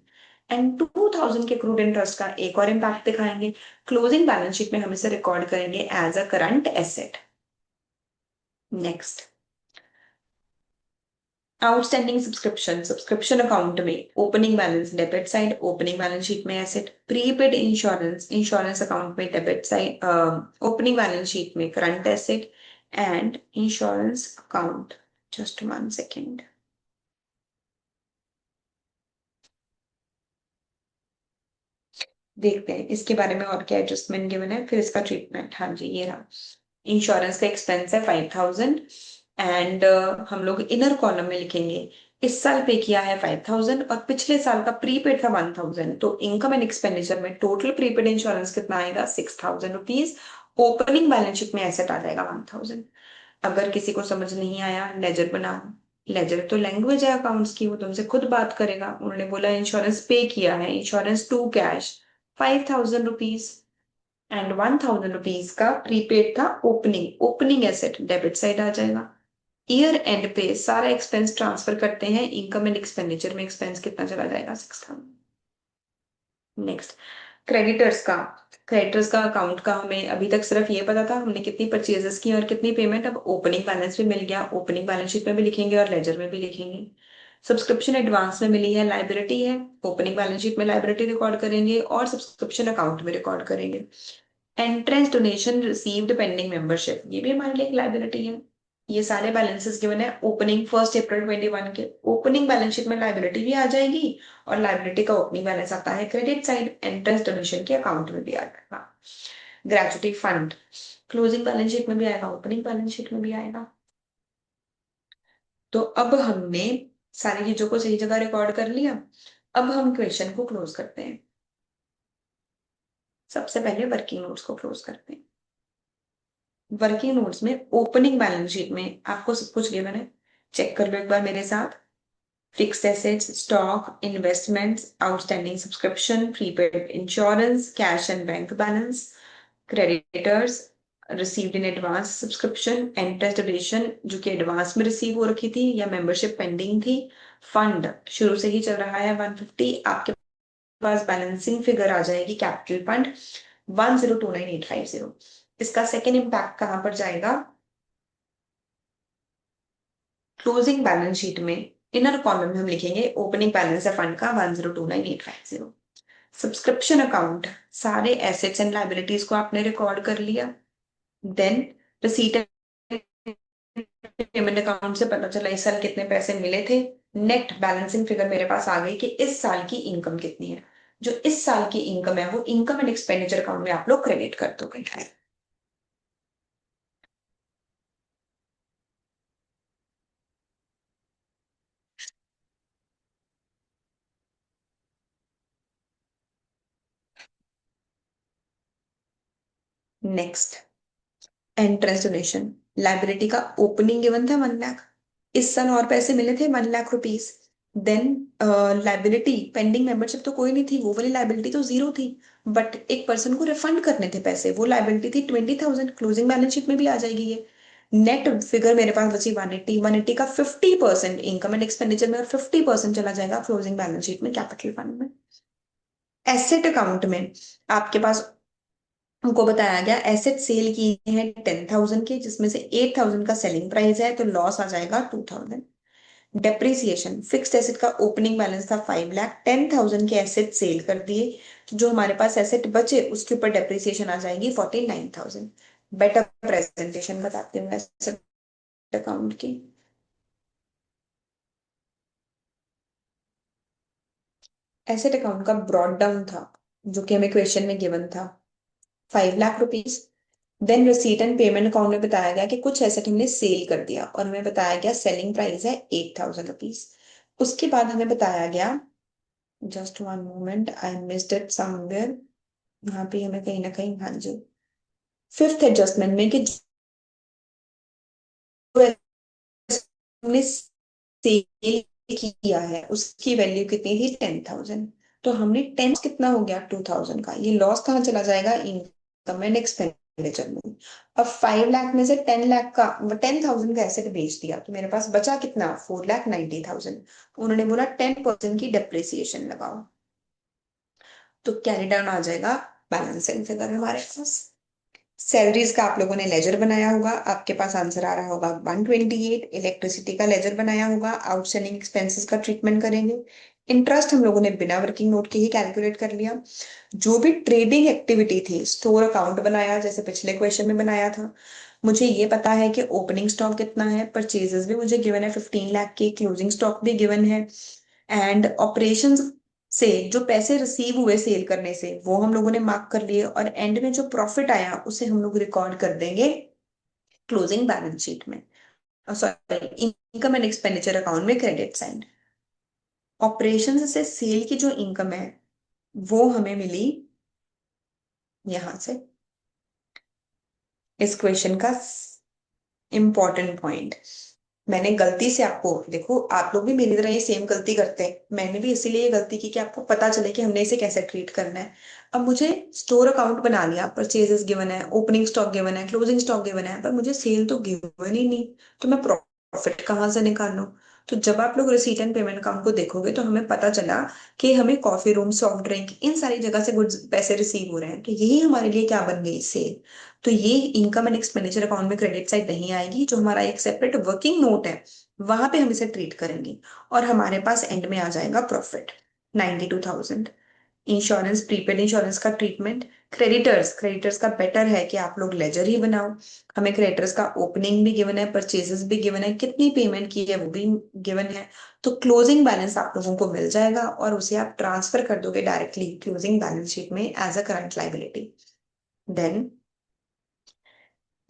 एंड 2,000 के क्रूड इंटरेस्ट का एक और इम्पैक्ट दिखाएंगे, क्लोजिंग बैलेंस शीट में हम इसे रिकॉर्ड करेंगे as a current asset. Next, outstanding subscription, subscription account में opening balance debit side, opening balance sheet में asset. Prepaid insurance, insurance account में debit side, opening balance sheet में current asset. And insurance account, just 1 second, देखते हैं इसके बारे में और क्या एडजस्टमेंट गिवन है, फिर इसका ट्रीटमेंट। हाँ जी, ये रहा। इंश्योरेंस का एक्सपेंस है 5,000 एंड हम लोग इनर कॉलम में लिखेंगे इस साल पे किया है 5,000 और पिछले साल का प्रीपेड था 1,000, तो इनकम एंड एक्सपेंडिचर में टोटल प्रीपेड इंश्योरेंस कितना आएगा, 6,000 रुपीज। ओपनिंग बैलेंस शीट में एसेट आ जाएगा 1,000। अगर किसी को समझ नहीं आया, लेजर बना, लेजर तो लैंग्वेज है अकाउंट्स की, वो तुमसे खुद बात करेगा। उन्होंने बोला इंश्योरेंस पे किया है, insurance to cash 5,000 rupees, and 1000 rupees का प्रीपेड था opening opening asset debit side आ जाएगा। ईयर एंड पे सारा एक्सपेंस ट्रांसफर करते हैं, इनकम एंड एक्सपेंडिचर में एक्सपेंस कितना चला जाएगा 6000। नेक्स्ट क्रेडिटर्स का अकाउंट का हमें अभी तक सिर्फ ये पता था हमने कितनी परचेजेस की और कितनी पेमेंट। अब ओपनिंग बैलेंस भी मिल गया, ओपनिंग बैलेंस शीट में भी लिखेंगे और लेजर में भी लिखेंगे। सब्सक्रिप्शन एडवांस में मिली है, लाइबिलिटी है, ओपनिंग बैलेंस शीट में लाइबिलिटी रिकॉर्ड करेंगे और सब्सक्रिप्शन अकाउंट में रिकॉर्ड करेंगे। Entrance donation received pending membership, ये भी हमारे लिए एक लाइबिलिटी है। ये सारे बैलेंसेस गिवन है ओपनिंग 1 अप्रैल 2021 के। ओपनिंग बैलेंस शीट में लाइबिलिटी भी आ जाएगी और लाइबिलिटी का ओपनिंग बैलेंस आता है क्रेडिट साइड, एंट्रेंस डोनेशन के अकाउंट में भी आ जाएगा। Gratuity fund closing balance sheet में भी आएगा, ओपनिंग बैलेंस शीट में भी आएगा। तो अब हमने सारी चीजों को सही जगह रिकॉर्ड कर लिया। अब हम क्वेश्चन को क्लोज करते हैं। सबसे पहले वर्किंग नोट्स को क्लोज करते हैं। वर्किंग नोट्स में ओपनिंग बैलेंस शीट में आपको सब कुछ गिवन है, चेक कर लो एक बार मेरे साथ। Fixed assets, stock, investments, outstanding subscription, prepaid insurance, cash and bank balance, creditors, received in advance subscription, interest duration जो कि एडवांस में रिसीव हो रखी थी या मेंबरशिप पेंडिंग थी, फंड शुरू से ही चल रहा है 150, आपके पास बैलेंसिंग फिगर आ जाएगी कैपिटल फंड 1029850। इसका सेकेंड इम्पैक्ट कहां पर जाएगा? क्लोजिंग बैलेंस शीट में इनर कॉलम में हम लिखेंगे ओपनिंग बैलेंस है फंड का 1029850। सब्सक्रिप्शन अकाउंट, सारे एसेट्स एंड लाइबिलिटीज को आपने रिकॉर्ड कर लिया। देन रिसीट पेमेंट अकाउंट से पता चला इस साल कितने पैसे मिले थे। नेट बैलेंसिंग फिगर मेरे पास आ गई कि इस साल की इनकम कितनी है। जो इस साल की इनकम है वो इनकम एंड एक्सपेंडिचर अकाउंट में आप लोग क्रेडिट कर दोगे। नेक्स्ट एंट्रेंस डोनेशन, लाइबिलिटी का ओपनिंग गिवन था 1 लाख, इस साल और पैसे मिले थे 1 lakh rupees. Then liability pending membership तो कोई नहीं थी, वो वाली लाइबिलिटी तो जीरो थी, बट एक पर्सन को रिफंड करने थे पैसे, वो लाइबिलिटी थी 20,000, क्लोजिंग बैलेंस शीट में भी आ जाएगी ये। नेट फिगर मेरे पास बची 180 का 50% इनकम एंड एक्सपेंडिचर में और 50% चला जाएगा क्लोजिंग बैलेंस शीट में कैपिटल फंड में। एसेट अकाउंट में आपके पास हमको बताया गया एसेट सेल की है 10,000 की, जिसमें से 8,000 का सेलिंग प्राइस है तो लॉस आ जाएगा 2,000। डेप्रिसिएशन, फिक्स्ड एसेट का ओपनिंग बैलेंस था 5 लाख, 10,000 के एसेट सेल कर दिए तो जो हमारे पास एसेट बचे उसके ऊपर डेप्रिसिएशन आ जाएगी 49,000। बेटर प्रेजेंटेशन बताते हैं एसेट अकाउंट की। एसेट अकाउंट का ब्रॉड डाउन था जो कि हमें क्वेश्चन में गिवन था 5 lakh rupees. Then receipt and payment account में बताया गया कि कुछ एसेट हमने सेल कर दिया और हमें बताया गया सेलिंग प्राइस है 8,000 रुपीज। उसके बाद हमें बताया गया, just one moment I missed it somewhere, यहाँ पे हमें कहीं ना कहीं, हाँ जी, फिफ्थ एडजस्टमेंट में कि जो हमने सेल किया है उसकी वैल्यू कितनी थी 10,000, तो हमने टेन कितना हो गया 2,000 का, ये लॉस कहाँ चला जाएगा? इनकम एंड एक्सपेंडिचर में। अब 5 लाख में से 10 लाख का 10,000 का एसेट बेच दिया तो मेरे पास बचा कितना? 4,90,000। उन्होंने बोला 10% की डेप्रिसिएशन लगाओ, तो कैरी डाउन आ जाएगा बैलेंसिंग फिगर हमारे पास। सैलरीज का आप लोगों ने लेजर बनाया होगा, आपके पास आंसर आ रहा होगा 128। इलेक्ट्रिसिटी का लेजर बनाया होगा, आउटस्टैंडिंग एक्सपेंसेस का ट्रीटमेंट करेंगे। इंटरेस्ट हम लोगों ने बिना वर्किंग नोट के ही कैलकुलेट कर लिया। जो भी ट्रेडिंग एक्टिविटी थी स्टोर अकाउंट बनाया जैसे पिछले क्वेश्चन में बनाया था। मुझे ये पता है कि ओपनिंग स्टॉक कितना है, परचेजेस भी मुझे गिवन है 15 लाख की, क्लोजिंग स्टॉक भी गिवन है, एंड ऑपरेशंस से जो पैसे रिसीव हुए सेल करने से वो हम लोगों ने मार्क कर लिए और एंड में जो प्रॉफिट आया उसे हम लोग रिकॉर्ड कर देंगे क्लोजिंग बैलेंस शीट में, sorry income and expenditure account में क्रेडिट साइड। ऑपरेशन से सेल की जो इनकम है वो हमें मिली यहां से। इस क्वेश्चन का इंपॉर्टेंट पॉइंट, मैंने गलती से आपको, देखो आप लोग भी मेरी तरह ये सेम गलती करते हैं, मैंने भी इसीलिए ये गलती की कि आपको पता चले कि हमने इसे कैसे ट्रीट करना है। अब मुझे स्टोर अकाउंट बना लिया, परचेजेस गिवन है, ओपनिंग स्टॉक गिवन है, क्लोजिंग स्टॉक गिवन है, पर मुझे सेल तो गिवन ही नहीं, तो मैं प्रॉफिट कहाँ से निकालूं? तो जब आप लोग रिसीट एंड पेमेंट अकाउंट को देखोगे तो हमें पता चला कि हमें कॉफी रूम, सॉफ्ट ड्रिंक, इन सारी जगह से गुड्स पैसे रिसीव हो रहे हैं, तो यही हमारे लिए क्या बन गई? सेल। तो ये इनकम एंड एक्सपेंडिचर अकाउंट में क्रेडिट साइड नहीं आएगी, जो हमारा एक सेपरेट वर्किंग नोट है वहां पे हम इसे ट्रीट करेंगे, और हमारे पास एंड में आ जाएगा प्रॉफिट 92,000। इंश्योरेंस, प्रीपेड इंश्योरेंस का ट्रीटमेंट। क्रेडिटर्स, क्रेडिटर्स का बेटर है कि आप लोग लेजर ही बनाओ। हमें क्रेडिटर्स का ओपनिंग भी गिवन है, परचेजेस भी गिवन है, कितनी पेमेंट की है वो भी गिवन है। तो क्लोजिंग बैलेंस आप लोगों को मिल जाएगा और उसे आप ट्रांसफर कर दोगे डायरेक्टली क्लोजिंग बैलेंस शीट में as a current liability. Then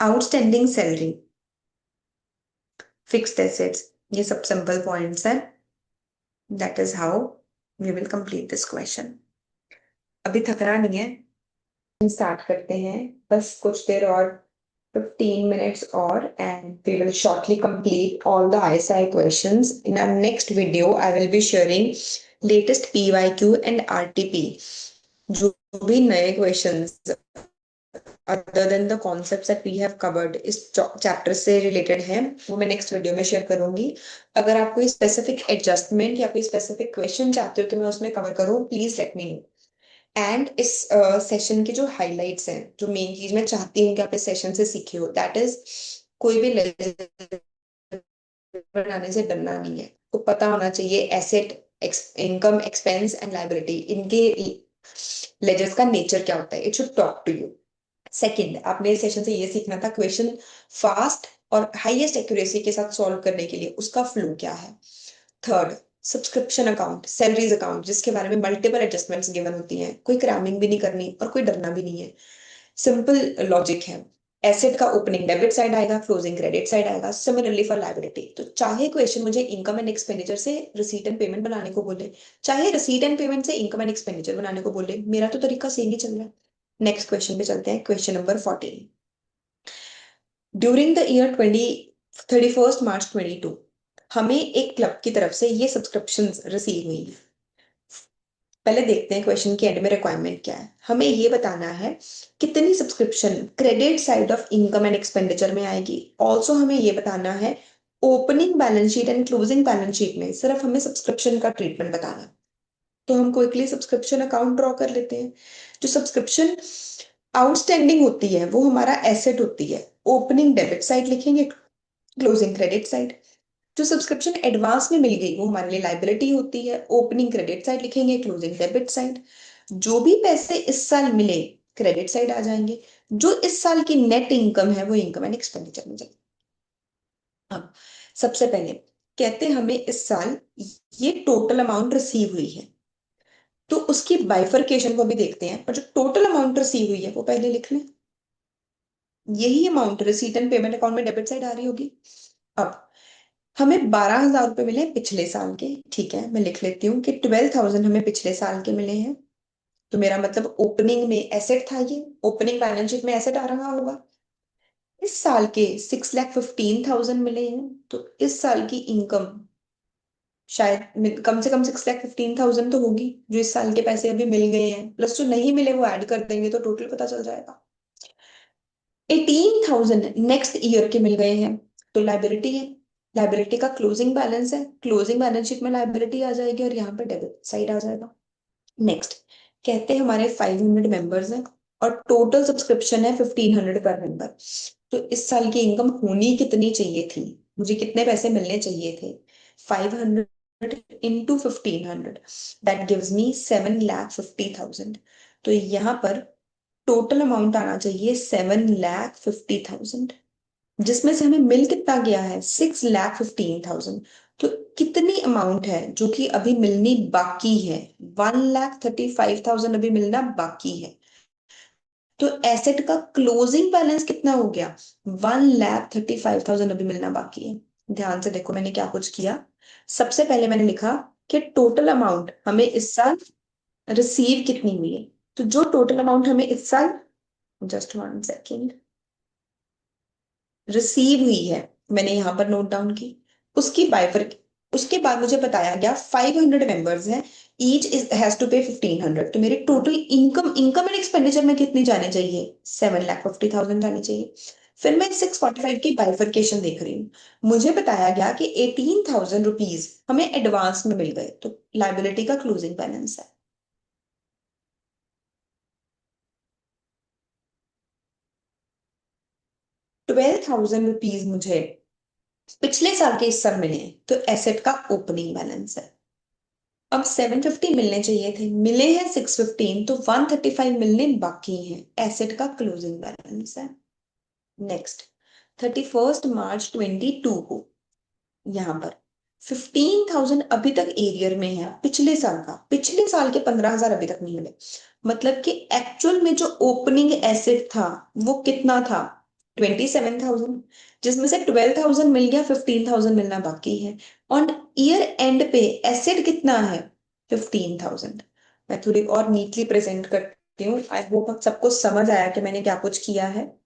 outstanding salary, fixed assets, ये सब सिंपल पॉइंट्स हैं। That is how we will complete this question. अभी थकना नहीं है, स्टार्ट करते हैं, बस कुछ देर और, 15 minutes और, and we will shortly complete all the ISI questions. In our next video, I will be sharing latest PYQ and RTP, जो भी नए questions other than the concepts that we have covered इस chapter से related है, वो मैं next video में share करूंगी। अगर आप कोई स्पेसिफिक एडजस्टमेंट या कोई स्पेसिफिक क्वेश्चन चाहते हो कि मैं उसमें कवर करूँ, please let me no. And इस सेशन के जो हाइलाइट्स हैं, जो मेन चीज मैं चाहती हूँ कि आप इस सेशन से सीखे हो, दैट इज कोई भी लेजर बनाने से डरना नहीं है। तो पता होना चाहिए asset, income, expense and liability, इनके लेजर्स का नेचर क्या होता है। It should talk to you. Second, आपने इस सेशन से ये सीखना था क्वेश्चन फास्ट और हाईएस्ट एक्यूरेसी के साथ सॉल्व करने के लिए उसका फ्लो क्या है। Third, subscription account, salaries account, जिसके बारे में मल्टीपल एडजस्टमेंट्स गिवन होती हैं, कोई क्रैमिंग भी नहीं करनी और कोई डरना भी नहीं है, सिंपल लॉजिक है। एसेट का ओपनिंग डेबिट साइड आएगा, क्लोजिंग क्रेडिट साइड आएगा। सिमिलरली फॉर लायबिलिटी, तो चाहे क्वेश्चन मुझे इनकम एंड एक्सपेंडिचर से रिसीट एंड पेमेंट बनाने को बोले, चाहे रिसीट एंड पेमेंट से इनकम एंड एक्सपेंडिचर बनाने को बोले, मेरा तो तरीका सेम ही चल रहा है। नेक्स्ट क्वेश्चन पे चलते हैं, question number 14। During the year 31st March 2022, हमें एक क्लब की तरफ से ये सब्सक्रिप्शन रिसीव हुई है। पहले देखते हैं क्वेश्चन के एंड में रिक्वायरमेंट क्या है। हमें ये बताना है कितनी subscription credit side of income and expenditure में आएगी। ऑल्सो हमें ये बताना है opening balance sheet and closing balance sheet में सिर्फ हमें सब्सक्रिप्शन का ट्रीटमेंट बताना है। तो हम क्विकली सब्सक्रिप्शन अकाउंट ड्रॉ कर लेते हैं। जो सब्सक्रिप्शन आउटस्टैंडिंग होती है वो हमारा एसेट होती है, ओपनिंग डेबिट साइड लिखेंगे, क्लोजिंग क्रेडिट साइड। जो सब्सक्रिप्शन एडवांस में मिल गई वो हमारे लिए लाइबिलिटी होती है, ओपनिंग क्रेडिट साइड लिखेंगे, क्लोजिंग डेबिट साइड। जो भी पैसे इस साल मिले क्रेडिट साइड आ जाएंगे, जो इस साल की नेट इनकम है वो इनकम एंड एक्सपेंडिचर में जाएगी। अब सबसे पहले कहते हैं हमें इस साल ये टोटल अमाउंट रिसीव हुई है, तो उसकी बाइफरकेशन को भी देखते हैं, और जो टोटल अमाउंट रिसीव हुई है वो पहले लिख लें। यही amount receipt and payment account में डेबिट साइड आ रही होगी। अब हमें 12,000 रुपए मिले पिछले साल के, ठीक है, मैं लिख लेती हूँ कि 12,000 हमें पिछले साल के मिले हैं। तो मेरा मतलब ओपनिंग में एसेट था, ये ओपनिंग बैलेंस शीट में एसेट आ रहा होगा। इस साल के 6,15,000 मिले हैं, तो इस साल की इनकम शायद कम से कम 6,15,000 तो होगी, जो इस साल के पैसे अभी मिल गए हैं, प्लस जो नहीं मिले वो ऐड कर देंगे तो टोटल पता चल जाएगा। 18,000 नेक्स्ट ईयर के मिल गए हैं, तो लाइबिलिटी है, लाइबिलिटी का क्लोजिंग बैलेंस है, क्लोजिंग बैलेंस शीट में लाइबिलिटी आ जाएगी और यहाँ पर डेबिट साइड आ जाएगा। नेक्स्ट, कहते हैं हमारे 500 मेंबर्स हैं और टोटल सब्सक्रिप्शन है 1,500 पर मेंबर। तो इस साल की इनकम होनी कितनी चाहिए थी, मुझे कितने पैसे मिलने चाहिए थे? 500 इंटू 1,500, दैट गिव्स मी 7,50,000। तो यहाँ पर टोटल अमाउंट आना चाहिए 7,50,000, जिसमें से हमें मिल कितना गया है? 6,15,000। तो कितनी अमाउंट है जो कि अभी मिलनी बाकी है? 1,35,000 अभी मिलना बाकी है। तो एसेट का क्लोजिंग बैलेंस कितना हो गया? 1,35,000 अभी मिलना बाकी है। ध्यान से देखो मैंने क्या कुछ किया। सबसे पहले मैंने लिखा कि टोटल अमाउंट हमें इस साल रिसीव कितनी हुई है। तो जो टोटल अमाउंट हमें इस साल, जस्ट 1 सेकेंड, रिसीव हुई है, मैंने यहां पर नोट डाउन की। उसकी बाइफर उसके बाद मुझे बताया गया 500 मेंबर्स हैं, ईच इज हैज टू पे 1500, तो मेरी total income income and expenditure में कितनी जाने चाहिए? 7,50,000 जानी चाहिए। फिर मैं 645 की बाइफर्केशन देख रही हूँ। मुझे बताया गया कि 18,000 रुपीज हमें एडवांस में मिल गए, तो लाइबिलिटी का क्लोजिंग बैलेंस है 12,000 रुपीज। मुझे पिछले साल के इस साल मिले हैं, तो एसेट का ओपनिंग बैलेंस है। अब 750 मिलने चाहिए थे, मिले हैं 615, तो 135 मिलने बाकी हैं, एसेट का क्लोजिंग बैलेंस है। नेक्स्ट, 31 मार्च 2022 को यहाँ पर 15,000 अभी तक एरियर में है, पिछले साल का, पिछले साल के 15,000 अभी तक नहीं मिले। मतलब कि एक्चुअल में जो ओपनिंग एसेट था वो कितना था? 27,000, जिसमें से 12,000 मिल गया, 15,000 मिलना बाकी है। ऑन ईयर एंड पे एसेट कितना है? 15,000। मैं थोड़ी और नीटली प्रेजेंट करती हूँ, आई होप आप सबको समझ आया कि मैंने क्या कुछ किया है।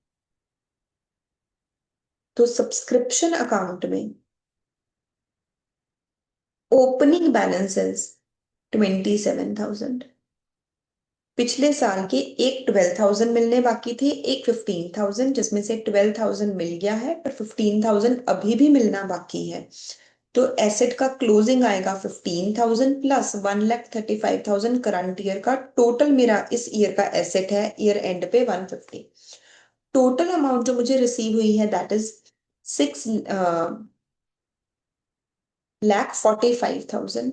तो सब्सक्रिप्शन अकाउंट में ओपनिंग बैलेंसेस 27,000, पिछले साल के एक 12,000 मिलने बाकी थे, एक 15,000, जिसमें से 12,000 मिल गया है, पर 15,000 अभी भी मिलना बाकी है। तो एसेट का क्लोजिंग आएगा 15,000 प्लस 1,35,000 करंट ईयर का, टोटल मेरा इस ईयर का एसेट है ईयर एंड पे 150। टोटल अमाउंट जो मुझे रिसीव हुई है दैट इज 6,45,000।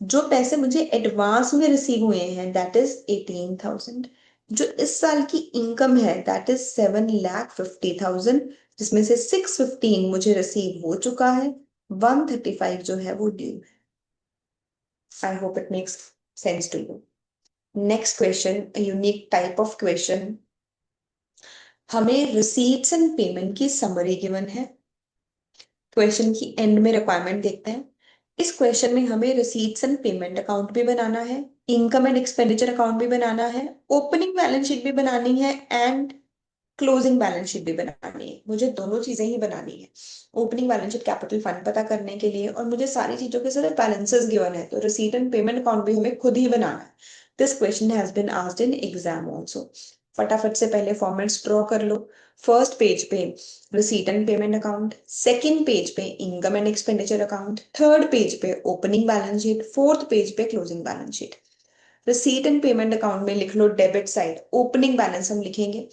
जो पैसे मुझे एडवांस में रिसीव हुए हैं दैट इज 18,000। जो इस साल की इनकम है दैट इज 7,50,000, जिसमें से 615 मुझे रिसीव हो चुका है, 135 जो है वो ड्यू है। I hope it makes sense to you. Next question, unique type of question. हमें रिसीट्स एंड पेमेंट की समरी गिवन है। क्वेश्चन की एंड में रिक्वायरमेंट देखते हैं। इस क्वेश्चन में हमें रिसीट्स एंड पेमेंट अकाउंट भी बनाना है, इनकम एंड एक्सपेंडिचर अकाउंट भी बनाना है, ओपनिंग बैलेंस शीट भी बनानी है, एंड क्लोजिंग बैलेंस शीट भी बनानी है। मुझे दोनों चीजें ही बनानी है, opening balance sheet capital fund पता करने के लिए, और मुझे सारी चीजों के साथ बैलेंसेस गिवन है, तो रिसीट एंड पेमेंट अकाउंट भी हमें खुद ही बनाना है। This question has been asked in exam also. फटाफट से पहले फॉर्मेट्स ड्रॉ कर लो। फर्स्ट पेज पे receipt and payment account, second page पे income and expenditure account, third page पे opening balance sheet, fourth page पे closing balance sheet. Receipt and payment account में लिख लो डेबिट साइड ओपनिंग बैलेंस हम लिखेंगे,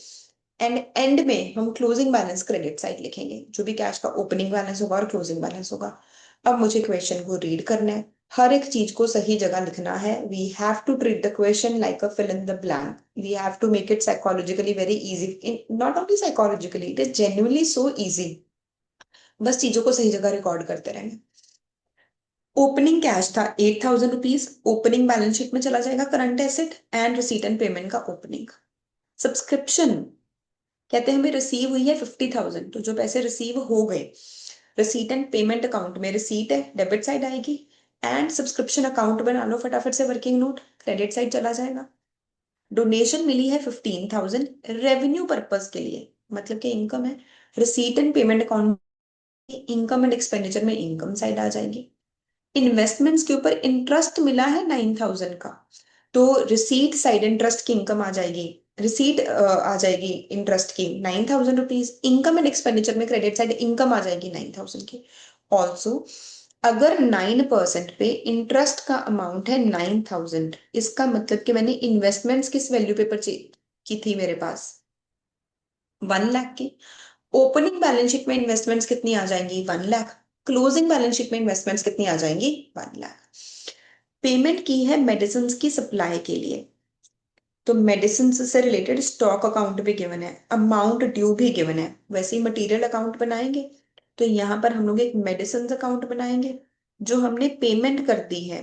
एंड में हम क्लोजिंग बैलेंस क्रेडिट साइड लिखेंगे, जो भी कैश का ओपनिंग बैलेंस होगा और क्लोजिंग बैलेंस होगा। अब मुझे क्वेश्चन को रीड करना है, हर एक चीज को सही जगह लिखना है। We have to treat the question like a fill in the blank, we have to make it psychologically very easy, in not only psychologically, it is genuinely so easy. बस चीजों को सही जगह रिकॉर्ड करते रहेंगे। ओपनिंग कैश था 8,000 rupees, opening balance sheet में चला जाएगा current asset and receipt and payment का ओपनिंग। सब्सक्रिप्शन कहते हैं हमें रिसीव हुई है 50,000, तो जो पैसे रिसीव हो गए, रिसीट एंड पेमेंट अकाउंट में रिसीट है डेबिट साइड आएगी, एंड सब्सक्रिप्शन अकाउंट बना लो फटाफट से, वर्किंग नोट क्रेडिट साइड चला जाएगा। डोनेशन मिली है 15,000 रेवेन्यू पर्पज के लिए, मतलब कि इनकम है, receipt and payment account income and expenditure में इनकम साइड आ जाएगी। इन्वेस्टमेंट्स के ऊपर इंटरेस्ट मिला है 9,000 का, तो रिसीट साइड इंटरेस्ट की इनकम आ जाएगी, रिसीट आ जाएगी इंटरेस्ट की 9,000 रुपीज, इनकम एंड एक्सपेंडिचर में क्रेडिट साइड इनकम आ जाएगी 9,000 की। ऑल्सो अगर 9% पे इंटरेस्ट का अमाउंट है 9,000, इसका मतलब कि मैंने इन्वेस्टमेंट्स किस वैल्यू पे परचेज की थी मेरे पास? 1 लाख की। ओपनिंग बैलेंस शीट में इन्वेस्टमेंट्स कितनी आ जाएंगी? 1 लाख। क्लोजिंग बैलेंस शीट में इन्वेस्टमेंट्स कितनी आ जाएंगी? 1 लाख। पेमेंट की है मेडिसिन की सप्लाई के लिए, तो मेडिसिन से रिलेटेड स्टॉक अकाउंट भी गिवन है, अमाउंट ड्यू भी गिवन है, वैसे ही मटेरियल अकाउंट बनाएंगे। तो यहाँ पर हम लोग एक मेडिसिन अकाउंट बनाएंगे, जो हमने पेमेंट कर दी है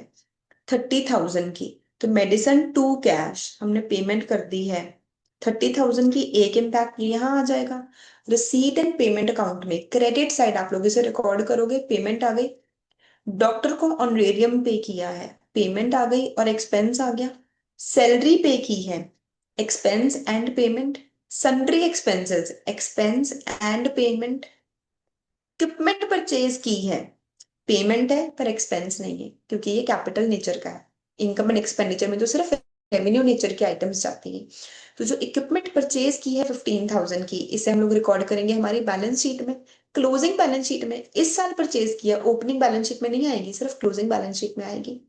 30,000 की, तो मेडिसिन टू कैश हमने पेमेंट कर दी है 30,000 की, एक इम्पैक्ट यहाँ आ जाएगा। रिसीट एंड पेमेंट अकाउंट में क्रेडिट साइड आप लोग इसे रिकॉर्ड करोगे, पेमेंट आ गई। डॉक्टर को ऑनरेरियम पे किया है, पेमेंट आ गई और एक्सपेंस आ गया। सैलरी पे की है, expense and payment. Sundry expenses, expense and payment. Equipment purchase की है, पेमेंट है पर एक्सपेंस नहीं है, क्योंकि ये कैपिटल नेचर का है। इनकम एंड एक्सपेंडिचर में तो सिर्फ रेवेन्यू नेचर की आइटम्स जाती हैं। तो जो इक्विपमेंट परचेज की है 15,000 की, इसे हम लोग रिकॉर्ड करेंगे हमारी बैलेंस शीट में, क्लोजिंग बैलेंस शीट में। इस साल परचेज किया, ओपनिंग बैलेंस शीट में नहीं आएगी, सिर्फ क्लोजिंग बैलेंस शीट में आएगी।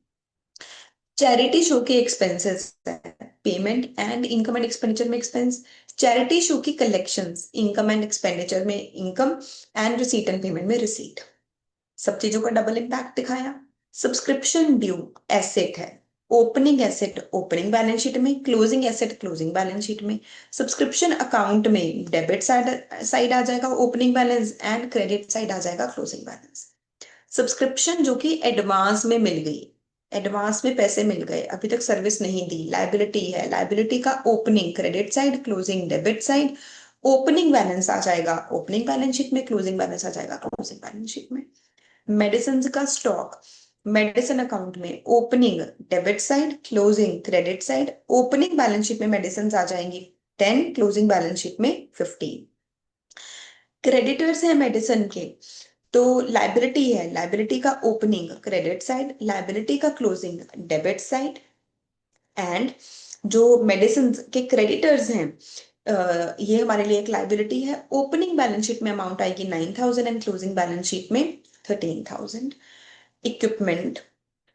चैरिटी शो के एक्सपेंसेस है, payment and income and expenditure में एक्सपेंस। चैरिटी शो की कलेक्शंस, इनकम एंड एक्सपेंडिचर में income, and receipt and payment में रिसीट। सब चीजों का डबल इम्पैक्ट दिखाया। सब्सक्रिप्शन ड्यू एसेट है, opening asset opening balance sheet में, closing asset closing balance sheet में। सब्सक्रिप्शन अकाउंट में डेबिट साइड साइड आ जाएगा opening balance, and credit side आ जाएगा क्लोजिंग बैलेंस। सब्सक्रिप्शन जो कि एडवांस में मिल गई, एडवांस में पैसे मिल गए, अभी तक सर्विस नहीं दी, लाइबिलिटी है, लाइबिलिटी का opening credit side, closing debit side. Opening balance आ जाएगा ओपनिंग बैलेंस शीट में, क्लोजिंग बैलेंस आ जाएगा क्लोजिंग बैलेंस शीट में। मेडिसिन का स्टॉक, मेडिसिन अकाउंट में opening debit side, closing credit side. Opening balance sheet में मेडिसिन आ जाएंगी 10, क्लोजिंग बैलेंस शीट में 15। क्रेडिटर्स है मेडिसिन के, तो लाइबिलिटी है, लाइबिलिटी का ओपनिंग क्रेडिट साइड, लाइबिलिटी का क्लोजिंग डेबिट साइड। एंड जो मेडिसिन के क्रेडिटर्स हैं, ये हमारे लिए एक लाइबिलिटी है। ओपनिंग बैलेंस शीट में अमाउंट आएगी 9,000 एंड क्लोजिंग बैलेंस शीट में 13,000। इक्विपमेंट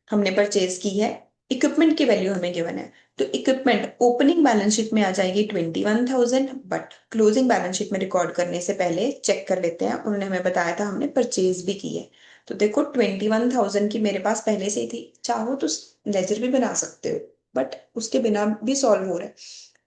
हमने परचेज की है, इक्विपमेंट की वैल्यू हमें गिवन है, तो इक्विपमेंट ओपनिंग बैलेंस शीट में आ जाएगी 21,000, बट क्लोजिंग बैलेंस शीट में रिकॉर्ड करने से पहले चेक कर लेते हैं, उन्होंने हमें बताया था हमने परचेज भी की है। तो देखो 21,000 की मेरे पास पहले से ही थी, चाहो तो लेजर भी बना सकते हो, बट उसके बिना भी सॉल्व हो रहा है।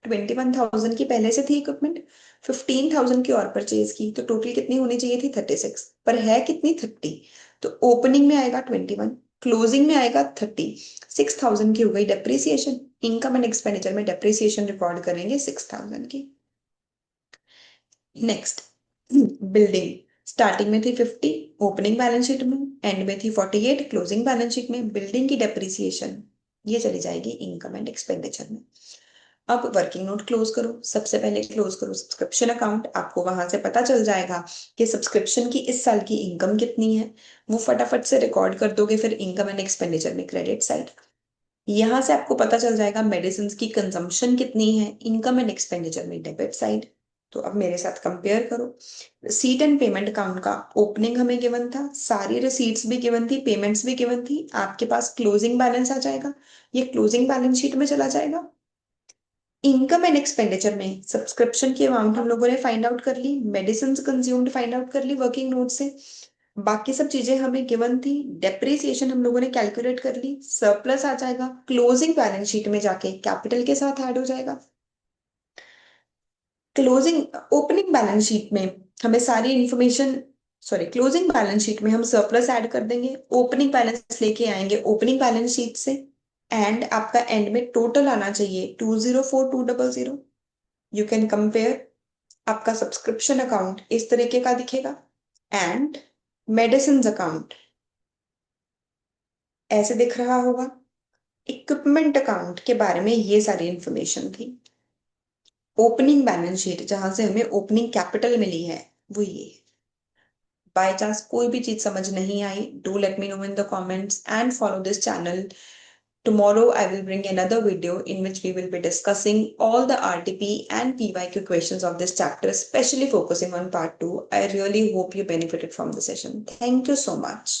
21,000 की पहले से थी इक्विपमेंट, 15,000 की और परचेज की, तो टोटल कितनी होनी चाहिए थी 36, पर है कितनी 30। तो ओपनिंग में आएगा 21, क्लोजिंग में आएगा 30, 6,000 की हो गई डेप्रिसिएशन। इनकम एंड एक्सपेंडिचर में डेप्रिसिएशन रिकॉर्ड करेंगे 6,000 की। नेक्स्ट, बिल्डिंग स्टार्टिंग में थी 50 ओपनिंग बैलेंस शीट में, एंड में थी 48 क्लोजिंग बैलेंस शीट में। बिल्डिंग की डेप्रिसिएशन ये चली जाएगी इनकम एंड एक्सपेंडिचर में। अब वर्किंग नोट क्लोज करो, सबसे पहले क्लोज करो सब्सक्रिप्शन अकाउंट, आपको वहां से पता चल जाएगा कि सब्सक्रिप्शन की इस साल की इनकम कितनी है, वो फटाफट से रिकॉर्ड कर दोगे फिर इनकम एंड एक्सपेंडिचर में क्रेडिट साइड। यहां से आपको पता चल जाएगा मेडिसिन की कंजम्पशन कितनी है, इनकम एंड एक्सपेंडिचर में डेबिट साइड। तो अब मेरे साथ कंपेयर करो। रिसीट एंड पेमेंट अकाउंट का ओपनिंग हमें गिवन था, सारी रिसीट्स भी गिवन थी, पेमेंट्स भी गिवन थी, आपके पास क्लोजिंग बैलेंस आ जाएगा, ये क्लोजिंग बैलेंस शीट में चला जाएगा। इनकम एंड एक्सपेंडिचर में सब्सक्रिप्शन की अमाउंट हम लोगों ने फाइंड आउट कर ली, मेडिसिन कंज्यूम्ड फाइंड आउट कर ली वर्किंग नोट से, बाकी सब चीजें हमें गिवन थी। डेप्रिसिएशन हम लोगों ने कैलकुलेट कर ली, सरप्लस आ जाएगा, क्लोजिंग बैलेंस शीट में जाके कैपिटल के साथ ऐड हो जाएगा। क्लोजिंग ओपनिंग बैलेंस शीट में हमें सारी information, sorry closing balance sheet में हम सरप्लस ऐड कर देंगे, ओपनिंग बैलेंस लेके आएंगे ओपनिंग बैलेंस शीट से, एंड आपका एंड में टोटल आना चाहिए 204,200। यू कैन कंपेयर, आपका सब्सक्रिप्शन अकाउंट इस तरीके का दिखेगा, एंड मेडिसिन अकाउंट ऐसे दिख रहा होगा। इक्विपमेंट अकाउंट के बारे में ये सारी इंफॉर्मेशन थी। ओपनिंग बैलेंस शीट जहां से हमें ओपनिंग कैपिटल मिली है वो ये। बाय चांस कोई भी चीज समझ नहीं आई, do let me know in the comments and follow this channel. Tomorrow I will bring another video in which we will be discussing all the RTP and PYQ questions of this chapter, especially focusing on part 2. I really hope you benefited from the session. Thank you so much.